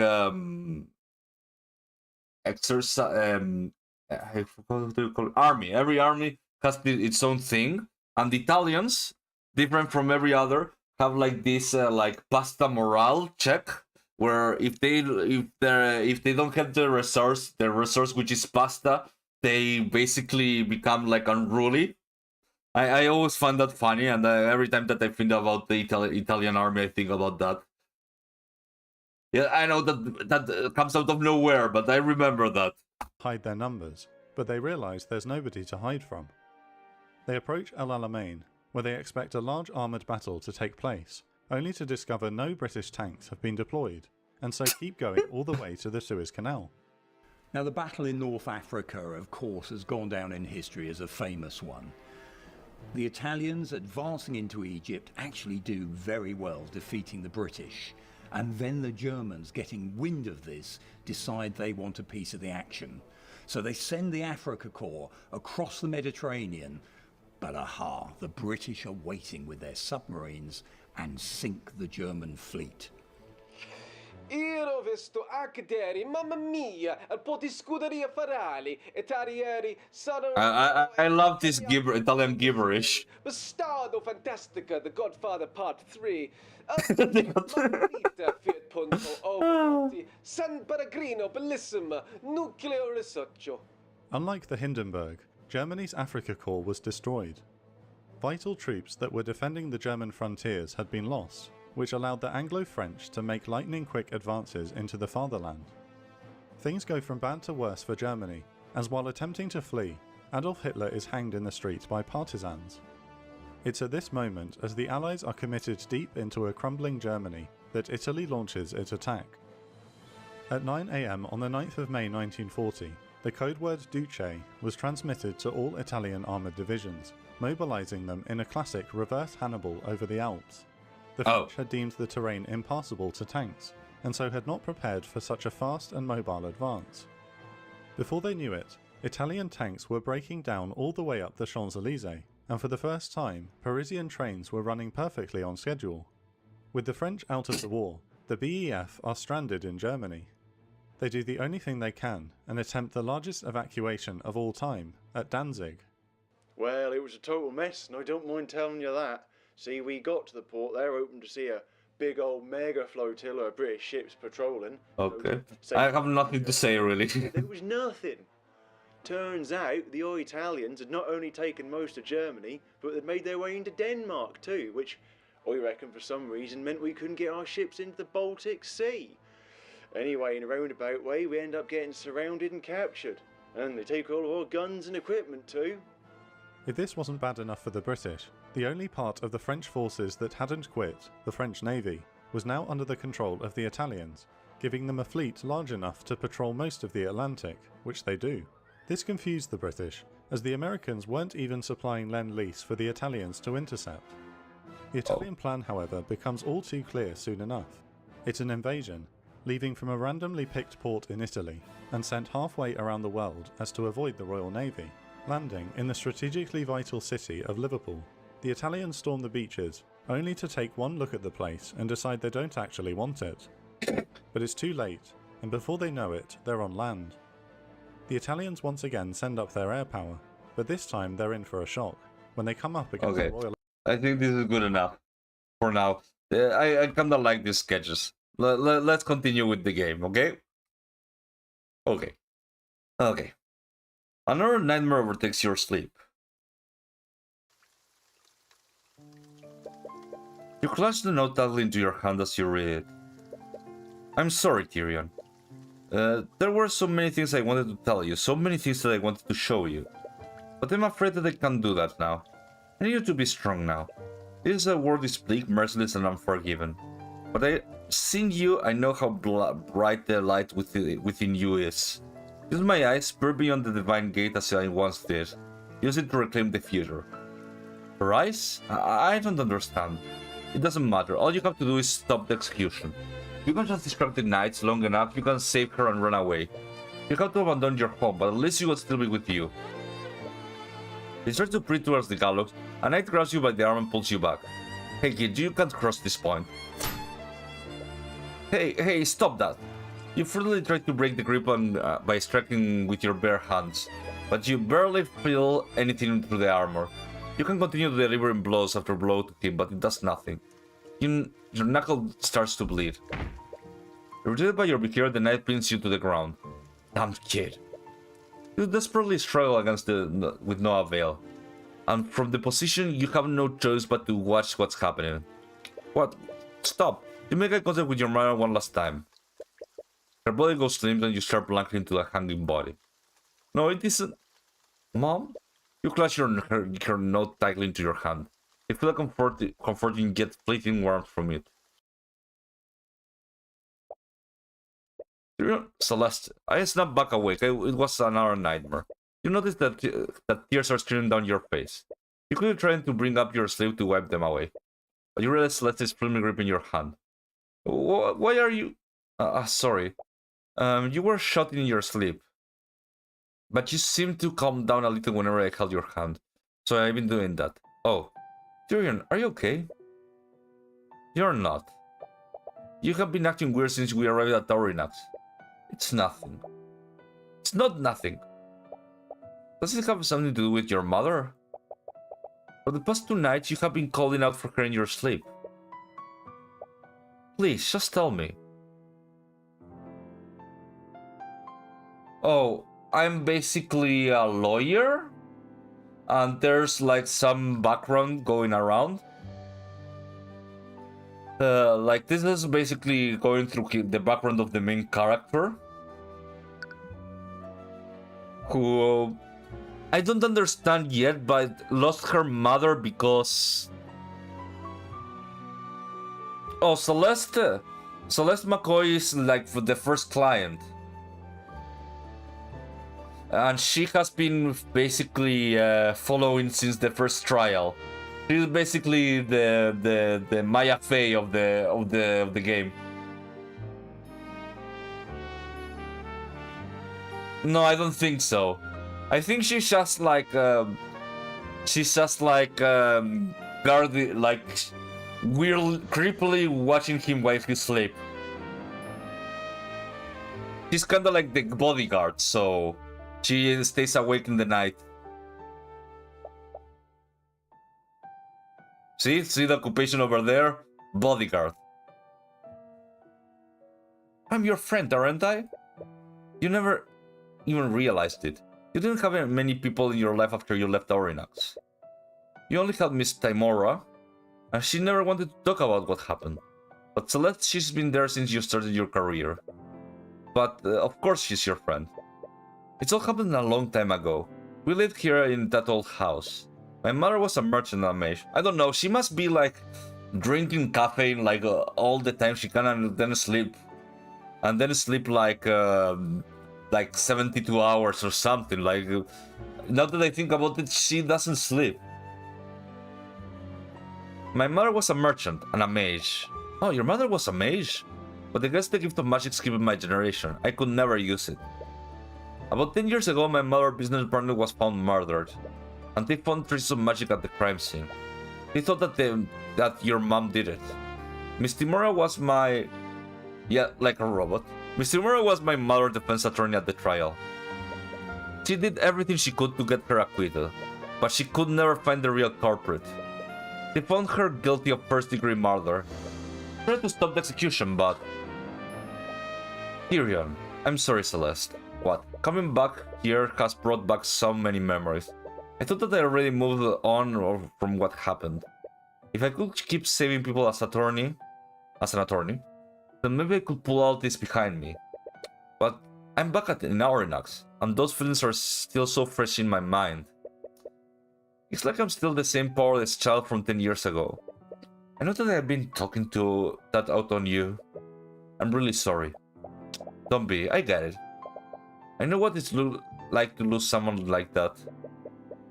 exercise, what do you call it? Army. Every army has its own thing, and the Italians, different from every other, have like this like pasta morale check, where if they don't have the resource which is pasta, they basically become like unruly. I always find that funny, and every time that I think about the Italian army, I think about that. Yeah, I know that comes out of nowhere, but I remember that. Hide their numbers, but they realise there's nobody to hide from. They approach El Alamein, where they expect a large armoured battle to take place, only to discover no British tanks have been deployed, and so keep going all the way to the Suez Canal. Now the battle in North Africa, of course, has gone down in history as a famous one. The Italians advancing into Egypt actually do very well, defeating the British, and then the Germans, getting wind of this, decide they want a piece of the action. So they send the Africa Corps across the Mediterranean, but aha, the British are waiting with their submarines and sink the German fleet. Io vesto Agderi, mamma mia, al po' di scuderia ferali, e tarieri sono... I love this Italian gibberish. Bastardo Fantastica, The Godfather Part 3. Fiat Punto, San Pellegrino, Bellissima, Nucleo Risoccio. Unlike the Hindenburg, Germany's Africa Corps was destroyed. Vital troops that were defending the German frontiers had been lost, which allowed the Anglo-French to make lightning-quick advances into the fatherland. Things go from bad to worse for Germany, as while attempting to flee, Adolf Hitler is hanged in the streets by partisans. It's at this moment, as the Allies are committed deep into a crumbling Germany, that Italy launches its attack. At 9 AM on the 9th of May 1940, the codeword Duce was transmitted to all Italian armoured divisions, mobilising them in a classic reverse Hannibal over the Alps. The French had deemed the terrain impassable to tanks, and so had not prepared for such a fast and mobile advance. Before they knew it, Italian tanks were breaking down all the way up the Champs-Élysées, and for the first time, Parisian trains were running perfectly on schedule. With the French out of the war, the BEF are stranded in Germany. They do the only thing they can and attempt the largest evacuation of all time at Danzig. Well, it was a total mess, and I don't mind telling you that. See, we got to the port there, hoping to see a big old mega flotilla of British ships patrolling. Okay. I have nothing to say, really. There was nothing. Turns out the Italians had not only taken most of Germany, but they'd made their way into Denmark too, which I reckon for some reason meant we couldn't get our ships into the Baltic Sea. Anyway, in a roundabout way, we end up getting surrounded and captured. And they take all of our guns and equipment too. If this wasn't bad enough for the British, the only part of the French forces that hadn't quit, the French Navy, was now under the control of the Italians, giving them a fleet large enough to patrol most of the Atlantic, which they do. This confused the British, as the Americans weren't even supplying Lend-Lease for the Italians to intercept. The Italian plan, however, becomes all too clear soon enough. It's an invasion, leaving from a randomly picked port in Italy, and sent halfway around the world as to avoid the Royal Navy. Landing in the strategically vital city of Liverpool, the Italians storm the beaches, only to take one look at the place and decide they don't actually want it. But it's too late, and before they know it, they're on land. The Italians once again send up their air power, but this time they're in for a shock when they come up against the Royal. I think this is good enough for now. I kinda like these sketches. Let's continue with the game, okay? Okay. Another nightmare overtakes your sleep. You clutch the note tightly into your hand as you read it. I'm sorry, Tyrion. There were so many things I wanted to tell you, so many things that I wanted to show you. But I'm afraid that I can't do that now. I need you to be strong now. This world is bleak, merciless, and unforgiving. But seeing you, I know how bright the light within you is. Use my eyes, peer beyond the divine gate as I once did. Use it to reclaim the future. Her eyes? I don't understand. It doesn't matter, all you have to do is stop the execution. You can just distract the knights long enough, you can save her and run away. You have to abandon your home, but at least she will still be with you. They start to press towards the gallows, a knight grabs you by the arm and pulls you back. Hey kid, you can't cross this point. Hey, stop that! You freely try to break the grip by striking with your bare hands, but you barely feel anything through the armor. You can continue delivering blows after blow to him, but it does nothing. Your knuckle starts to bleed. Irritated by your behavior, the knight pins you to the ground. Damn kid. You desperately struggle against with no avail. And from the position, you have no choice but to watch what's happening. What? Stop! You make eye contact with your mother one last time. Her body goes limp and you start blankly into a hanging body. No, it isn't. Mom? You clutch her note tightly into your hand. You feel a comforting yet fleeting warmth from it. Celeste, I snapped back awake. It was another nightmare. You notice that tears are streaming down your face. You could be trying to bring up your sleeve to wipe them away, but you realize Celeste is firmly gripping your hand. Why are you... sorry. You were shot in your sleep. But you seemed to calm down a little whenever I held your hand. So I've been doing that. Oh. Tyrion, are you okay? You're not. You have been acting weird since we arrived at Taurinax. It's nothing. It's not nothing. Does it have something to do with your mother? For the past 2 nights, you have been calling out for her in your sleep. Please, just tell me. Oh, I'm basically a lawyer? And there's like some background going around. Like this is basically going through the background of the main character. Who... I don't understand yet, but lost her mother because... Oh, Celeste McCoy is like the first client. And she has been basically following since the first trial. She's basically the Maya Fey of the game. No, I don't think so. I think she's just like guarding, like weird, creepily watching him while he sleeps. She's kind of like the bodyguard, so she stays awake in the night. See the occupation over there? Bodyguard. I'm your friend, aren't I? You never even realized it. You didn't have many people in your life after you left Orinox. You only had Miss Timora, and she never wanted to talk about what happened. But Celeste, she's been there since you started your career. But of course she's your friend. It's all happened a long time ago. We lived here in that old house. My mother was a merchant at mage. I don't know, she must be like drinking caffeine like all the time she can, and then sleep. And then sleep like 72 hours or something. Like, now that I think about it, she doesn't sleep. My mother was a merchant and a mage. Oh, your mother was a mage? But I guess the gift of magic skipped my generation. I could never use it. About 10 years ago, my mother's business partner was found murdered. And they found traces of magic at the crime scene. They thought that your mom did it. Miss Timora was my... Yeah, like a robot. Miss Timora was my mother's defense attorney at the trial. She did everything she could to get her acquitted, but she could never find the real culprit. They found her guilty of first-degree murder. Tried to stop the execution, but... Tyrion, I'm sorry, Celeste. What? Coming back here has brought back so many memories. I thought that I already moved on from what happened. If I could keep saving people as an attorney, then maybe I could pull all this behind me. But I'm back in Orinox, and those feelings are still so fresh in my mind. It's like I'm still the same powerless child from 10 years ago. I know that I've been talking that out on you. I'm really sorry. Don't be, I get it. I know what it's like to lose someone like that.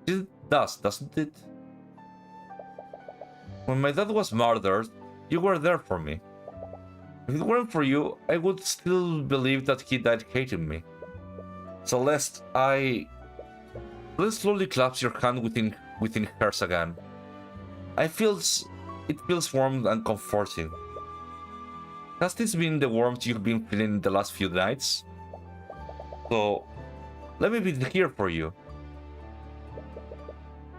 It does, doesn't it? When my dad was murdered, you were there for me. If it weren't for you, I would still believe that he died hating me. Celeste, Let's slowly clasp your hand within hers again. It feels warm and comforting. Has this been the warmth you've been feeling in the last few nights? So, let me be here for you.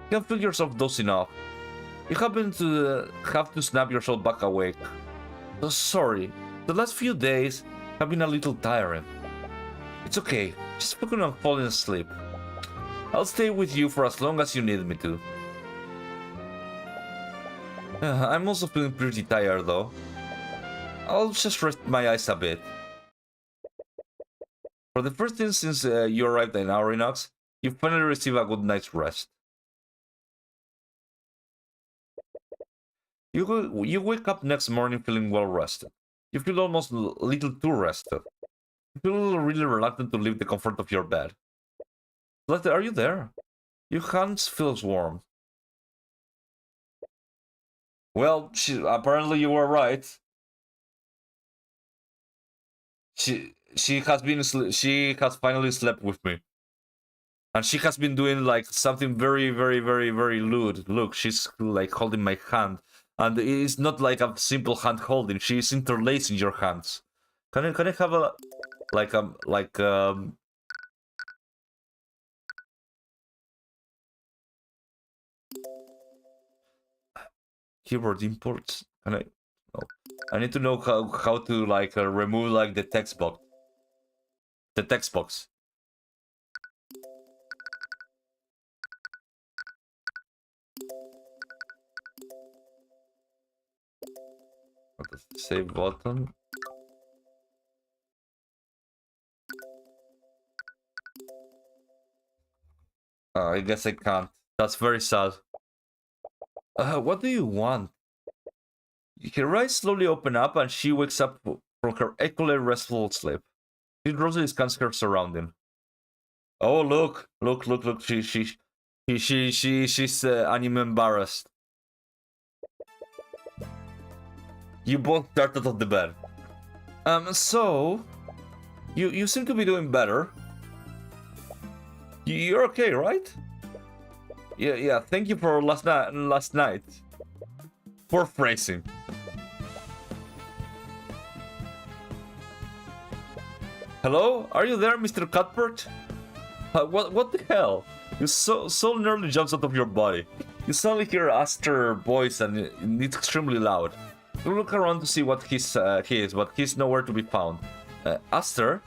You can feel yourself dozing off. You happen to have to snap yourself back awake. So sorry, the last few days have been a little tiring. It's okay, just focus on falling asleep. I'll stay with you for as long as you need me to. I'm also feeling pretty tired though. I'll just rest my eyes a bit. For the first time since you arrived in Orinox, you finally receive a good night's rest. You wake up next morning feeling well rested. You feel almost a little too rested. You feel really reluctant to leave the comfort of your bed. Celeste, are you there? Your hands feels warm. Well, apparently you were right. She has finally slept with me. And she has been doing like something very, very, very, very lewd. Look, she's like holding my hand. And it's not like a simple hand holding, she's interlacing your hands. Can I have a keyboard imports? Can I? No. I need to know how to like remove like the text box. The text box. Save button. I guess I can't. That's very sad. What do you want? Her eyes slowly open up and she wakes up from her equally restful sleep. She grossly scans her surrounding. Oh look! She's anime embarrassed. You both started out of the bed. So you seem to be doing better. You're okay, right? Yeah. Thank you for last night. Poor phrasing. Hello? Are you there, Mr. Cutberth? What the hell? You so nearly jumps out of your body. You suddenly hear Aster's voice and it's extremely loud. You look around to see what he is, but he's nowhere to be found. Aster?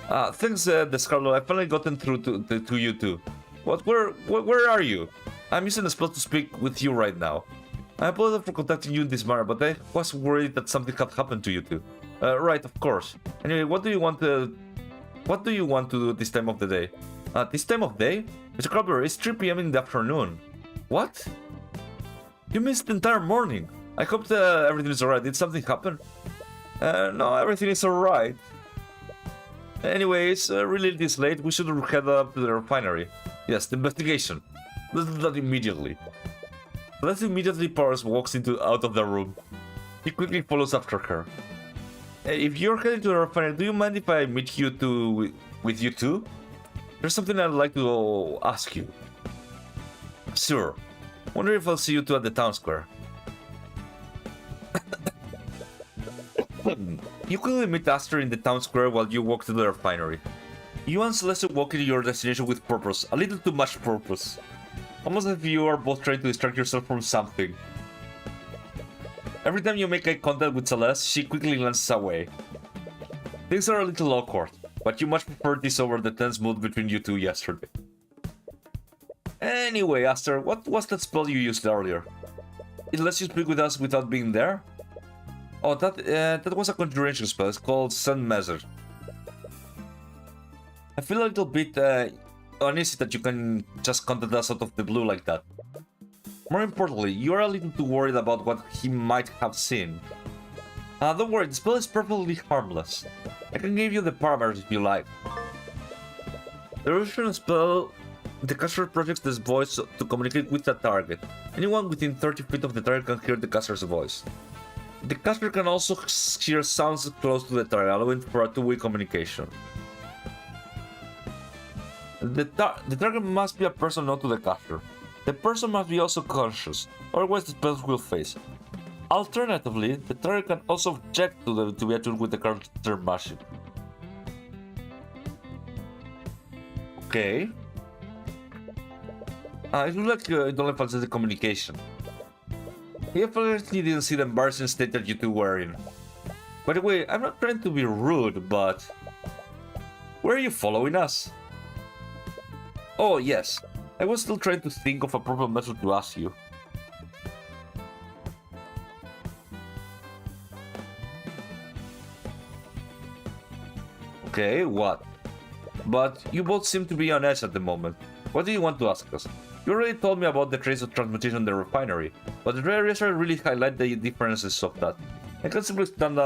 Thanks, Descarlo. I finally gotten through to you two. Where are you? I'm using the spell to speak with you right now. I apologize for contacting you in this manner, but I was worried that something had happened to you two. Right, of course. Anyway, what do you want to do this time of the day? This time of day? Mr. Cutberth, it's 3 p.m. in the afternoon. What? You missed the entire morning. I hope everything is alright. Did something happen? No, everything is alright. Anyway, it's really this late. We should head up to the refinery. Yes, the investigation. Let's do that immediately. Let's immediately Paris walks out of the room. He quickly follows after her. If you're heading to the refinery, do you mind if I meet you two with you two? There's something I'd like to ask you. Sure. Wonder if I'll see you two at the town square. You quickly meet Aster in the town square while you walk to the refinery. You and Celeste walk into your destination with purpose, a little too much purpose. Almost as if you are both trying to distract yourself from something. Every time you make eye contact with Celeste, she quickly glances away. Things are a little awkward, but you much prefer this over the tense mood between you two yesterday. Anyway, Aster, what was that spell you used earlier? It lets you speak with us without being there? Oh, that was a conjuration spell. It's called Sun Measure. I feel a little bit uneasy that you can just contact us out of the blue like that. More importantly, you are a little too worried about what he might have seen. Don't worry, the spell is perfectly harmless. I can give you the parameters if you like. The original spell, the caster projects this voice to communicate with the target. Anyone within 30 feet of the target can hear the caster's voice. The caster can also hear sounds close to the target, allowing for a two-way communication. The target must be a person known to the caster. The person must be also conscious, otherwise the spell will fail. Alternatively, the target can also object to be attuned with the caster machine. Okay. It looks like it only facilitates the communication. He apparently didn't see the embarrassing state that you two were in. By the way, I'm not trying to be rude, but... where are you following us? Oh, yes. I was still trying to think of a proper method to ask you. Okay, what? But you both seem to be on edge at the moment. What do you want to ask us? You already told me about the trace of transmutation in the refinery, but the areas really highlight the differences of that. I can't simply stand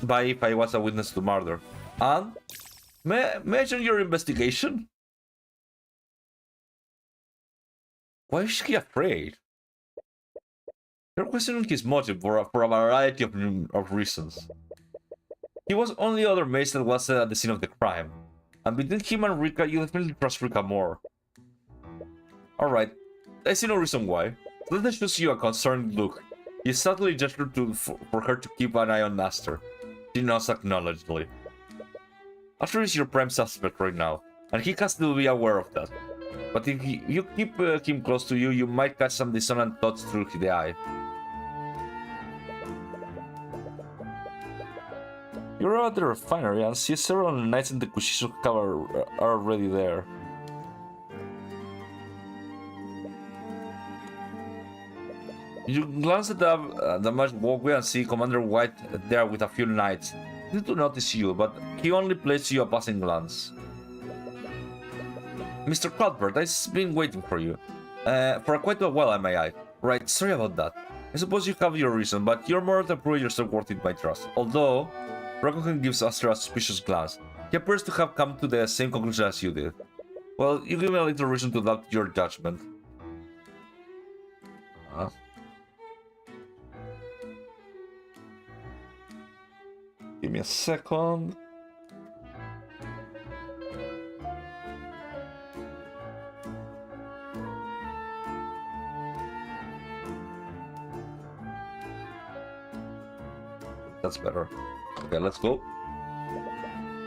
by if I was a witness to murder. And? Mention your investigation? Why is he afraid? You're questioning his motive for a variety of reasons. He was only other mage that was at the scene of the crime. And between him and Rika, you definitely trust Rika more. Alright, I see no reason why. Let us show you a concerned look. He subtly gestured for her to keep an eye on Aster. She nods acknowledgingly. Aster is your prime suspect right now, and he has to be aware of that. But if you keep him close to you, you might catch some dissonant thoughts through the eye. You're at the refinery and see several knights in the Inquisition are already there. You glance at the masked walkway and see Commander White there with a few knights. He did notice you, but he only plays you a passing glance. Mr. Cutberth, I've been waiting for you. For quite a while, may I? Right, sorry about that. I suppose you have your reason, but you're more than prove yourself worthy of my trust. Although, Rakugan gives Aster a suspicious glance. He appears to have come to the same conclusion as you did. Well, you give me a little reason to doubt your judgment. Huh? Give me a second. That's better. Okay, let's go.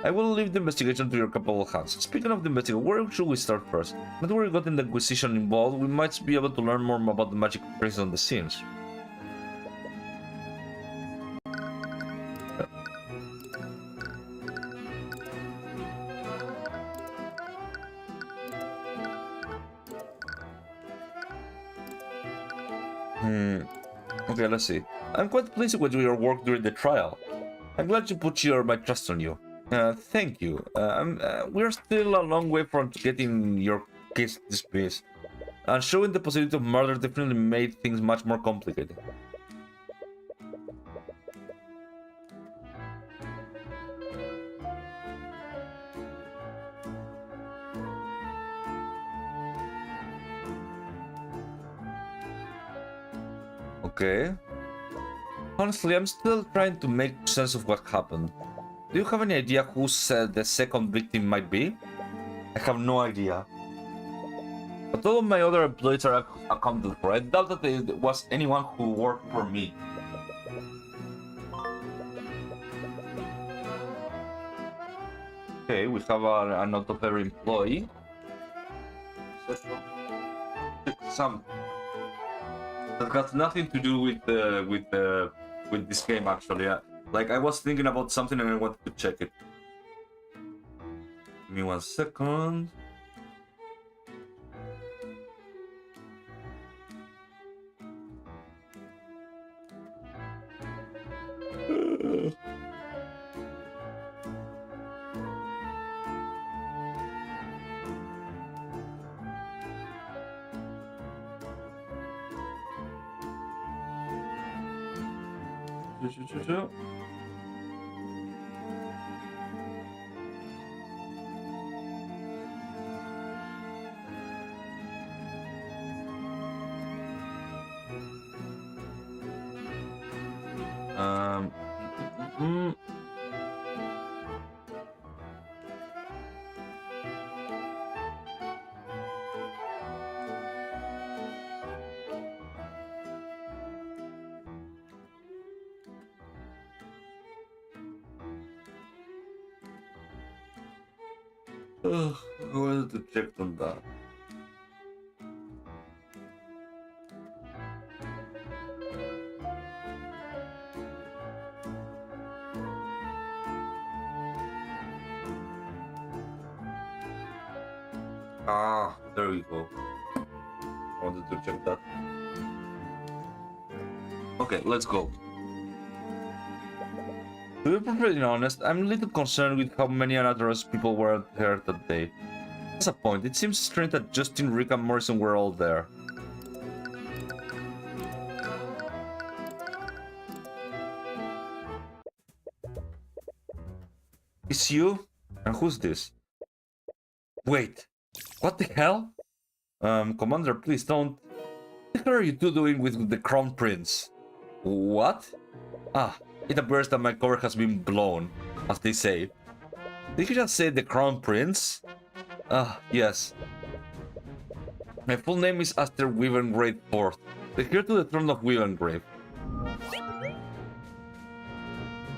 I will leave the investigation to your capable hands. Speaking of the investigation, where should we start first? Not where we got in the Inquisition involved, we might be able to learn more about the magic traces on the scenes. Okay, let's see. I'm quite pleased with your work during the trial. I'm glad you put my trust on you. Thank you. We're still a long way from getting your case dismissed. And showing the possibility of murder definitely made things much more complicated. Okay. Honestly, I'm still trying to make sense of what happened. Do you have any idea who said the second victim might be? I have no idea. But all of my other employees are accounted for. I doubt that there was anyone who worked for me. Okay, we have a note of every employee. Some that has nothing to do with this game actually. Like I was thinking about something and I wanted to check it. Give me 1 second. Mm, I wanted to check on that. Ah, there we go. I wanted to check that. Okay, let's go. To be perfectly honest, I'm a little concerned with how many unauthorized people were there that day. That's a point. It seems strange that Justin, Rick, and Morrison were all there. It's you? And who's this? Wait, what the hell? Commander, please don't. What the hell are you two doing with the Crown Prince? What? Ah, it appears that my cover has been blown, as they say. Did you just say the Crown Prince? Ah, yes. My full name is Aster Weavengrave IV, the heir to the throne of Weavengrave.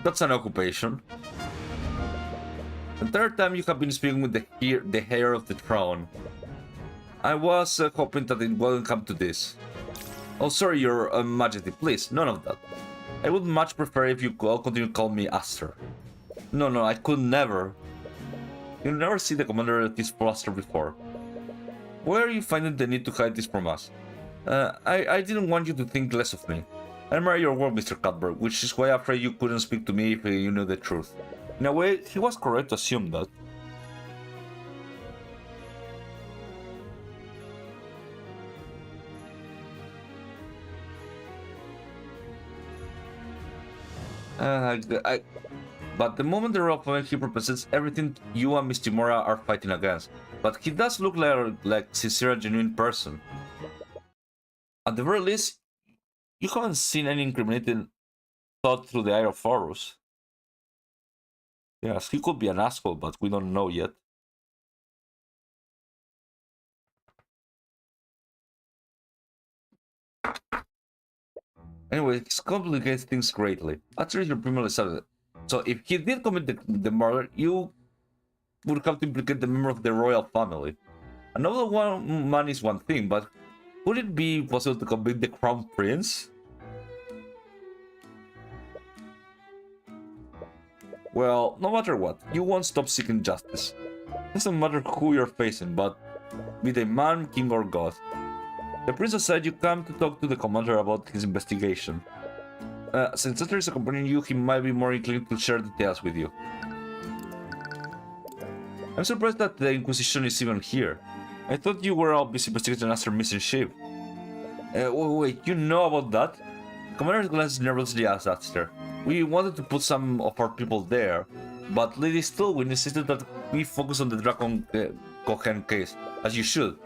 That's an occupation. The third time you have been speaking with the heir of the throne. I was hoping that it wouldn't come to this. Oh, sorry, your Majesty, please, none of that. I would much prefer if you could all continue to call me Aster. No, I could never. You'll never see the commander this flustered before. Why are you finding the need to hide this from us? I didn't want you to think less of me. I admire your work, Mr. Cutberth, which is why I'm afraid you couldn't speak to me if you knew the truth. In a way, he was correct to assume that. But the moment the royal family, he represents everything you and Miss Timora are fighting against. But he does look like a sincere and genuine person. At the very least, you haven't seen any incriminating thought through the eye of Horus. Yes, he could be an asshole, but we don't know yet. Anyway, it complicates things greatly. Actually, you're primarily started. So if he did commit the murder, you would have to implicate the member of the royal family. Another one man is one thing, but would it be possible to convict the crown prince? Well, no matter what, you won't stop seeking justice. It doesn't matter who you're facing, but be they man, king, or god. The princess said you come to talk to the commander about his investigation. Since Esther is accompanying you, he might be more inclined to share details with you. I'm surprised that the Inquisition is even here. I thought you were all busy investigating Esther's missing ship. Wait, you know about that? Commander glanced nervously at Esther. We wanted to put some of our people there, but Lady Stillwind insisted that we focus on the Dragon Cohen case, as you should.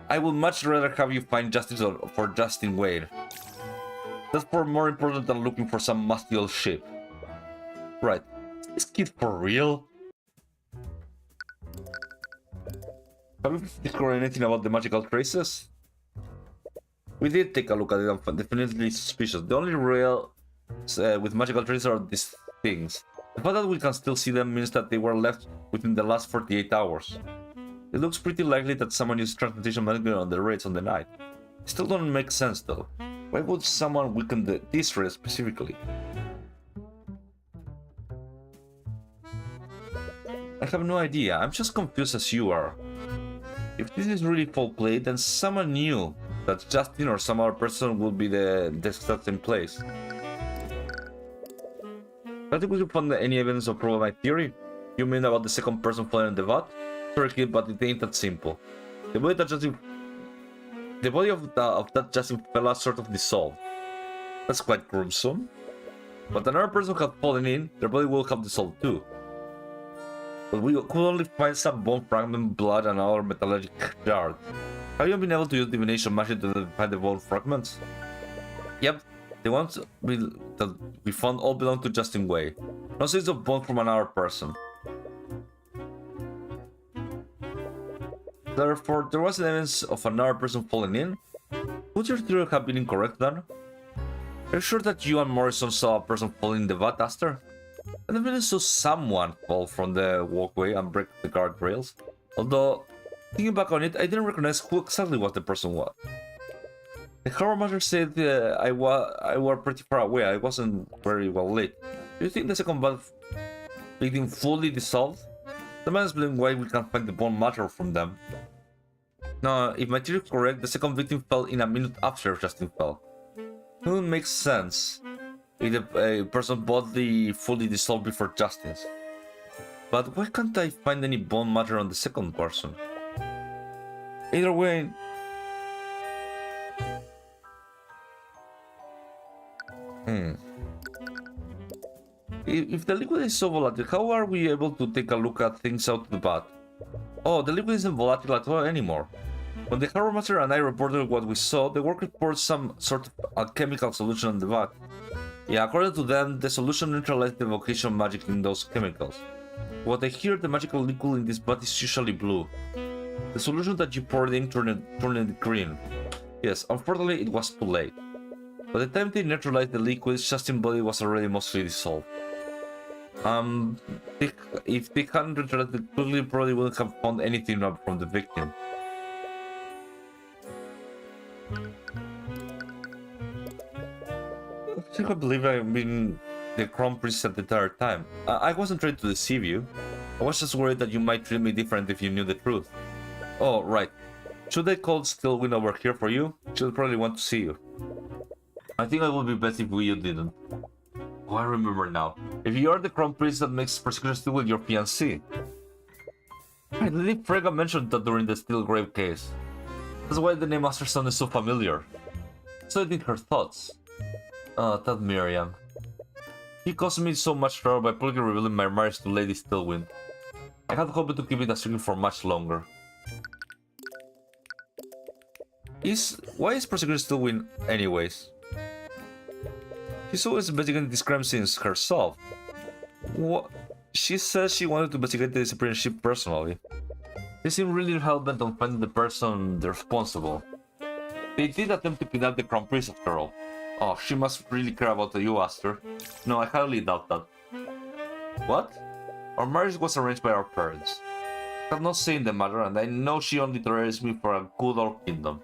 I would much rather have you find justice for Justin Wade. That's far more important than looking for some musty old ship. Right. Is this kid for real? Have you discovered anything about the magical traces? We did take a look at it and found definitely suspicious. The only real with magical traces are these things. The fact that we can still see them means that they were left within the last 48 hours. It looks pretty likely that someone used transmutation magic on the raids on the night. It still doesn't make sense though. Why would someone weaken this raid specifically? I have no idea, I'm just confused as you are. If this is really foul play, then someone knew that Justin or some other person would be the exact same place. I think we should find any evidence of proof of my theory. You mean about the second person falling in the vat? Sorry kid, but it ain't that simple. The body of that Justin fella sort of dissolved. That's quite gruesome. But another person had fallen in, their body will have dissolved too. But we could only find some bone fragment, blood, and other metallic shards. Have you been able to use divination magic to find the bone fragments? Yep, the ones that we found all belong to Justin Way. No signs of bone from another person. Therefore, there was evidence of another person falling in? Would your theory have been incorrect then? Are you sure that you and Morrison saw a person falling in the vat, Aster? I definitely saw someone fall from the walkway and break the guardrails. Although, thinking back on it, I didn't recognize who exactly was the person was. The Harbor Master said I was pretty far away, I wasn't very well lit. Do you think the second victim fully dissolved? The man is blaming why we can't find the bone matter from them. No, if my theory is correct, the second victim fell in a minute after Justin fell. It would make sense if a person bodily fully dissolved before Justin's. But why can't I find any bone matter on the second person? Either way... If the liquid is so volatile, how are we able to take a look at things out of the vat? Oh, the liquid isn't volatile at all anymore. When the Harbor Master and I reported what we saw, the work reported some sort of alchemical solution in the vat. Yeah, according to them, the solution neutralized the evocation magic in those chemicals. What I hear, the magical liquid in this vat is usually blue. The solution that you poured in turned it green. Yes, unfortunately it was too late. By the time they neutralized the liquid, Justin's body was already mostly dissolved. If they hadn't neutralized it quickly, probably wouldn't have found anything from the victim. I can't believe I've been the Crown Princess the entire time. I wasn't trying to deceive you. I was just worried that you might treat me different if you knew the truth. Oh, right. Should I call Stillwind over here for you? She'll probably want to see you. I think it would be best if you didn't. Oh, I remember now. If you are the Crown Prince that makes Persecutor Stillwind your fiancé. Right, Lady Frega mentioned that during the Stillgrave case. That's why the name Masterson is so familiar. So I think her thoughts. That Miriam. He caused me so much trouble by publicly revealing my marriage to Lady Stillwind. I had hoped to keep it a secret for much longer. Why is Persecutor Stillwind anyways? She's always investigating this crime since herself. What? She says she wanted to investigate the disappearing ship personally. They seem really hell-bent on finding the person responsible. They did attempt to kidnap the Crown Prince after all. Oh, she must really care about you, Aster. No, I highly doubt that. What? Our marriage was arranged by our parents. I have no say in the matter, and I know she only tolerates me for a good old kingdom.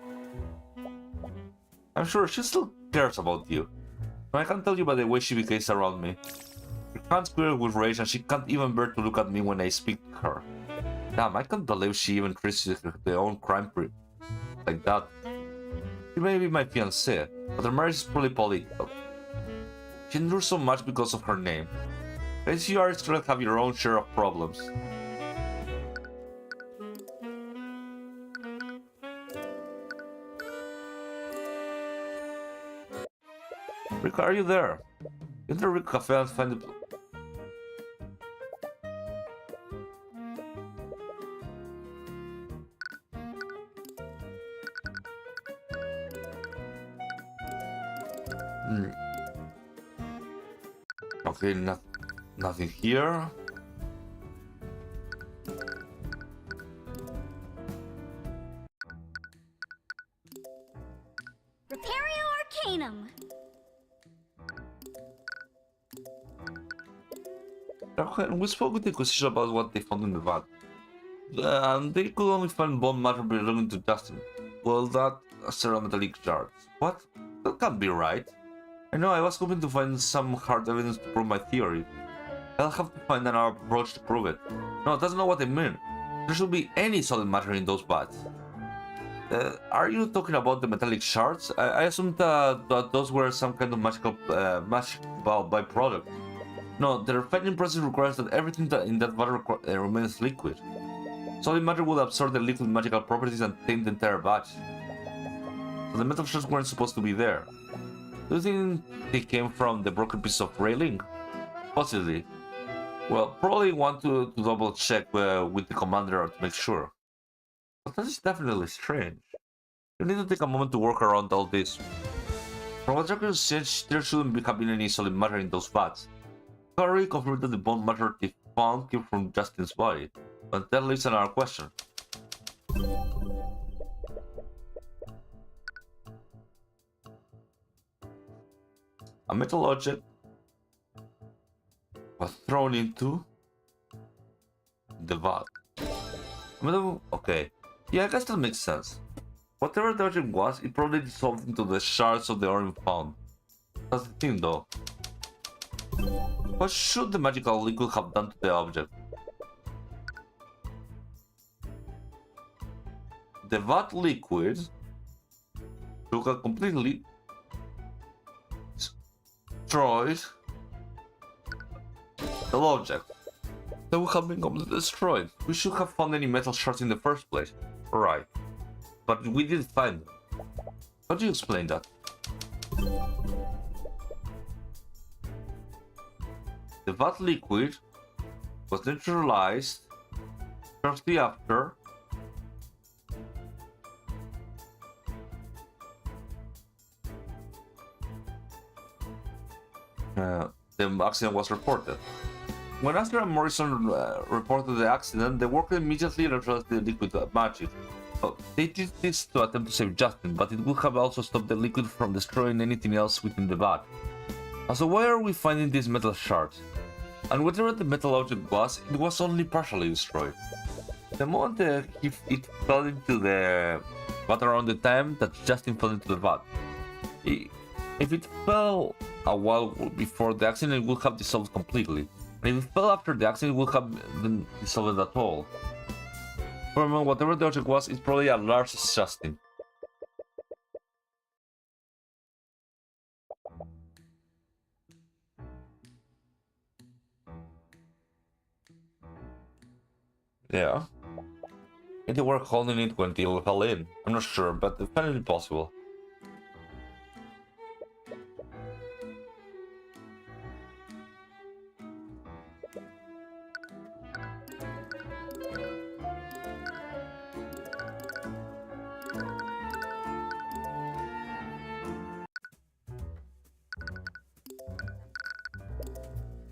I'm sure she still cares about you. But I can tell you by the way she behaves around me. Her hands quiver with rage, and she can't even bear to look at me when I speak to her. Damn, I can't believe she even treats her own crime like that. She may be my fiancée, but her marriage is purely political. She endures so much because of her name. As you are still have your own share of problems. Rick, are you there? Enter Rick Cafe and find the... Okay, nothing here. Repario Arcanum. Okay, we spoke with the Inquisition about what they found in the vat. They could only find bone matter belonging to Justin. Well, that ceramethalic shards. What? That can't be right. I know, I was hoping to find some hard evidence to prove my theory. I'll have to find another approach to prove it. No, that's not what I mean. There should be any solid matter in those bats. Are you talking about the metallic shards? I assumed that those were some kind of magical byproduct. No, the refining process requires that everything in that water remains liquid. Solid matter would absorb the liquid magical properties and taint the entire batch. So the metal shards weren't supposed to be there. Do you think they came from the broken piece of railing? Possibly. Well, probably want to double check with the commander to make sure. But that is definitely strange. You need to take a moment to work around all this. From what Draco said, there shouldn't have been any solid matter in those vats. Harry confirmed that the bone matter they found came from Justin's body, but that leaves another question. A metal object was thrown into the vat. Okay, yeah, I guess that makes sense. Whatever the object was, it probably dissolved into the shards of the ore found. That's the thing though. What should the magical liquid have done to the object? The vat liquid took a completely destroyed the object. That would have been completely destroyed. We should have found any metal shards in the first place. Right. But we didn't find them. How do you explain that? The vat liquid was neutralized shortly after the accident was reported. When Astor and Morrison reported the accident, the worker immediately neutralized the liquid magic. They did this to attempt to save Justin, but it would have also stopped the liquid from destroying anything else within the vat. So why are we finding these metal shards? And whatever the metal object was, it was only partially destroyed. The moment it fell into the vat around the time that Justin fell into the vat. If it fell a while before the accident, it would have dissolved completely. And if it fell after the accident, it would have been dissolved at all. For a moment, whatever the object was, it's probably as large as Justin. Yeah. Maybe they were holding it when they fell in. I'm not sure, but definitely possible.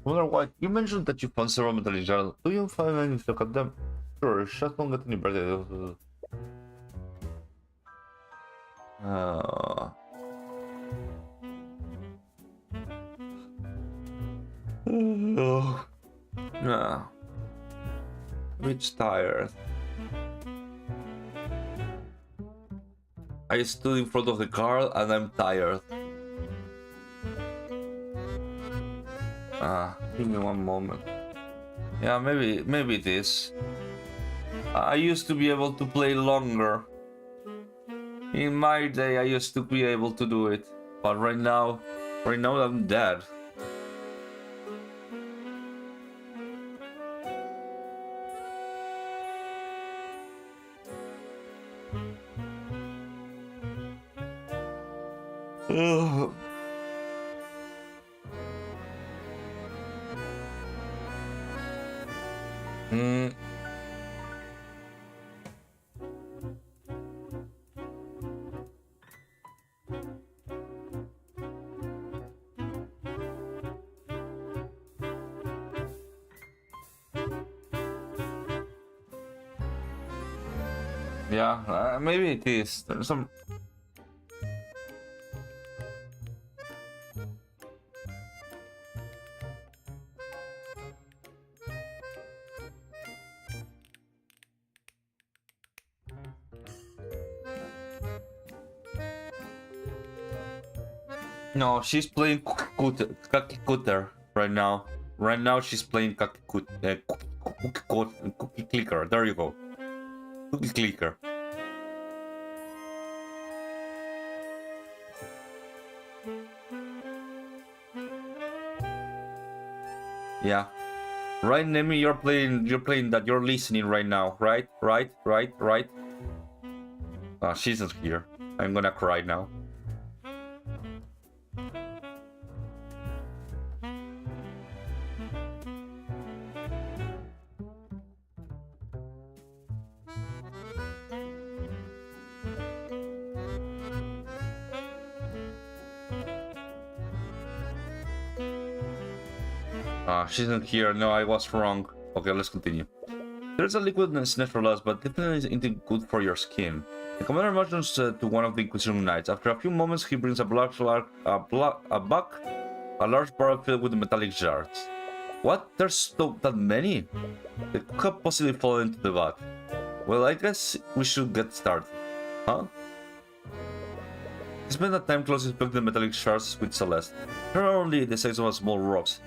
Wonder why you mentioned that you found several metallic shards. Do you find any to look at them? Sure, just don't get any better. Nah. I'm tired. I stood in front of the car and I'm tired. Give me one moment. Yeah, maybe it is. I used to be able to play longer. In my day, I used to be able to do it, but right now I'm dead. Ugh. Mm. Yeah, maybe it is. There's some. No, she's playing Kaki Cutter right now. Right now she's playing Cookie Clicker. There you go. Cookie Clicker. Yeah. Right, Nemi, you're playing that, you're listening right now, right? Right. She's not here. I'm gonna cry now. She's not here. No, I was wrong. Okay, let's continue. There's a liquid that's natural, but definitely isn't good for your skin. The commander motions to one of the Inquisition Knights. After a few moments, he brings a large barrel filled with metallic shards. What? There's that many? They could have possibly fallen into the vat. Well, I guess we should get started. Huh? He spent that time closely inspecting the metallic shards with Celeste. They are only the size of small rocks.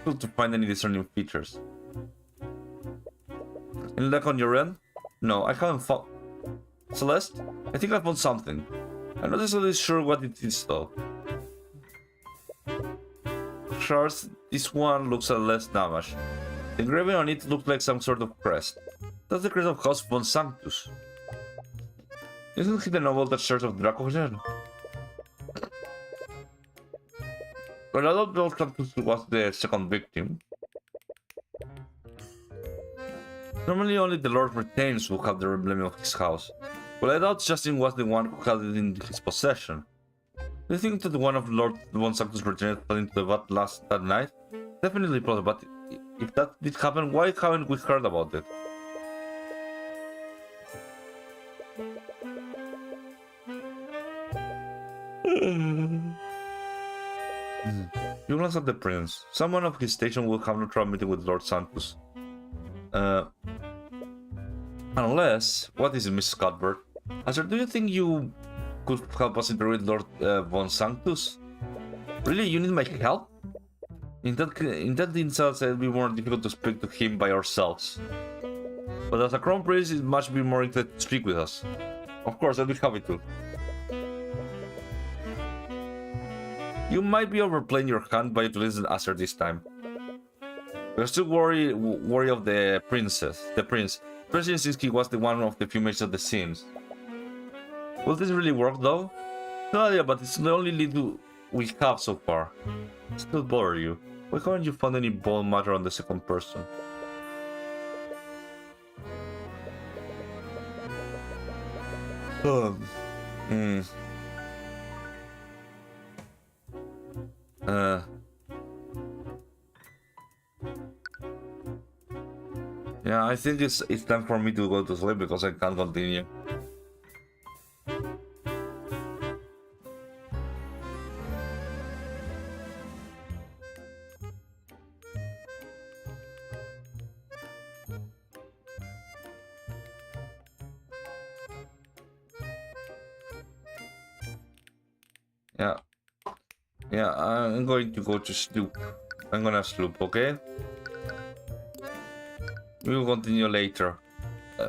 To find any discerning features. Any luck on your end? No, I haven't found. Celeste? I think I found something. I'm not exactly sure what it is though. Shards, this one looks a less damaged. The engraving on it looks like some sort of crest. That's the crest of House von Sanctus. Isn't he the noble that Church of Dracogen? But I don't know if Sanctus was the second victim. Normally only the Lord Retains will have the emblem of his house. Well, I doubt Justin was the one who had it in his possession. Do you think that one of Lord von Sanctus Retains fell into the vat that night? Definitely possible, but if that did happen, why haven't we heard about it? You glance at the prince. Someone of his station will have no trouble meeting with Lord Sanctus. Unless... What is it, Miss Cutberth? Azar, do you think you could help us interview with Lord von Sanctus? Really? You need my help? In that instance, it will be more difficult to speak to him by ourselves. But as a crown prince, it must be more interested to speak with us. Of course, I'll be happy to. You might be overplaying your hand by utilizing Aster this time. We're still worry of the prince. President Sinsky was the one of the few mages at the scenes. Will this really work though? No idea, but it's the only lead we have so far. Still bother you. Why haven't you found any bone matter on the second person? Yeah, I think it's time for me to go to sleep because I can't continue. Yeah, I'm going to go to sleep. I'm gonna sleep, okay? We will continue later.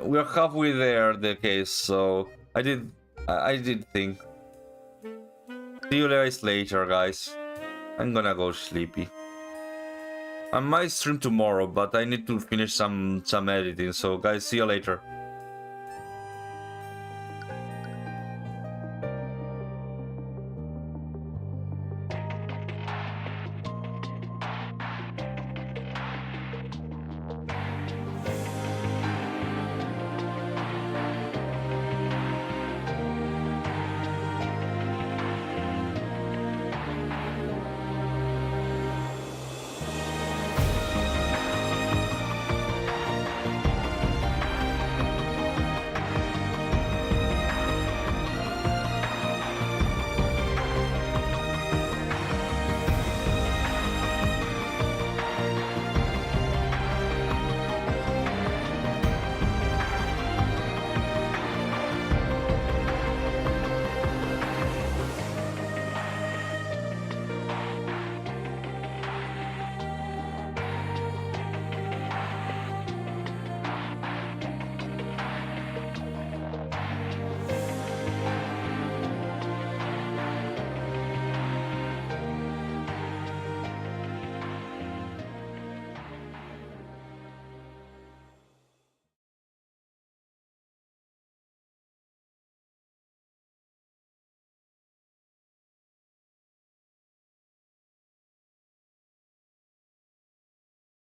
We are halfway there, the case, so I did I did think. See you guys later, guys. I'm gonna go sleepy. I might stream tomorrow, but I need to finish some editing. So guys, see you later.